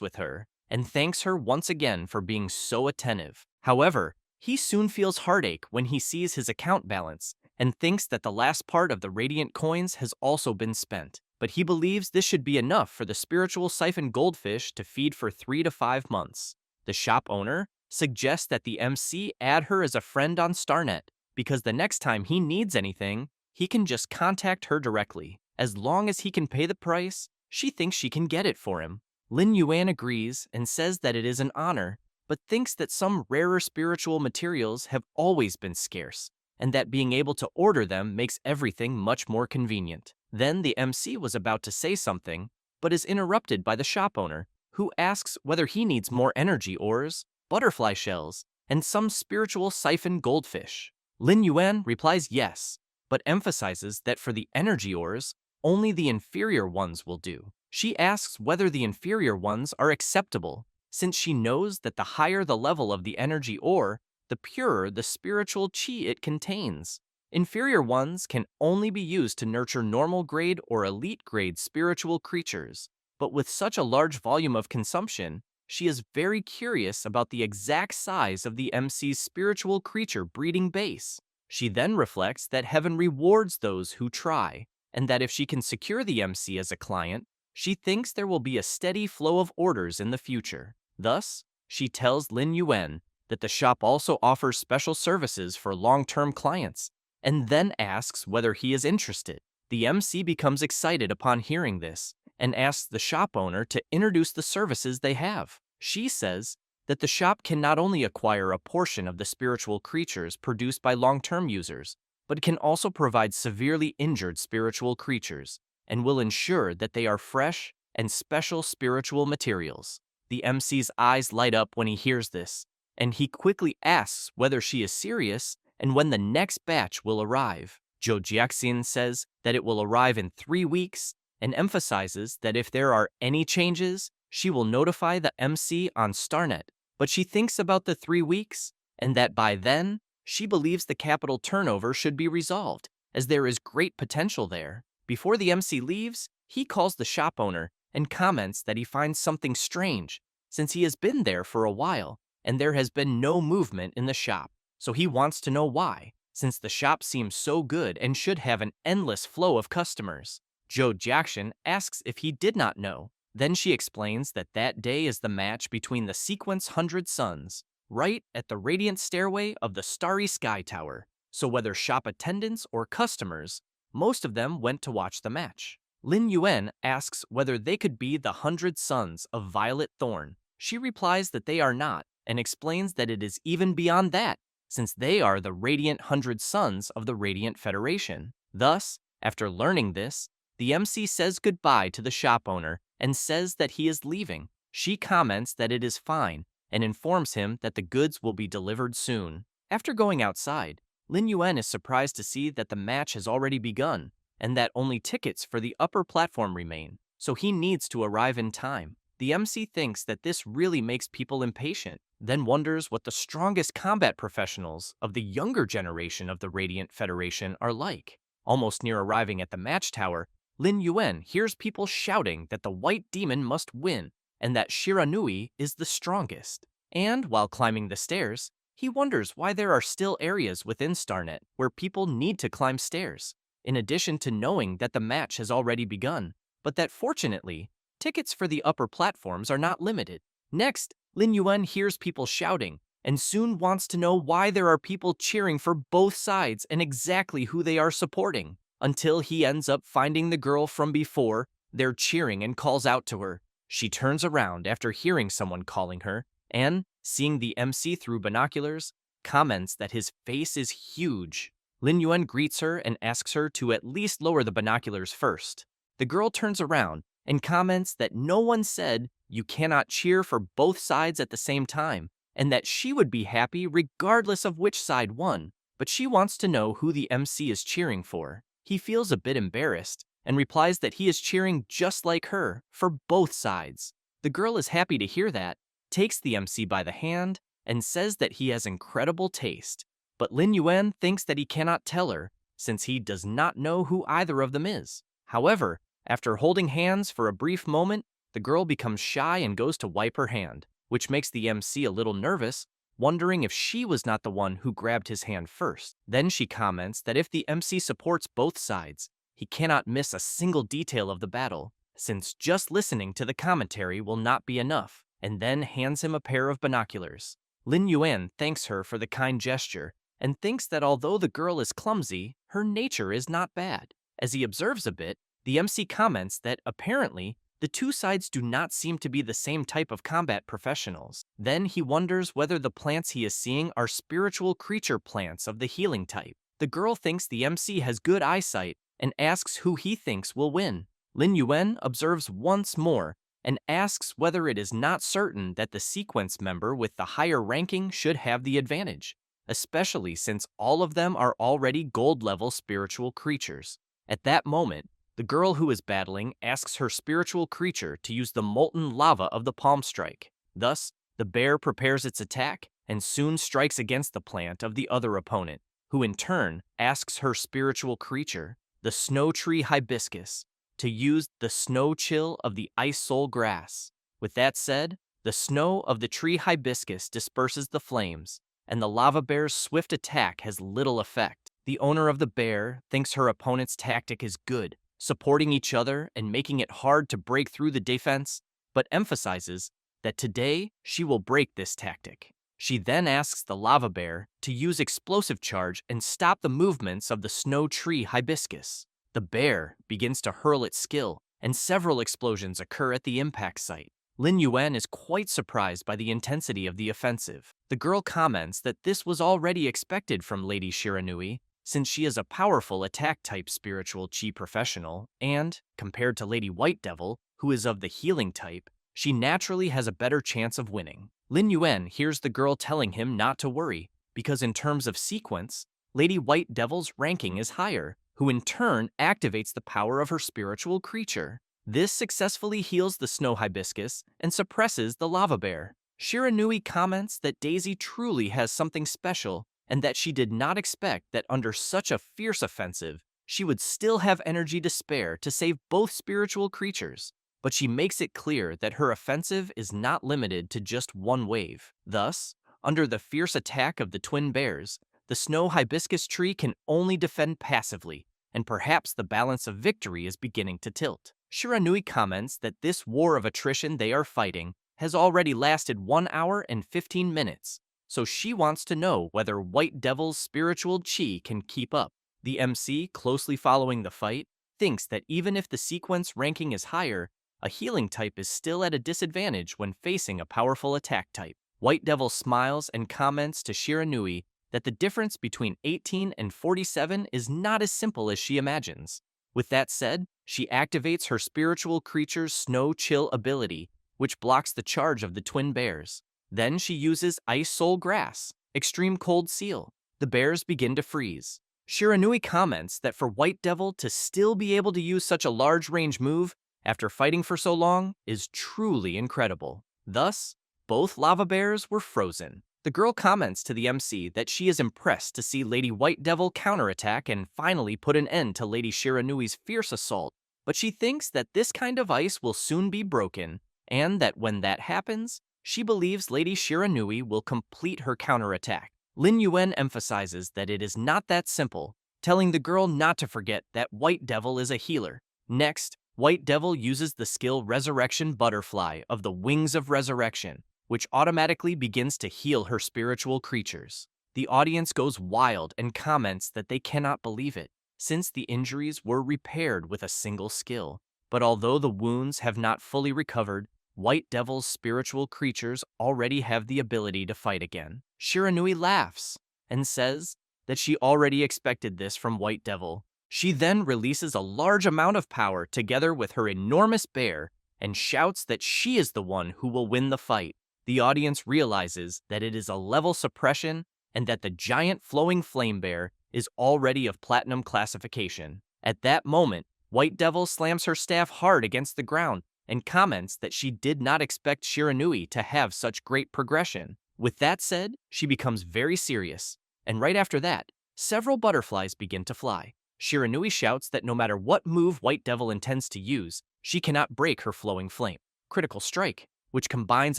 with her and thanks her once again for being so attentive. However, he soon feels heartache when he sees his account balance and thinks that the last part of the radiant coins has also been spent. But he believes this should be enough for the spiritual siphon goldfish to feed for 3 to 5 months. The shop owner suggests that the MC add her as a friend on Starnet, because the next time he needs anything, he can just contact her directly. As long as he can pay the price, she thinks she can get it for him. Lin Yuan agrees and says that it is an honor, but thinks that some rarer spiritual materials have always been scarce, and that being able to order them makes everything much more convenient. Then the MC was about to say something, but is interrupted by the shop owner, who asks whether he needs more energy ores, butterfly shells, and some spiritual siphon goldfish. Lin Yuan replies yes, but emphasizes that for the energy ores, only the inferior ones will do. She asks whether the inferior ones are acceptable, since she knows that the higher the level of the energy ore, the purer the spiritual qi it contains. Inferior ones can only be used to nurture normal grade or elite grade spiritual creatures, but with such a large volume of consumption, she is very curious about the exact size of the MC's spiritual creature breeding base. She then reflects that heaven rewards those who try, and that if she can secure the MC as a client, she thinks there will be a steady flow of orders in the future. Thus, she tells Lin Yuan that the shop also offers special services for long-term clients, and then asks whether he is interested. The MC becomes excited upon hearing this, and asks the shop owner to introduce the services they have. She says that the shop can not only acquire a portion of the spiritual creatures produced by long-term users, but can also provide severely injured spiritual creatures, and will ensure that they are fresh and special spiritual materials. The MC's eyes light up when he hears this, and he quickly asks whether she is serious and when the next batch will arrive. Zhou Jiaxian says that it will arrive in 3 weeks and emphasizes that if there are any changes, she will notify the MC on Starnet. But she thinks about the 3 weeks and that by then, she believes the capital turnover should be resolved, as there is great potential there. Before the MC leaves, he calls the shop owner and comments that he finds something strange, since he has been there for a while and there has been no movement in the shop. So he wants to know why, since the shop seems so good and should have an endless flow of customers. Zhou Jiaxian asks if he did not know. Then she explains that that day is the match between the sequence 100 Suns, right at the radiant stairway of the Starry Sky Tower. So whether shop attendants or customers, most of them went to watch the match. Lin Yuan asks whether they could be the 100 Sons of Violet Thorn. She replies that they are not, and explains that it is even beyond that, since they are the Radiant 100 Sons of the Radiant Federation. Thus, after learning this, the MC says goodbye to the shop owner and says that he is leaving. She comments that it is fine and informs him that the goods will be delivered soon. After going outside, Lin Yuan is surprised to see that the match has already begun and that only tickets for the upper platform remain, so he needs to arrive in time. The MC thinks that this really makes people impatient, then wonders what the strongest combat professionals of the younger generation of the Radiant Federation are like. Almost near arriving at the match tower, Lin Yuan hears people shouting that the White Demon must win and that Shiranui is the strongest. And while climbing the stairs, he wonders why there are still areas within Starnet where people need to climb stairs, in addition to knowing that the match has already begun, but that fortunately, tickets for the upper platforms are not limited. Next, Lin Yuan hears people shouting and soon wants to know why there are people cheering for both sides and exactly who they are supporting, until he ends up finding the girl from before they're cheering and calls out to her. She turns around after hearing someone calling her and, seeing the MC through binoculars, comments that his face is huge. Lin Yuan greets her and asks her to at least lower the binoculars first. The girl turns around and comments that no one said you cannot cheer for both sides at the same time, and that she would be happy regardless of which side won, but she wants to know who the MC is cheering for. He feels a bit embarrassed and replies that he is cheering just like her for both sides. The girl is happy to hear that, takes the MC by the hand, and says that he has incredible taste. But Lin Yuan thinks that he cannot tell her, since he does not know who either of them is. However, after holding hands for a brief moment, the girl becomes shy and goes to wipe her hand, which makes the MC a little nervous, wondering if she was not the one who grabbed his hand first. Then she comments that if the MC supports both sides, he cannot miss a single detail of the battle, since just listening to the commentary will not be enough, and then hands him a pair of binoculars. Lin Yuan thanks her for the kind gesture and thinks that although the girl is clumsy, her nature is not bad. As he observes a bit, the MC comments that apparently the two sides do not seem to be the same type of combat professionals. Then he wonders whether the plants he is seeing are spiritual creature plants of the healing type. The girl thinks the MC has good eyesight and asks who he thinks will win. Lin Yuan observes once more and asks whether it is not certain that the sequence member with the higher ranking should have the advantage, especially since all of them are already gold-level spiritual creatures. At that moment, the girl who is battling asks her spiritual creature to use the molten lava of the palm strike. Thus, the bear prepares its attack and soon strikes against the plant of the other opponent, who in turn asks her spiritual creature, the snow tree hibiscus, to use the snow chill of the ice soul grass. With that said, the snow of the tree hibiscus disperses the flames, and the lava bear's swift attack has little effect. The owner of the bear thinks her opponent's tactic is good, supporting each other and making it hard to break through the defense, but emphasizes that today she will break this tactic. She then asks the lava bear to use explosive charge and stop the movements of the snow tree hibiscus. The bear begins to hurl its skill, and several explosions occur at the impact site. Lin Yuan is quite surprised by the intensity of the offensive. The girl comments that this was already expected from Lady Shiranui, since she is a powerful attack-type spiritual chi professional, and, compared to Lady White Devil, who is of the healing type, she naturally has a better chance of winning. Lin Yuan hears the girl telling him not to worry, because in terms of sequence, Lady White Devil's ranking is higher, who in turn activates the power of her spiritual creature. This successfully heals the snow hibiscus and suppresses the lava bear. Shiranui comments that Daisy truly has something special, and that she did not expect that under such a fierce offensive, she would still have energy to spare to save both spiritual creatures. But she makes it clear that her offensive is not limited to just one wave. Thus, under the fierce attack of the twin bears, the snow hibiscus tree can only defend passively, and perhaps the balance of victory is beginning to tilt. Shiranui comments that this war of attrition they are fighting has already lasted 1 hour and 15 minutes, so she wants to know whether White Devil's spiritual chi can keep up. The MC, closely following the fight, thinks that even if the sequence ranking is higher, a healing type is still at a disadvantage when facing a powerful attack type. White Devil smiles and comments to Shiranui that the difference between 18 and 47 is not as simple as she imagines. With that said, she activates her spiritual creature's Snow Chill ability, which blocks the charge of the twin bears. Then she uses Ice Soul Grass, Extreme Cold Seal. The bears begin to freeze. Shiranui comments that for White Devil to still be able to use such a large range move after fighting for so long is truly incredible. Thus, both lava bears were frozen. The girl comments to the MC that she is impressed to see Lady White Devil counterattack and finally put an end to Lady Shiranui's fierce assault, but she thinks that this kind of ice will soon be broken, and that when that happens, she believes Lady Shiranui will complete her counterattack. Lin Yuan emphasizes that it is not that simple, telling the girl not to forget that White Devil is a healer. Next, White Devil uses the skill Resurrection Butterfly of the Wings of Resurrection, which automatically begins to heal her spiritual creatures. The audience goes wild and comments that they cannot believe it, since the injuries were repaired with a single skill. But although the wounds have not fully recovered, White Devil's spiritual creatures already have the ability to fight again. Shiranui laughs and says that she already expected this from White Devil. She then releases a large amount of power together with her enormous bear and shouts that she is the one who will win the fight. The audience realizes that it is a level suppression and that the giant flowing flame bear is already of platinum classification. At that moment, White Devil slams her staff hard against the ground and comments that she did not expect Shiranui to have such great progression. With that said, she becomes very serious, and right after that, several butterflies begin to fly. Shiranui shouts that no matter what move White Devil intends to use, she cannot break her flowing flame. Critical Strike, which combines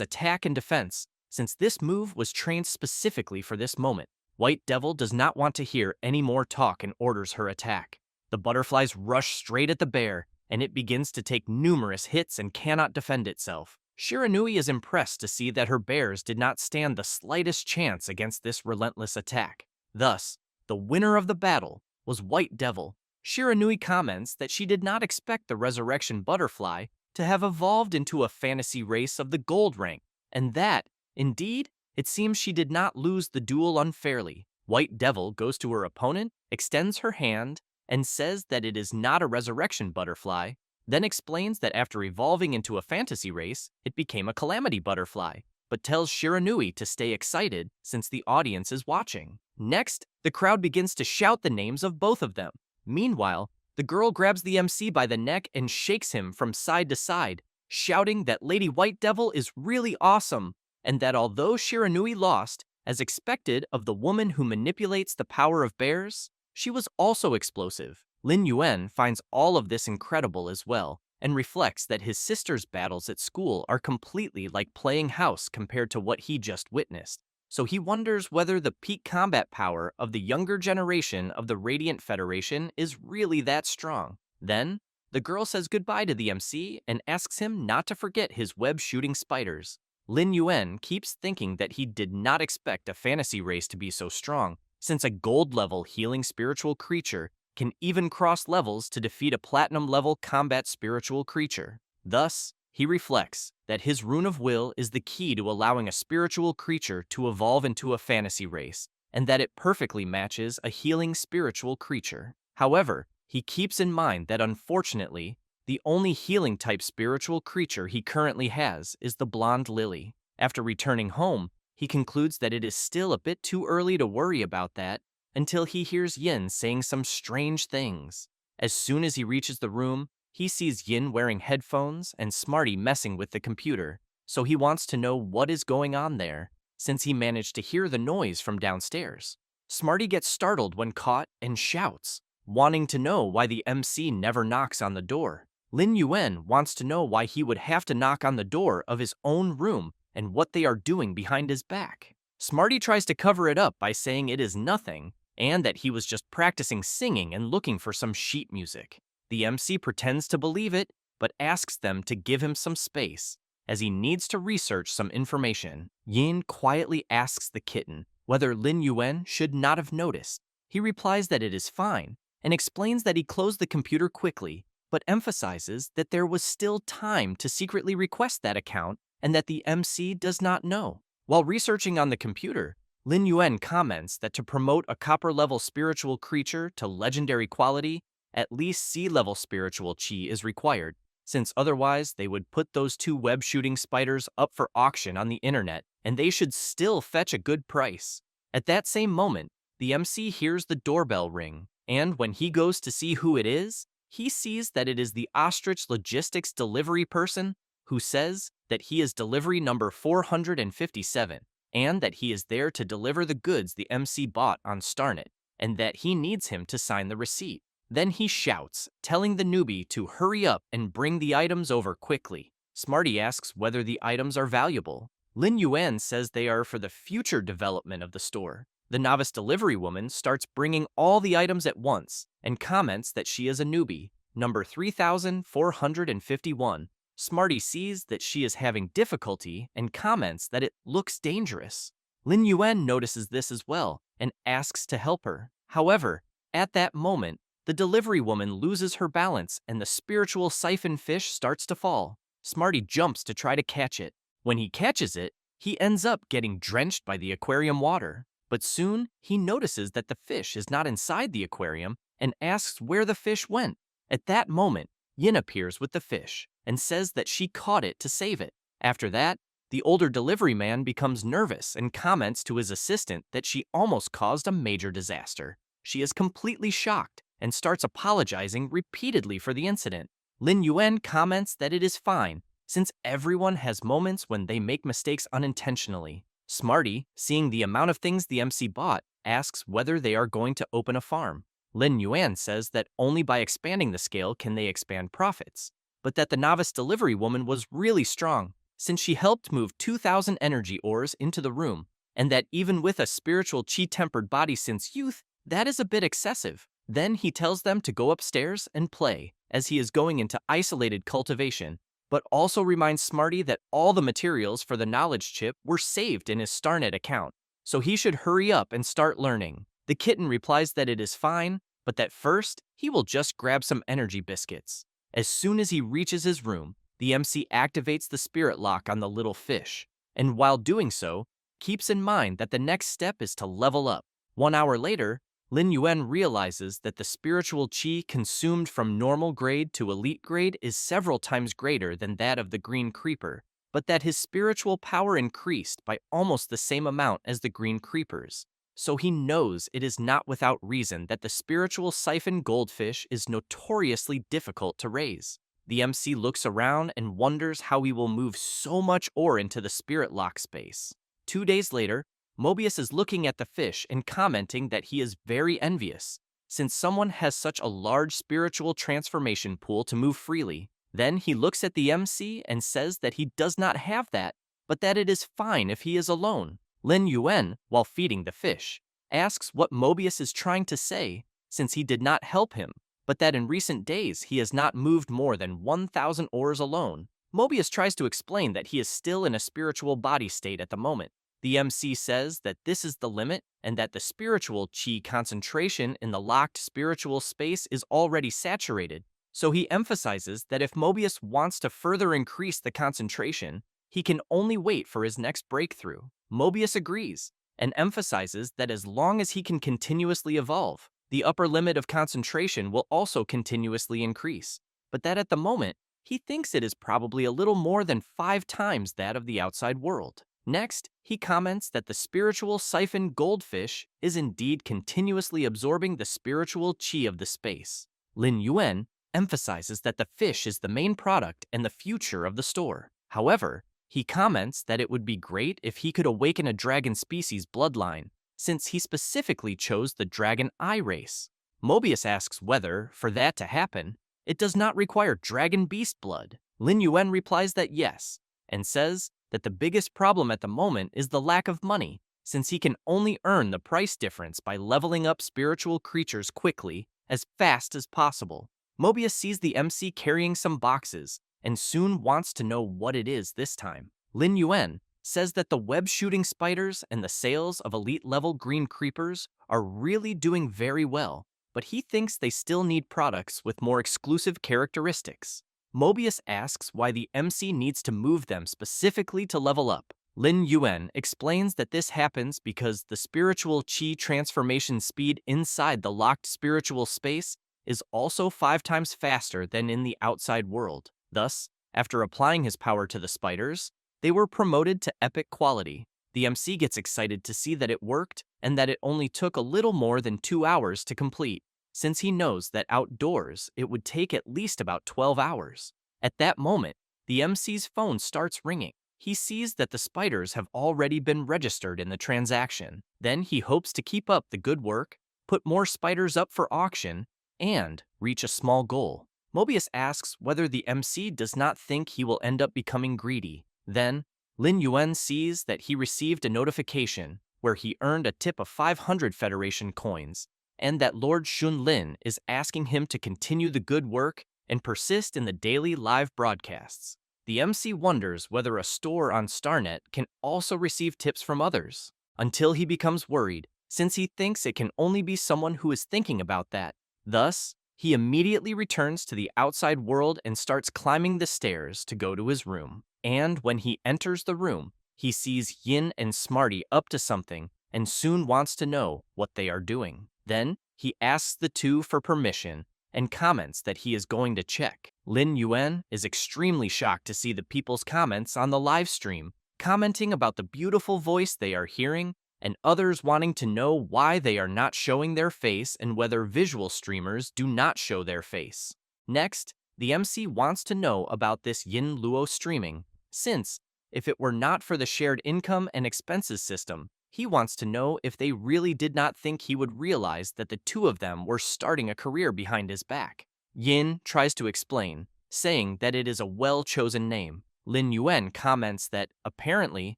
attack and defense, since this move was trained specifically for this moment. White Devil does not want to hear any more talk and orders her attack. The butterflies rush straight at the bear, and it begins to take numerous hits and cannot defend itself. Shiranui is impressed to see that her bears did not stand the slightest chance against this relentless attack. Thus, the winner of the battle was White Devil. Shiranui comments that she did not expect the resurrection butterfly to have evolved into a fantasy race of the gold rank, and that, indeed, it seems she did not lose the duel unfairly. White Devil goes to her opponent, extends her hand, and says that it is not a resurrection butterfly, then explains that after evolving into a fantasy race, it became a calamity butterfly, but tells Shiranui to stay excited since the audience is watching. Next, the crowd begins to shout the names of both of them. Meanwhile, the girl grabs the MC by the neck and shakes him from side to side, shouting that Lady White Devil is really awesome, and that although Shiranui lost, as expected of the woman who manipulates the power of bears, she was also explosive. Lin Yuan finds all of this incredible as well, and reflects that his sister's battles at school are completely like playing house compared to what he just witnessed. So he wonders whether the peak combat power of the younger generation of the Radiant Federation is really that strong. Then, the girl says goodbye to the MC and asks him not to forget his web-shooting spiders. Lin Yuan keeps thinking that he did not expect a fantasy race to be so strong, since a gold-level healing spiritual creature can even cross levels to defeat a platinum-level combat spiritual creature. Thus, he reflects that his rune of will is the key to allowing a spiritual creature to evolve into a fantasy race, and that it perfectly matches a healing spiritual creature. However, he keeps in mind that unfortunately, the only healing-type spiritual creature he currently has is the blonde lily. After returning home, he concludes that it is still a bit too early to worry about that until he hears Yin saying some strange things. As soon as he reaches the room, he sees Yin wearing headphones and Smarty messing with the computer, so he wants to know what is going on there, since he managed to hear the noise from downstairs. Smarty gets startled when caught and shouts, wanting to know why the MC never knocks on the door. Lin Yuan wants to know why he would have to knock on the door of his own room and what they are doing behind his back. Smarty tries to cover it up by saying it is nothing, and that he was just practicing singing and looking for some sheet music. The MC pretends to believe it, but asks them to give him some space, as he needs to research some information. Yin quietly asks the kitten whether Lin Yuan should not have noticed. He replies that it is fine, and explains that he closed the computer quickly, but emphasizes that there was still time to secretly request that account and that the MC does not know. While researching on the computer, Lin Yuan comments that to promote a copper-level spiritual creature to legendary quality, at least sea-level spiritual chi is required, since otherwise they would put those two web-shooting spiders up for auction on the internet, and they should still fetch a good price. At that same moment, the MC hears the doorbell ring, and when he goes to see who it is, he sees that it is the Ostrich Logistics delivery person who says that he is delivery number 457, and that he is there to deliver the goods the MC bought on Starnet, and that he needs him to sign the receipt. Then he shouts, telling the newbie to hurry up and bring the items over quickly. Smarty asks whether the items are valuable. Lin Yuan says they are for the future development of the store. The novice delivery woman starts bringing all the items at once and comments that she is a newbie, number 3451. Smarty sees that she is having difficulty and comments that it looks dangerous. Lin Yuan notices this as well and asks to help her. However, at that moment, the delivery woman loses her balance and the spiritual siphon fish starts to fall. Smarty jumps to try to catch it. When he catches it, he ends up getting drenched by the aquarium water. But soon, he notices that the fish is not inside the aquarium and asks where the fish went. At that moment, Yin appears with the fish and says that she caught it to save it. After that, the older delivery man becomes nervous and comments to his assistant that she almost caused a major disaster. She is completely shocked and starts apologizing repeatedly for the incident. Lin Yuan comments that it is fine, since everyone has moments when they make mistakes unintentionally. Smarty, seeing the amount of things the MC bought, asks whether they are going to open a farm. Lin Yuan says that only by expanding the scale can they expand profits, but that the novice delivery woman was really strong, since she helped move 2,000 energy ores into the room, and that even with a spiritual chi-tempered body since youth, that is a bit excessive. Then he tells them to go upstairs and play, as he is going into isolated cultivation, but also reminds Smarty that all the materials for the knowledge chip were saved in his StarNet account, so he should hurry up and start learning. The kitten replies that it is fine, but that first, he will just grab some energy biscuits. As soon as he reaches his room, the MC activates the spirit lock on the little fish, and while doing so, keeps in mind that the next step is to level up. 1 hour later, Lin Yuan realizes that the spiritual chi consumed from normal grade to elite grade is several times greater than that of the green creeper, but that his spiritual power increased by almost the same amount as the green creepers. So he knows it is not without reason that the spiritual siphon goldfish is notoriously difficult to raise. The MC looks around and wonders how he will move so much ore into the spirit lock space. 2 days later, Mobius is looking at the fish and commenting that he is very envious, since someone has such a large spiritual transformation pool to move freely. Then he looks at the MC and says that he does not have that, but that it is fine if he is alone. Lin Yuan, while feeding the fish, asks what Mobius is trying to say, since he did not help him, but that in recent days he has not moved more than 1,000 ores alone. Mobius tries to explain that he is still in a spiritual body state at the moment. The MC says that this is the limit and that the spiritual chi concentration in the locked spiritual space is already saturated, so he emphasizes that if Mobius wants to further increase the concentration, he can only wait for his next breakthrough. Mobius agrees and emphasizes that as long as he can continuously evolve, the upper limit of concentration will also continuously increase, but that at the moment, he thinks it is probably a little more than 5 times that of the outside world. Next, he comments that the spiritual siphon goldfish is indeed continuously absorbing the spiritual chi of the space. Lin Yuan emphasizes that the fish is the main product and the future of the store. However, he comments that it would be great if he could awaken a dragon species bloodline, since he specifically chose the dragon eye race. Mobius asks whether, for that to happen, it does not require dragon beast blood. Lin Yuan replies that yes, and says that the biggest problem at the moment is the lack of money, since he can only earn the price difference by leveling up spiritual creatures quickly, as fast as possible. Mobius sees the MC carrying some boxes, and soon wants to know what it is this time. Lin Yuan says that the web-shooting spiders and the sales of elite-level green creepers are really doing very well, but he thinks they still need products with more exclusive characteristics. Mobius asks why the MC needs to move them specifically to level up. Lin Yuan explains that this happens because the spiritual chi transformation speed inside the locked spiritual space is also 5 times faster than in the outside world. Thus, after applying his power to the spiders, they were promoted to epic quality. The MC gets excited to see that it worked and that it only took a little more than 2 hours to complete, since he knows that outdoors it would take at least about 12 hours. At that moment, the MC's phone starts ringing. He sees that the spiders have already been registered in the transaction. Then he hopes to keep up the good work, put more spiders up for auction, and reach a small goal. Mobius asks whether the MC does not think he will end up becoming greedy. Then, Lin Yuan sees that he received a notification where he earned a tip of 500 Federation coins, and that Lord Xun Lin is asking him to continue the good work and persist in the daily live broadcasts. The MC wonders whether a store on StarNet can also receive tips from others, until he becomes worried, since he thinks it can only be someone who is thinking about that. Thus, he immediately returns to the outside world and starts climbing the stairs to go to his room. And when he enters the room, he sees Yin and Smarty up to something and soon wants to know what they are doing. Then, he asks the two for permission and comments that he is going to check. Lin Yuan is extremely shocked to see the people's comments on the live stream, commenting about the beautiful voice they are hearing, and others wanting to know why they are not showing their face and whether visual streamers do not show their face. Next, the MC wants to know about this Yin Luo streaming, since, if it were not for the shared income and expenses system, he wants to know if they really did not think he would realize that the two of them were starting a career behind his back. Yin tries to explain, saying that it is a well-chosen name. Lin Yuan comments that, apparently,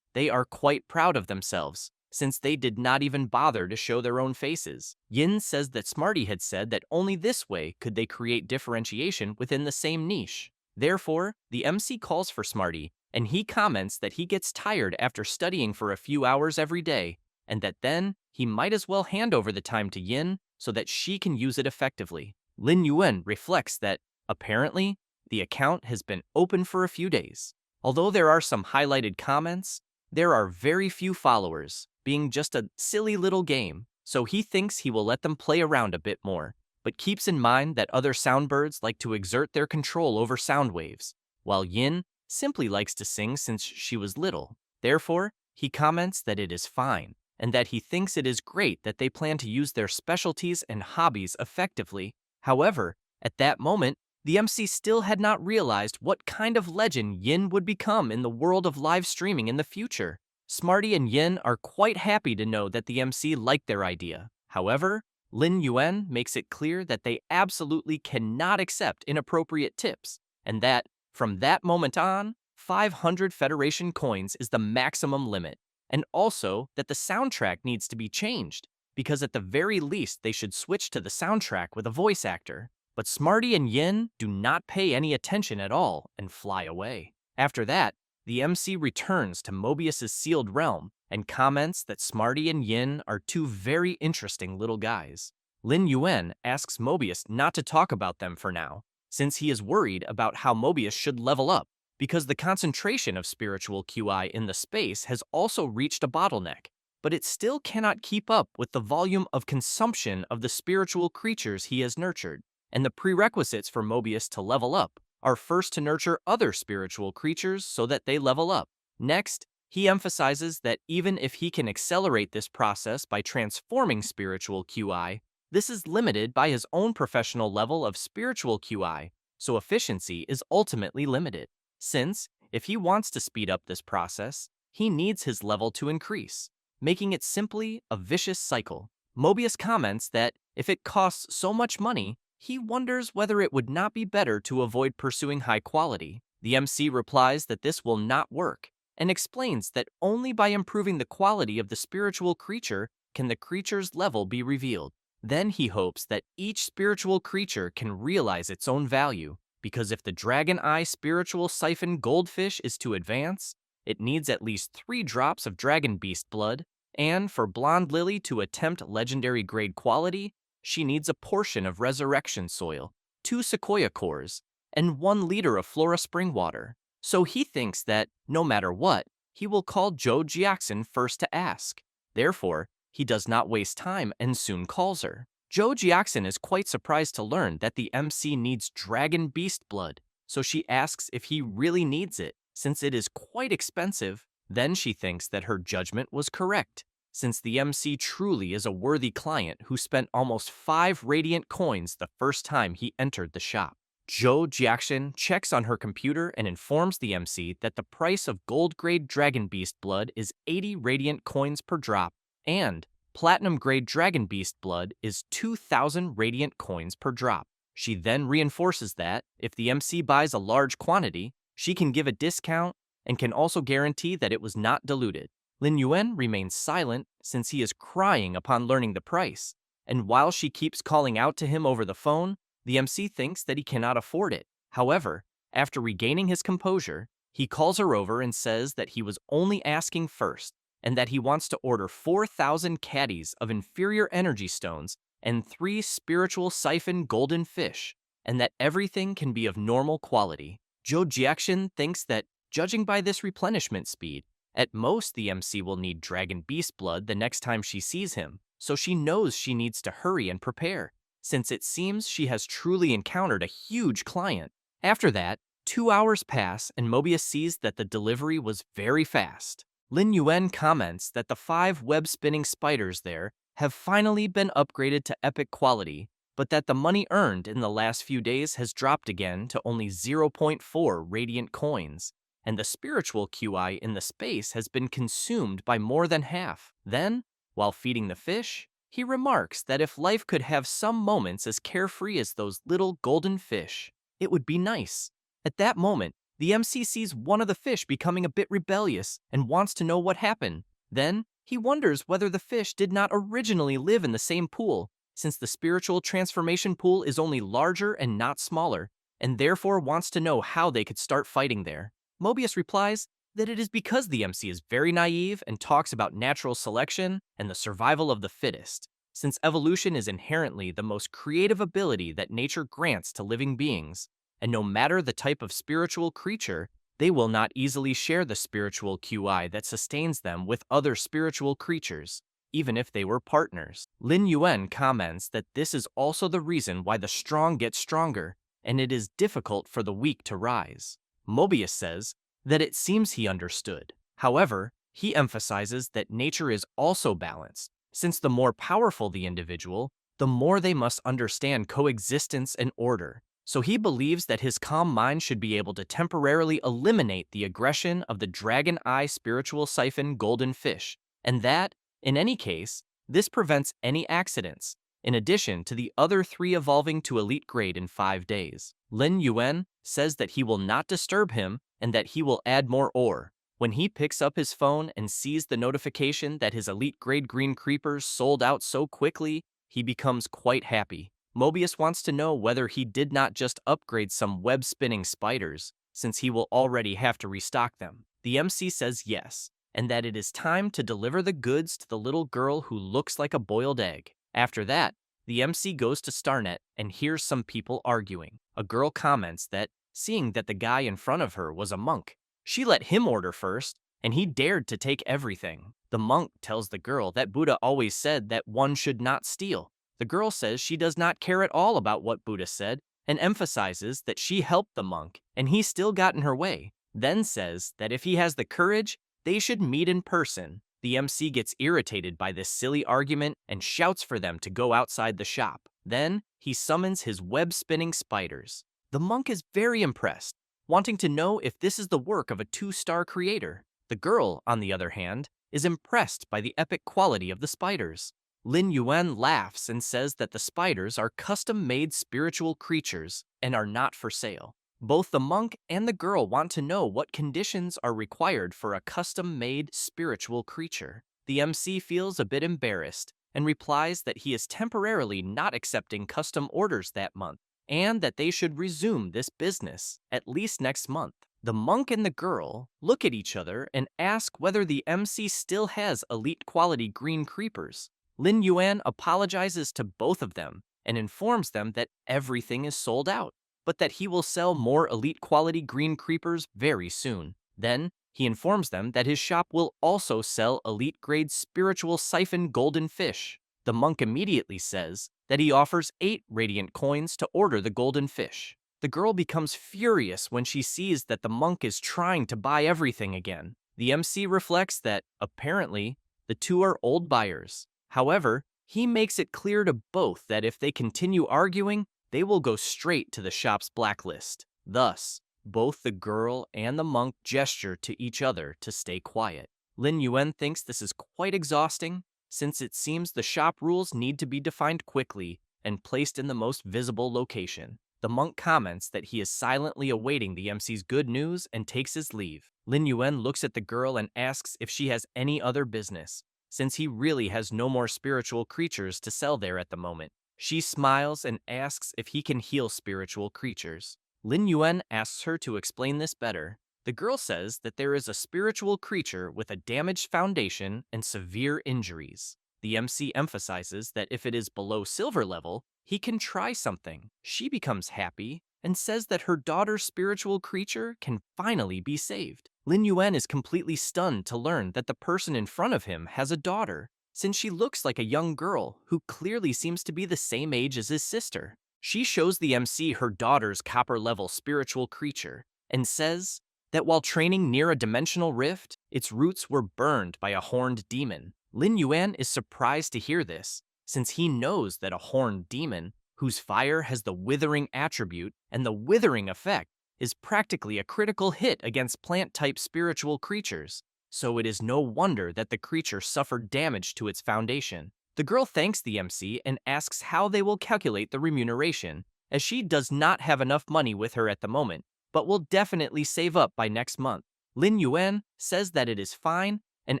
they are quite proud of themselves, since they did not even bother to show their own faces. Yin says that Smarty had said that only this way could they create differentiation within the same niche. Therefore, the MC calls for Smarty, and he comments that he gets tired after studying for a few hours every day, and that then he might as well hand over the time to Yin so that she can use it effectively. Lin Yuan reflects that, apparently, the account has been open for a few days. Although there are some highlighted comments, there are very few followers, being just a silly little game, so he thinks he will let them play around a bit more, but keeps in mind that other soundbirds like to exert their control over sound waves, while Yin simply likes to sing since she was little. Therefore, he comments that it is fine, and that he thinks it is great that they plan to use their specialties and hobbies effectively. However, at that moment, the MC still had not realized what kind of legend Yin would become in the world of live streaming in the future. Smarty and Yin are quite happy to know that the MC liked their idea. However, Lin Yuan makes it clear that they absolutely cannot accept inappropriate tips, and that, from that moment on, 500 Federation coins is the maximum limit, and also that the soundtrack needs to be changed, because at the very least they should switch to the soundtrack with a voice actor. But Smarty and Yin do not pay any attention at all and fly away. After that, the MC returns to Mobius's sealed realm and comments that Smarty and Yin are two very interesting little guys. Lin Yuan asks Mobius not to talk about them for now, since he is worried about how Mobius should level up, because the concentration of spiritual QI in the space has also reached a bottleneck, but it still cannot keep up with the volume of consumption of the spiritual creatures he has nurtured, and the prerequisites for Mobius to level up are first to nurture other spiritual creatures so that they level up. Next, he emphasizes that even if he can accelerate this process by transforming spiritual QI, this is limited by his own professional level of spiritual QI, so efficiency is ultimately limited. Since, if he wants to speed up this process, he needs his level to increase, making it simply a vicious cycle. Mobius comments that if it costs so much money, he wonders whether it would not be better to avoid pursuing high quality. The MC replies that this will not work, and explains that only by improving the quality of the spiritual creature can the creature's level be revealed. Then he hopes that each spiritual creature can realize its own value, because if the Dragon Eye spiritual siphon goldfish is to advance, it needs at least 3 drops of Dragon Beast blood, and for Blonde Lily to attempt legendary grade quality, she needs a portion of resurrection soil, 2 sequoia cores, and 1 liter of Flora spring water. So he thinks that, no matter what, he will call Joe Jiaxin first to ask. Therefore, he does not waste time and soon calls her. Joe Jiaxin is quite surprised to learn that the MC needs Dragon Beast blood, so she asks if he really needs it, since it is quite expensive. Then she thinks that her judgment was correct, since the MC truly is a worthy client who spent almost 5 radiant coins the first time he entered the shop. Joe Jiaxin checks on her computer and informs the MC that the price of gold-grade Dragon Beast blood is 80 radiant coins per drop, and platinum-grade Dragon Beast blood is 2,000 radiant coins per drop. She then reinforces that, if the MC buys a large quantity, she can give a discount and can also guarantee that it was not diluted. Lin Yuan remains silent since he is crying upon learning the price, and while she keeps calling out to him over the phone, the MC thinks that he cannot afford it. However, after regaining his composure, he calls her over and says that he was only asking first, and that he wants to order 4,000 caddies of inferior energy stones and 3 spiritual siphon golden fish, and that everything can be of normal quality. Joe Jiaxin thinks that, judging by this replenishment speed, At most, the MC will need Dragon Beast blood the next time she sees him, so she knows she needs to hurry and prepare, since it seems she has truly encountered a huge client. After that, 2 hours pass and Mobius sees that the delivery was very fast. Lin Yuan comments that the 5 web-spinning spiders there have finally been upgraded to epic quality, but that the money earned in the last few days has dropped again to only zero point 0.4 radiant coins, and the spiritual QI in the space has been consumed by more than half. Then, while feeding the fish, he remarks that if life could have some moments as carefree as those little golden fish, it would be nice. At that moment, the MC sees one of the fish becoming a bit rebellious and wants to know what happened. Then, he wonders whether the fish did not originally live in the same pool, since the spiritual transformation pool is only larger and not smaller, and therefore wants to know how they could start fighting there. Mobius replies that it is because the MC is very naive and talks about natural selection and the survival of the fittest, since evolution is inherently the most creative ability that nature grants to living beings, and no matter the type of spiritual creature, they will not easily share the spiritual QI that sustains them with other spiritual creatures, even if they were partners. Lin Yuan comments that this is also the reason why the strong get stronger, and it is difficult for the weak to rise. Mobius says that it seems he understood. However, he emphasizes that nature is also balanced, since the more powerful the individual, the more they must understand coexistence and order. So he believes that his calm mind should be able to temporarily eliminate the aggression of the dragon eye spiritual siphon golden fish, and that, in any case, this prevents any accidents, in addition to the other 3 evolving to elite grade in 5 days. Lin Yuan says that he will not disturb him and that he will add more ore. When he picks up his phone and sees the notification that his elite grade green creepers sold out so quickly, he becomes quite happy. Mobius wants to know whether he did not just upgrade some web-spinning spiders, since he will already have to restock them. The MC says yes, and that it is time to deliver the goods to the little girl who looks like a boiled egg. After that, the MC goes to Starnet and hears some people arguing. A girl comments that, seeing that the guy in front of her was a monk, she let him order first, and he dared to take everything. The monk tells the girl that Buddha always said that one should not steal. The girl says she does not care at all about what Buddha said, and emphasizes that she helped the monk, and he still got in her way, then says that if he has the courage, they should meet in person. The MC gets irritated by this silly argument and shouts for them to go outside the shop. Then, he summons his web-spinning spiders. The monk is very impressed, wanting to know if this is the work of a 2-star creator. The girl, on the other hand, is impressed by the epic quality of the spiders. Lin Yuan laughs and says that the spiders are custom-made spiritual creatures and are not for sale. Both the monk and the girl want to know what conditions are required for a custom-made spiritual creature. The MC feels a bit embarrassed and replies that he is temporarily not accepting custom orders that month, and that they should resume this business at least next month. The monk and the girl look at each other and ask whether the MC still has elite quality green creepers. Lin Yuan apologizes to both of them and informs them that everything is sold out, but that he will sell more elite quality green creepers very soon. Then, he informs them that his shop will also sell elite grade spiritual siphon golden fish. The monk immediately says that he offers 8 radiant coins to order the golden fish. The girl becomes furious when she sees that the monk is trying to buy everything again. The MC reflects that, apparently, the two are old buyers. However, he makes it clear to both that if they continue arguing, they will go straight to the shop's blacklist. Thus, both the girl and the monk gesture to each other to stay quiet. Lin Yuan thinks this is quite exhausting, since it seems the shop rules need to be defined quickly and placed in the most visible location. The monk comments that he is silently awaiting the MC's good news and takes his leave. Lin Yuan looks at the girl and asks if she has any other business, since he really has no more spiritual creatures to sell there at the moment. She smiles and asks if he can heal spiritual creatures. Lin Yuan asks her to explain this better. The girl says that there is a spiritual creature with a damaged foundation and severe injuries. The MC emphasizes that if it is below silver level, he can try something. She becomes happy and says that her daughter's spiritual creature can finally be saved. Lin Yuan is completely stunned to learn that the person in front of him has a daughter, since she looks like a young girl who clearly seems to be the same age as his sister. She shows the MC her daughter's copper-level spiritual creature and says that while training near a dimensional rift, its roots were burned by a horned demon. Lin Yuan is surprised to hear this, since he knows that a horned demon, whose fire has the withering attribute and the withering effect, is practically a critical hit against plant-type spiritual creatures, so it is no wonder that the creature suffered damage to its foundation. The girl thanks the MC and asks how they will calculate the remuneration, as she does not have enough money with her at the moment, but will definitely save up by next month. Lin Yuan says that it is fine and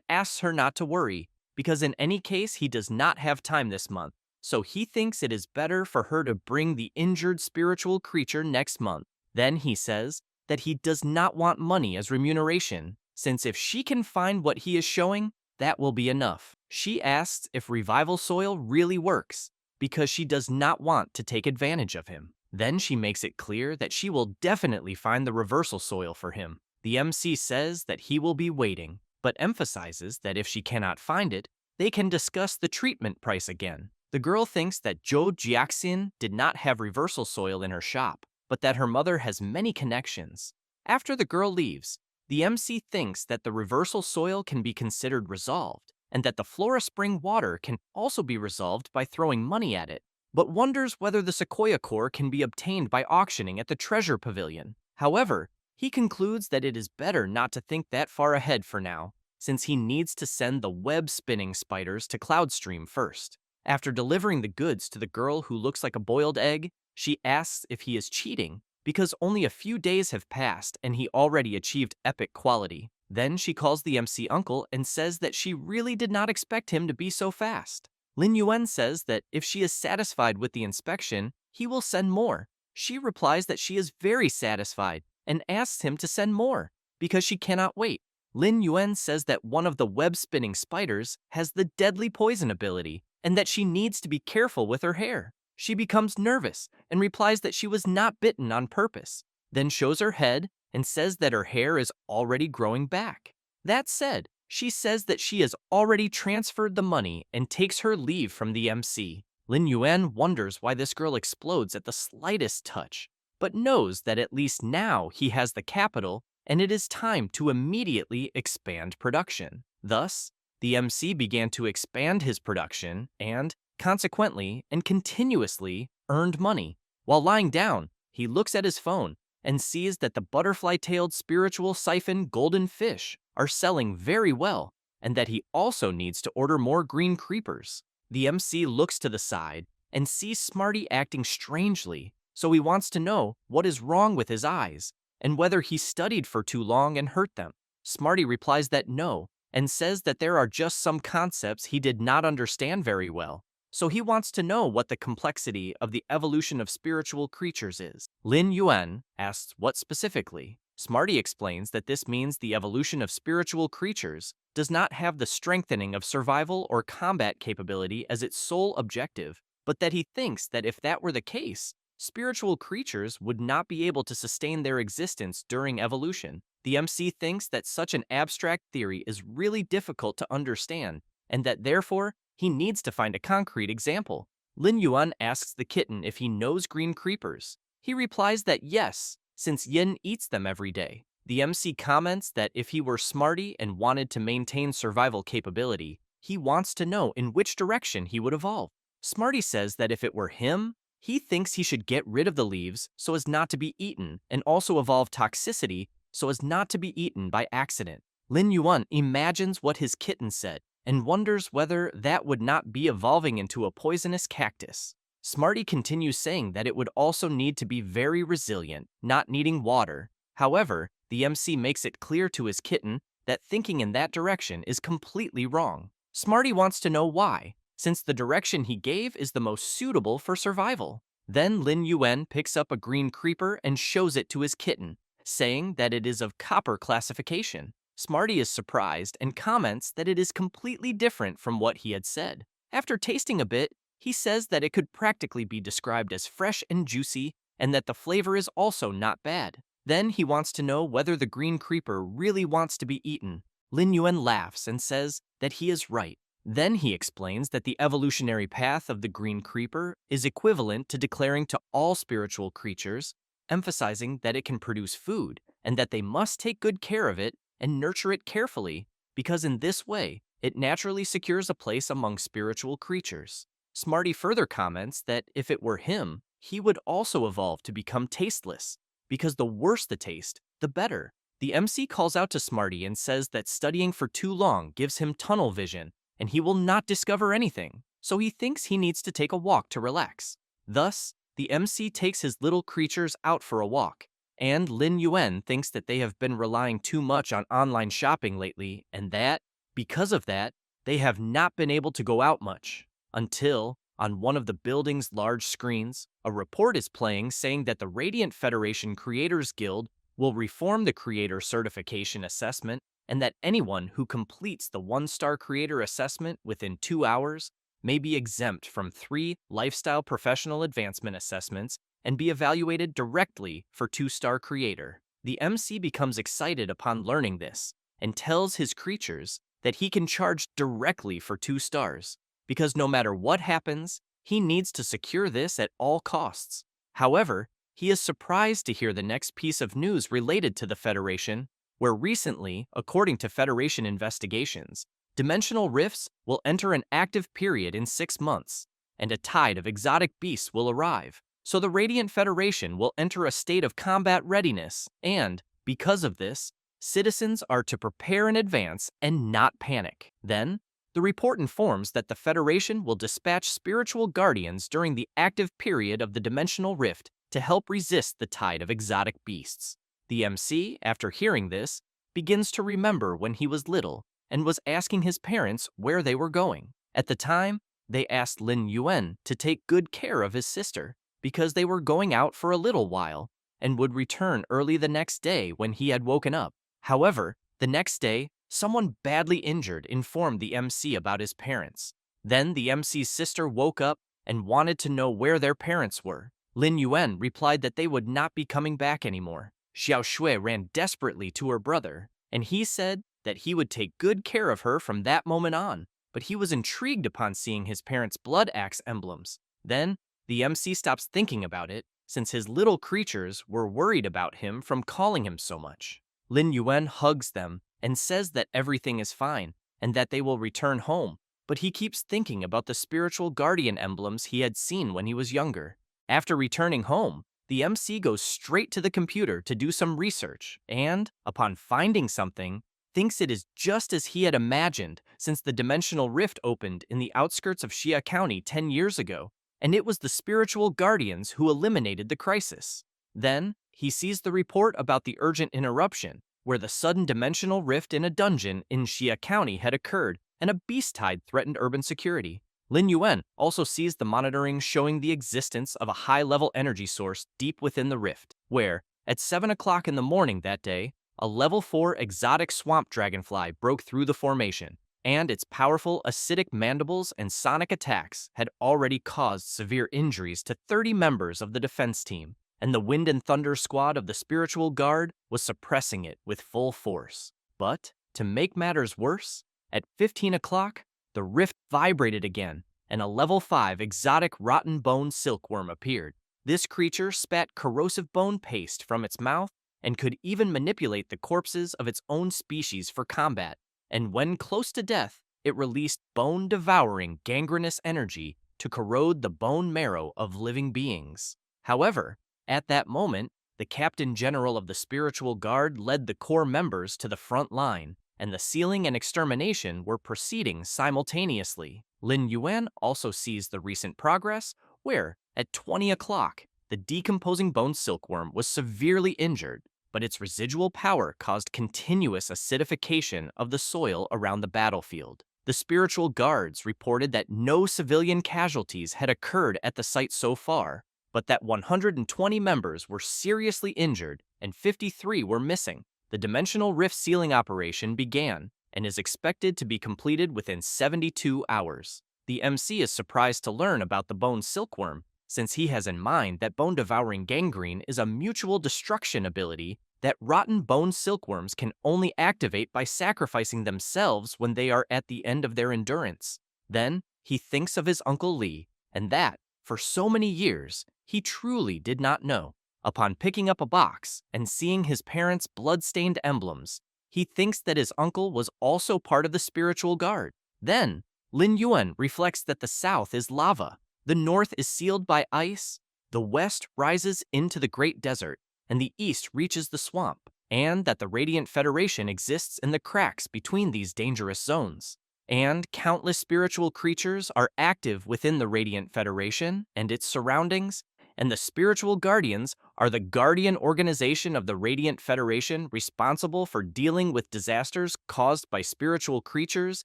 asks her not to worry, because in any case he does not have time this month, so he thinks it is better for her to bring the injured spiritual creature next month. Then he says that he does not want money as remuneration, since if she can find what he is showing, that will be enough. She asks if revival soil really works, because she does not want to take advantage of him. Then she makes it clear that she will definitely find the reversal soil for him. The MC says that he will be waiting, but emphasizes that if she cannot find it, they can discuss the treatment price again. The girl thinks that Zhou Jiaxin did not have reversal soil in her shop, but that her mother has many connections. After the girl leaves, the MC thinks that the reversal soil can be considered resolved, and that the Flora Spring water can also be resolved by throwing money at it, but wonders whether the Sequoia core can be obtained by auctioning at the Treasure Pavilion. However, he concludes that it is better not to think that far ahead for now, since he needs to send the web-spinning spiders to Cloudstream first. After delivering the goods to the girl who looks like a boiled egg, she asks if he is cheating, because only a few days have passed and he already achieved epic quality. Then she calls the MC uncle and says that she really did not expect him to be so fast. Lin Yuan says that if she is satisfied with the inspection, he will send more. She replies that she is very satisfied and asks him to send more, because she cannot wait. Lin Yuan says that one of the web-spinning spiders has the deadly poison ability, and that she needs to be careful with her hair. She becomes nervous and replies that she was not bitten on purpose, then shows her head and says that her hair is already growing back. That said, she says that she has already transferred the money and takes her leave from the MC. Lin Yuan wonders why this girl explodes at the slightest touch, but knows that at least now he has the capital and it is time to immediately expand production. Thus, the MC began to expand his production and, consequently and continuously, earned money. While lying down, he looks at his phone and sees that the butterfly-tailed spiritual siphon golden fish are selling very well, and that he also needs to order more green creepers. The MC looks to the side and sees Smarty acting strangely, so he wants to know what is wrong with his eyes and whether he studied for too long and hurt them. Smarty replies that no, and says that there are just some concepts he did not understand very well, so he wants to know what the complexity of the evolution of spiritual creatures is. Lin Yuan asks what specifically. Smarty explains that this means the evolution of spiritual creatures does not have the strengthening of survival or combat capability as its sole objective, but that he thinks that if that were the case, spiritual creatures would not be able to sustain their existence during evolution. The MC thinks that such an abstract theory is really difficult to understand, and that therefore, he needs to find a concrete example. Lin Yuan asks the kitten if he knows green creepers. He replies that yes, since Yin eats them every day. The MC comments that if he were Smarty and wanted to maintain survival capability, he wants to know in which direction he would evolve. Smarty says that if it were him, he thinks he should get rid of the leaves so as not to be eaten, and also evolve toxicity so as not to be eaten by accident. Lin Yuan imagines what his kitten said and wonders whether that would not be evolving into a poisonous cactus. Smarty continues saying that it would also need to be very resilient, not needing water. However, the MC makes it clear to his kitten that thinking in that direction is completely wrong. Smarty wants to know why, since the direction he gave is the most suitable for survival. Then Lin Yuan picks up a green creeper and shows it to his kitten, saying that it is of copper classification. Smarty is surprised and comments that it is completely different from what he had said. After tasting a bit, he says that it could practically be described as fresh and juicy, and that the flavor is also not bad. Then he wants to know whether the green creeper really wants to be eaten. Lin Yuan laughs and says that he is right. Then he explains that the evolutionary path of the green creeper is equivalent to declaring to all spiritual creatures, emphasizing that it can produce food and that they must take good care of it and nurture it carefully, because in this way, it naturally secures a place among spiritual creatures. Smarty further comments that if it were him, he would also evolve to become tasteless, because the worse the taste, the better. The MC calls out to Smarty and says that studying for too long gives him tunnel vision, and he will not discover anything, so he thinks he needs to take a walk to relax. Thus, the MC takes his little creatures out for a walk, and Lin Yuan thinks that they have been relying too much on online shopping lately, and that, because of that, they have not been able to go out much. Until, on one of the building's large screens, a report is playing saying that the Radiant Federation Creators Guild will reform the Creator Certification Assessment, and that anyone who completes the 1-star Creator Assessment within 2 hours may be exempt from 3 Lifestyle Professional Advancement Assessments and be evaluated directly for 2-star Creator. The MC becomes excited upon learning this and tells his creatures that he can charge directly for 2 stars, because no matter what happens, he needs to secure this at all costs. However, he is surprised to hear the next piece of news related to the Federation, where recently, according to Federation investigations, dimensional rifts will enter an active period in 6 months, and a tide of exotic beasts will arrive. So the Radiant Federation will enter a state of combat readiness, and, because of this, citizens are to prepare in advance and not panic. Then, the report informs that the Federation will dispatch spiritual guardians during the active period of the dimensional rift to help resist the tide of exotic beasts. The MC, after hearing this, begins to remember when he was little and was asking his parents where they were going. At the time, they asked Lin Yuan to take good care of his sister because they were going out for a little while and would return early the next day when he had woken up. However, the next day, someone badly injured informed the MC about his parents. Then the MC's sister woke up and wanted to know where their parents were. Lin Yuan replied that they would not be coming back anymore. Xiao Shui ran desperately to her brother, and he said that he would take good care of her from that moment on, but he was intrigued upon seeing his parents' blood axe emblems. Then, the MC stops thinking about it, since his little creatures were worried about him from calling him so much. Lin Yuan hugs them and says that everything is fine, and that they will return home, but he keeps thinking about the spiritual guardian emblems he had seen when he was younger. After returning home, the MC goes straight to the computer to do some research and, upon finding something, thinks it is just as he had imagined since the dimensional rift opened in the outskirts of Xia County 10 years ago, and it was the spiritual guardians who eliminated the crisis. Then, he sees the report about the urgent interruption, where the sudden dimensional rift in a dungeon in Xia County had occurred and a beast tide threatened urban security. Lin Yuan also sees the monitoring showing the existence of a high-level energy source deep within the rift, where, at 7 o'clock in the morning that day, a level 4 exotic swamp dragonfly broke through the formation, and its powerful acidic mandibles and sonic attacks had already caused severe injuries to 30 members of the defense team, and the Wind and Thunder squad of the Spiritual Guard was suppressing it with full force. But, to make matters worse, at 15 o'clock, the rift vibrated again, and a level 5 exotic rotten bone silkworm appeared. This creature spat corrosive bone paste from its mouth and could even manipulate the corpses of its own species for combat, and when close to death, it released bone-devouring gangrenous energy to corrode the bone marrow of living beings. However, at that moment, the Captain General of the Spiritual Guard led the core members to the front line, and the sealing and extermination were proceeding simultaneously. Lin Yuan also sees the recent progress, where, at 20 o'clock, the decomposing bone silkworm was severely injured, but its residual power caused continuous acidification of the soil around the battlefield. The spiritual guards reported that no civilian casualties had occurred at the site so far, but that 120 members were seriously injured and 53 were missing. The dimensional rift sealing operation began and is expected to be completed within 72 hours. The MC is surprised to learn about the bone silkworm since he has in mind that bone-devouring gangrene is a mutual destruction ability that rotten bone silkworms can only activate by sacrificing themselves when they are at the end of their endurance. Then, he thinks of his Uncle Lee, and that, for so many years, he truly did not know. Upon picking up a box and seeing his parents' blood-stained emblems, he thinks that his uncle was also part of the spiritual guard. Then, Lin Yuan reflects that the south is lava, the north is sealed by ice, the west rises into the great desert, and the east reaches the swamp, and that the Radiant Federation exists in the cracks between these dangerous zones. And countless spiritual creatures are active within the Radiant Federation and its surroundings, and the spiritual guardians are the guardian organization of the Radiant Federation responsible for dealing with disasters caused by spiritual creatures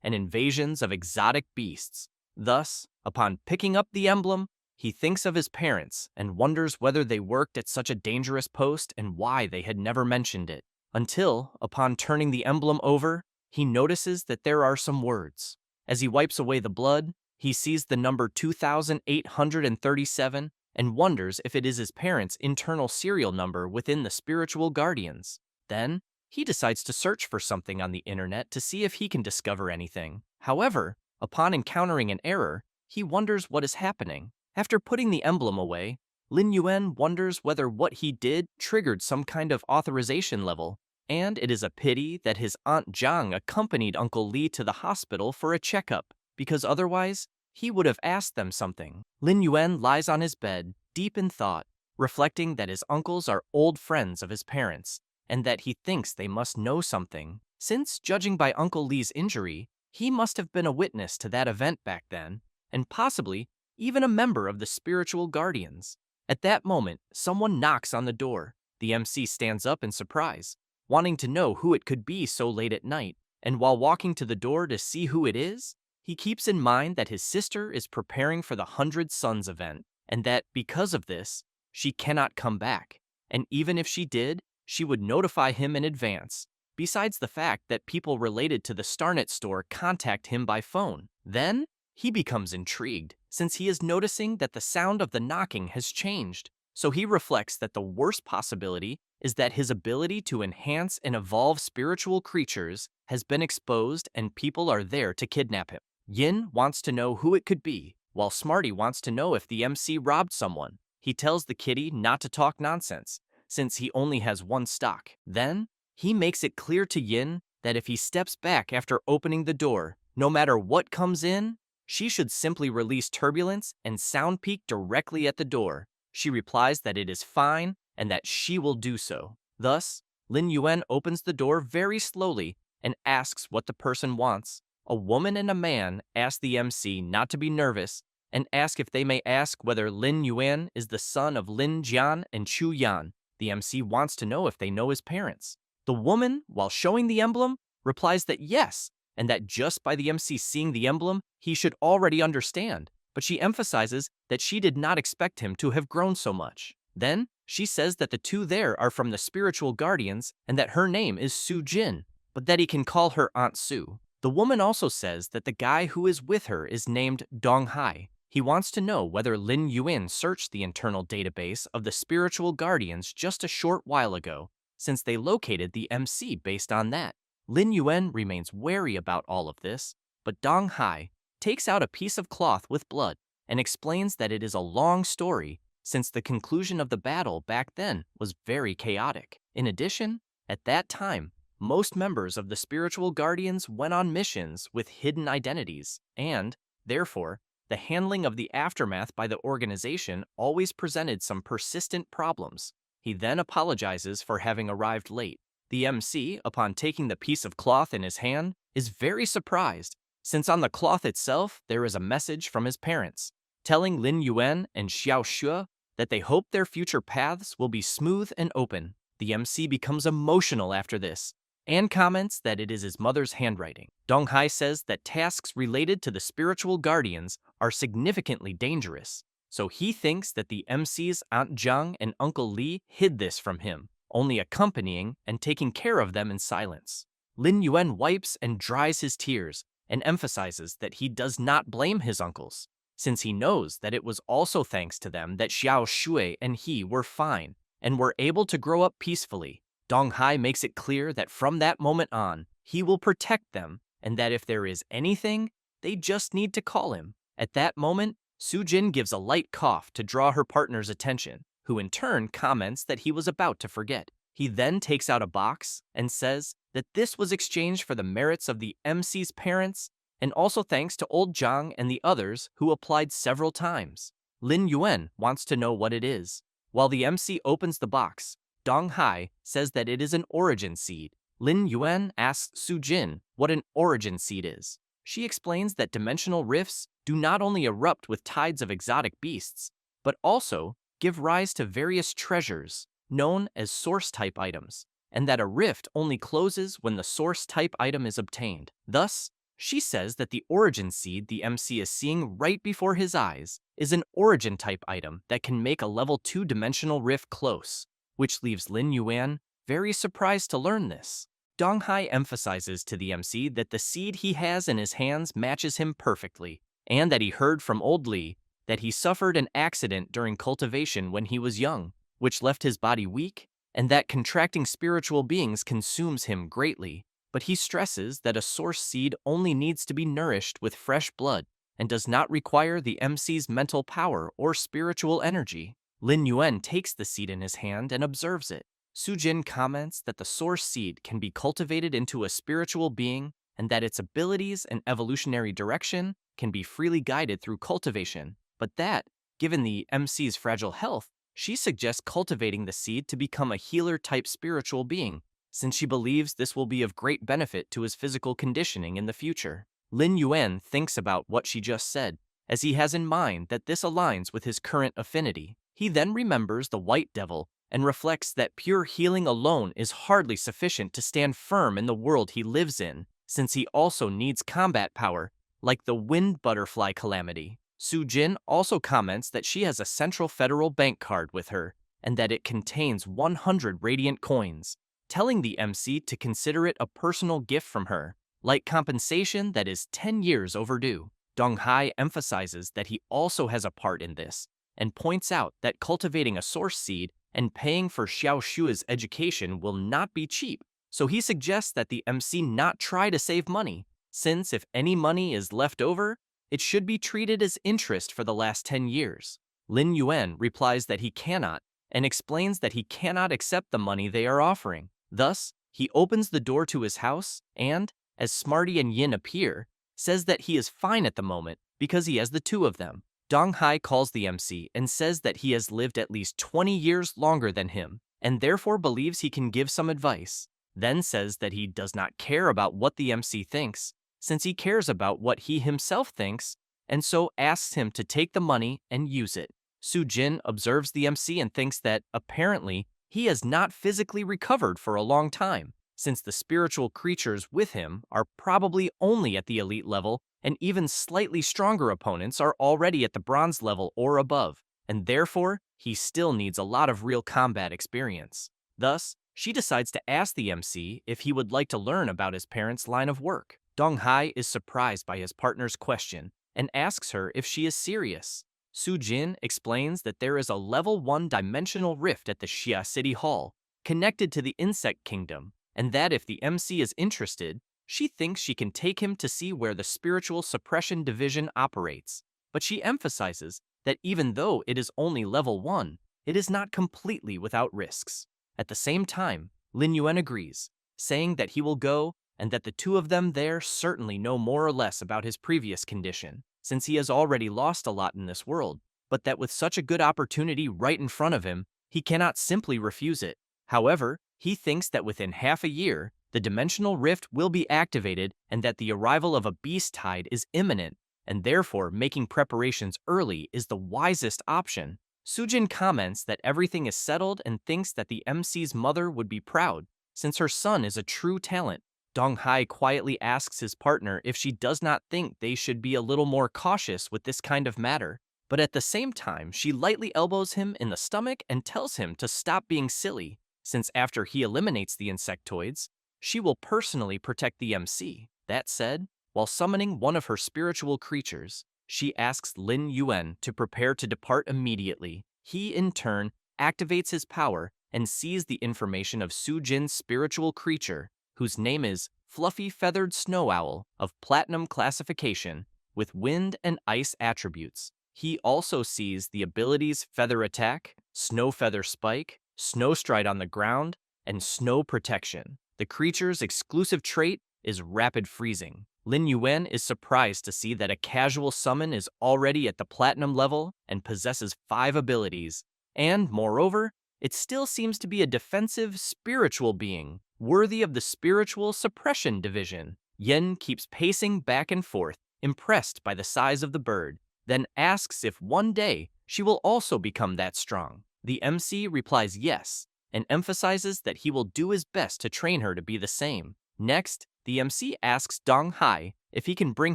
and invasions of exotic beasts. Thus, upon picking up the emblem, he thinks of his parents and wonders whether they worked at such a dangerous post and why they had never mentioned it. Until, upon turning the emblem over, he notices that there are some words. As he wipes away the blood, he sees the number 2837 and wonders if it is his parents' internal serial number within the spiritual guardians. Then, he decides to search for something on the internet to see if he can discover anything. However, upon encountering an error, he wonders what is happening. After putting the emblem away, Lin Yuan wonders whether what he did triggered some kind of authorization level, and it is a pity that his Aunt Zhang accompanied Uncle Lee to the hospital for a checkup, because otherwise, he would have asked them something. Lin Yuan lies on his bed, deep in thought, reflecting that his uncles are old friends of his parents, and that he thinks they must know something. Since, judging by Uncle Lee's injury, he must have been a witness to that event back then, and possibly even a member of the spiritual guardians. At that moment, someone knocks on the door. The MC stands up in surprise, wanting to know who it could be so late at night, and while walking to the door to see who it is, he keeps in mind that his sister is preparing for the 100 Suns event, and that, because of this, she cannot come back. And even if she did, she would notify him in advance, besides the fact that people related to the Starnet store contact him by phone. Then, he becomes intrigued, since he is noticing that the sound of the knocking has changed. So he reflects that the worst possibility is that his ability to enhance and evolve spiritual creatures has been exposed and people are there to kidnap him. Yin wants to know who it could be, while Smarty wants to know if the MC robbed someone. He tells the kitty not to talk nonsense, since he only has one stock. Then, he makes it clear to Yin that if he steps back after opening the door, no matter what comes in, she should simply release turbulence and sound peak directly at the door. She replies that it is fine and that she will do so. Thus, Lin Yuan opens the door very slowly and asks what the person wants. A woman and a man ask the MC not to be nervous and ask if they may ask whether Lin Yuan is the son of Lin Jian and Chu Yan. The MC wants to know if they know his parents. The woman, while showing the emblem, replies that yes, and that just by the MC seeing the emblem, he should already understand, but she emphasizes that she did not expect him to have grown so much. Then, she says that the two there are from the spiritual guardians and that her name is Su Jin, but that he can call her Aunt Su. The woman also says that the guy who is with her is named Dong Hai. He wants to know whether Lin Yuan searched the internal database of the spiritual guardians just a short while ago, since they located the MC based on that. Lin Yuan remains wary about all of this, but Dong Hai takes out a piece of cloth with blood and explains that it is a long story since the conclusion of the battle back then was very chaotic. In addition, at that time, most members of the spiritual guardians went on missions with hidden identities, and, therefore, the handling of the aftermath by the organization always presented some persistent problems. He then apologizes for having arrived late. The MC, upon taking the piece of cloth in his hand, is very surprised, since on the cloth itself there is a message from his parents, telling Lin Yuan and Xiao Xue that they hope their future paths will be smooth and open. The MC becomes emotional after this, and comments that it is his mother's handwriting. Dong Hai says that tasks related to the spiritual guardians are significantly dangerous, so he thinks that the MC's Aunt Zhang and Uncle Lee hid this from him, only accompanying and taking care of them in silence. Lin Yuan wipes and dries his tears and emphasizes that he does not blame his uncles, since he knows that it was also thanks to them that Xiao Shui and he were fine and were able to grow up peacefully. Dong Hai makes it clear that from that moment on, he will protect them, and that if there is anything, they just need to call him. At that moment, Sujin gives a light cough to draw her partner's attention, who in turn comments that he was about to forget. He then takes out a box and says that this was exchanged for the merits of the MC's parents, and also thanks to old Zhang and the others who applied several times. Lin Yuan wants to know what it is. While the MC opens the box, Dong Hai says that it is an origin seed. Lin Yuan asks Su Jin what an origin seed is. She explains that dimensional rifts do not only erupt with tides of exotic beasts, but also give rise to various treasures known as source-type items, and that a rift only closes when the source-type item is obtained. Thus, she says that the origin seed the MC is seeing right before his eyes is an origin-type item that can make a level 2 dimensional rift close, which leaves Lin Yuan very surprised to learn this. Dong Hai emphasizes to the MC that the seed he has in his hands matches him perfectly, and that he heard from old Li that he suffered an accident during cultivation when he was young, which left his body weak, and that contracting spiritual beings consumes him greatly. But he stresses that a source seed only needs to be nourished with fresh blood and does not require the MC's mental power or spiritual energy. Lin Yuan takes the seed in his hand and observes it. Sujin comments that the source seed can be cultivated into a spiritual being and that its abilities and evolutionary direction can be freely guided through cultivation, but that, given the MC's fragile health, she suggests cultivating the seed to become a healer-type spiritual being, since she believes this will be of great benefit to his physical conditioning in the future. Lin Yuan thinks about what she just said, as he has in mind that this aligns with his current affinity. He then remembers the White Devil and reflects that pure healing alone is hardly sufficient to stand firm in the world he lives in, since he also needs combat power, like the Wind Butterfly Calamity. Su Jin also comments that she has a Central Federal Bank card with her, and that it contains 100 radiant coins, telling the MC to consider it a personal gift from her, like compensation that is 10 years overdue. Dong Hai emphasizes that he also has a part in this, and points out that cultivating a source seed and paying for Xiao Shui's education will not be cheap, so he suggests that the MC not try to save money, since if any money is left over, it should be treated as interest for the last 10 years. Lin Yuan replies that he cannot, and explains that he cannot accept the money they are offering. Thus, he opens the door to his house and, as Smarty and Yin appear, says that he is fine at the moment because he has the two of them. Dong Hai calls the MC and says that he has lived at least 20 years longer than him, and therefore believes he can give some advice. Then says that he does not care about what the MC thinks, since he cares about what he himself thinks, and so asks him to take the money and use it. Su Jin observes the MC and thinks that, apparently, he has not physically recovered for a long time, since the spiritual creatures with him are probably only at the elite level, and even slightly stronger opponents are already at the bronze level or above, and therefore, he still needs a lot of real combat experience. Thus, she decides to ask the MC if he would like to learn about his parents' line of work. Dong Hai is surprised by his partner's question and asks her if she is serious. Su Jin explains that there is a level 1 dimensional rift at the Xia City Hall, connected to the Insect Kingdom, and that if the MC is interested, she thinks she can take him to see where the Spiritual Suppression Division operates. But she emphasizes that even though it is only level 1, it is not completely without risks. At the same time, Lin Yuan agrees, saying that he will go and that the two of them there certainly know more or less about his previous condition, since he has already lost a lot in this world, but that with such a good opportunity right in front of him, he cannot simply refuse it. However, he thinks that within half a year, the dimensional rift will be activated and that the arrival of a beast tide is imminent, and therefore making preparations early is the wisest option. Sujin comments that everything is settled and thinks that the MC's mother would be proud, since her son is a true talent. Dong Hai quietly asks his partner if she does not think they should be a little more cautious with this kind of matter, but at the same time she lightly elbows him in the stomach and tells him to stop being silly, since after he eliminates the insectoids, she will personally protect the MC. That said, while summoning one of her spiritual creatures, She asks Lin Yuan to prepare to depart immediately. He, in turn, activates his power and sees the information of Su Jin's spiritual creature, whose name is Fluffy Feathered Snow Owl of Platinum classification, with wind and ice attributes. He also sees the abilities Feather Attack, Snow Feather Spike, Snow Stride on the ground, and Snow Protection. The creature's exclusive trait is Rapid Freezing. Lin Yuan is surprised to see that a casual summon is already at the Platinum level and possesses 5 abilities. And, moreover, it still seems to be a defensive, spiritual being, worthy of the Spiritual Suppression Division. Yin keeps pacing back and forth, impressed by the size of the bird, then asks if one day she will also become that strong. The MC replies yes, and emphasizes that he will do his best to train her to be the same. Next, the MC asks Dong Hai if he can bring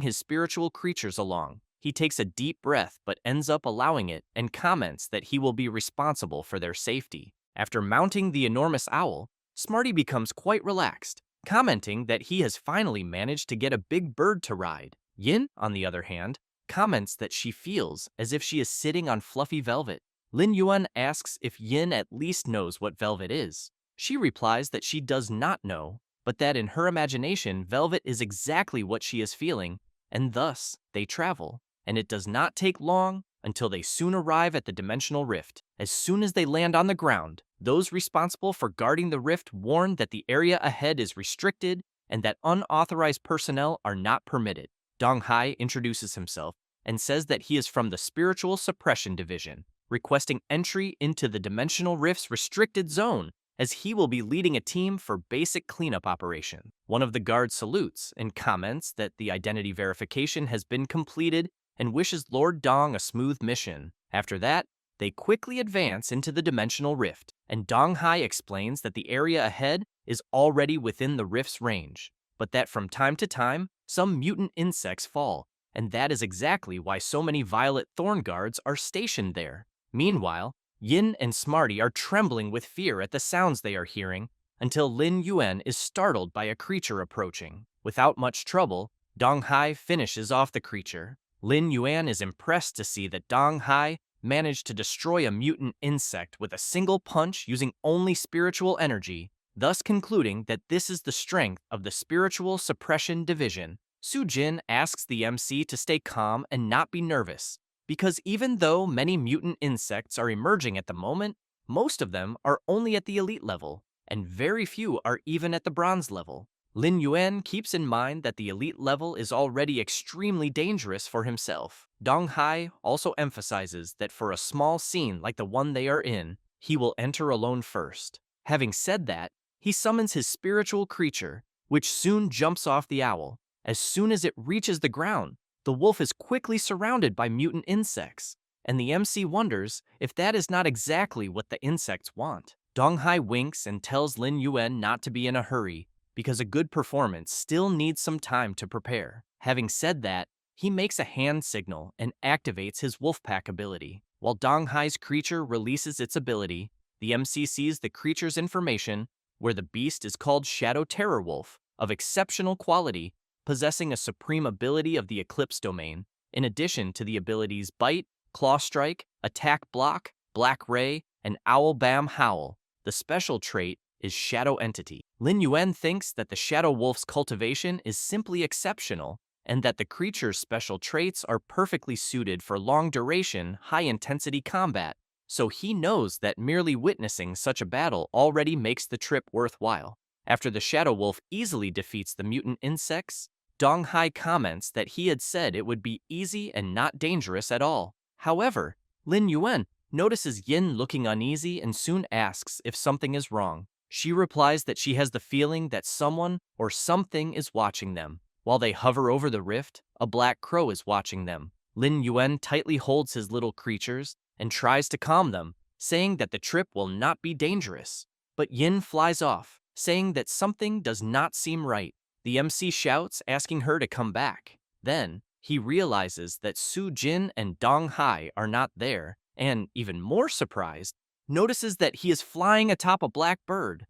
his spiritual creatures along. He takes a deep breath but ends up allowing it and comments that he will be responsible for their safety. After mounting the enormous owl, Smarty becomes quite relaxed, commenting that he has finally managed to get a big bird to ride. Yin, on the other hand, comments that she feels as if she is sitting on fluffy velvet. Lin Yuan asks if Yin at least knows what velvet is. She replies that she does not know, but that in her imagination, velvet is exactly what she is feeling, and thus they travel. And it does not take long until they soon arrive at the dimensional rift. As soon as they land on the ground, those responsible for guarding the rift warn that the area ahead is restricted and that unauthorized personnel are not permitted. Dong Hai introduces himself and says that he is from the Spiritual Suppression Division, requesting entry into the Dimensional Rift's restricted zone, as he will be leading a team for basic cleanup operation. One of the guards salutes and comments that the identity verification has been completed and wishes Lord Dong a smooth mission. After that, they quickly advance into the Dimensional Rift, and Dong Hai explains that the area ahead is already within the rift's range, but that from time to time, some mutant insects fall, and that is exactly why so many Violet Thorn guards are stationed there. Meanwhile, Yin and Smarty are trembling with fear at the sounds they are hearing, until Lin Yuan is startled by a creature approaching. Without much trouble, Dong Hai finishes off the creature. Lin Yuan is impressed to see that Dong Hai managed to destroy a mutant insect with a single punch using only spiritual energy, thus concluding that this is the strength of the Spiritual Suppression Division. Su Jin asks the MC to stay calm and not be nervous, because even though many mutant insects are emerging at the moment, most of them are only at the elite level, and very few are even at the bronze level. Lin Yuan keeps in mind that the elite level is already extremely dangerous for himself. Dong Hai also emphasizes that for a small scene like the one they are in, he will enter alone first. Having said that, he summons his spiritual creature, which soon jumps off the owl. As soon as it reaches the ground, the wolf is quickly surrounded by mutant insects, and the MC wonders if that is not exactly what the insects want. Dong Hai winks and tells Lin Yuan not to be in a hurry, because a good performance still needs some time to prepare. Having said that, he makes a hand signal and activates his Wolfpack ability. While Dong Hai's creature releases its ability, the MC sees the creature's information, where the beast is called Shadow Terror Wolf, of exceptional quality, possessing a supreme ability of the Eclipse domain, in addition to the abilities Bite, Claw Strike, Attack Block, Black Ray, and Owl Bam Howl. The special trait is Shadow Entity. Lin Yuan thinks that the Shadow Wolf's cultivation is simply exceptional, and that the creature's special traits are perfectly suited for long-duration, high-intensity combat, so he knows that merely witnessing such a battle already makes the trip worthwhile. After the Shadow Wolf easily defeats the mutant insects, Dong Hai comments that he had said it would be easy and not dangerous at all. However, Lin Yuan notices Yin looking uneasy and soon asks if something is wrong. She replies that she has the feeling that someone or something is watching them. While they hover over the rift, a black crow is watching them. Lin Yuan tightly holds his little creatures and tries to calm them, saying that the trip will not be dangerous. But Yin flies off, saying that something does not seem right. The MC shouts, asking her to come back. Then, he realizes that Su Jin and Dong Hai are not there, and, even more surprised, notices that he is flying atop a black bird.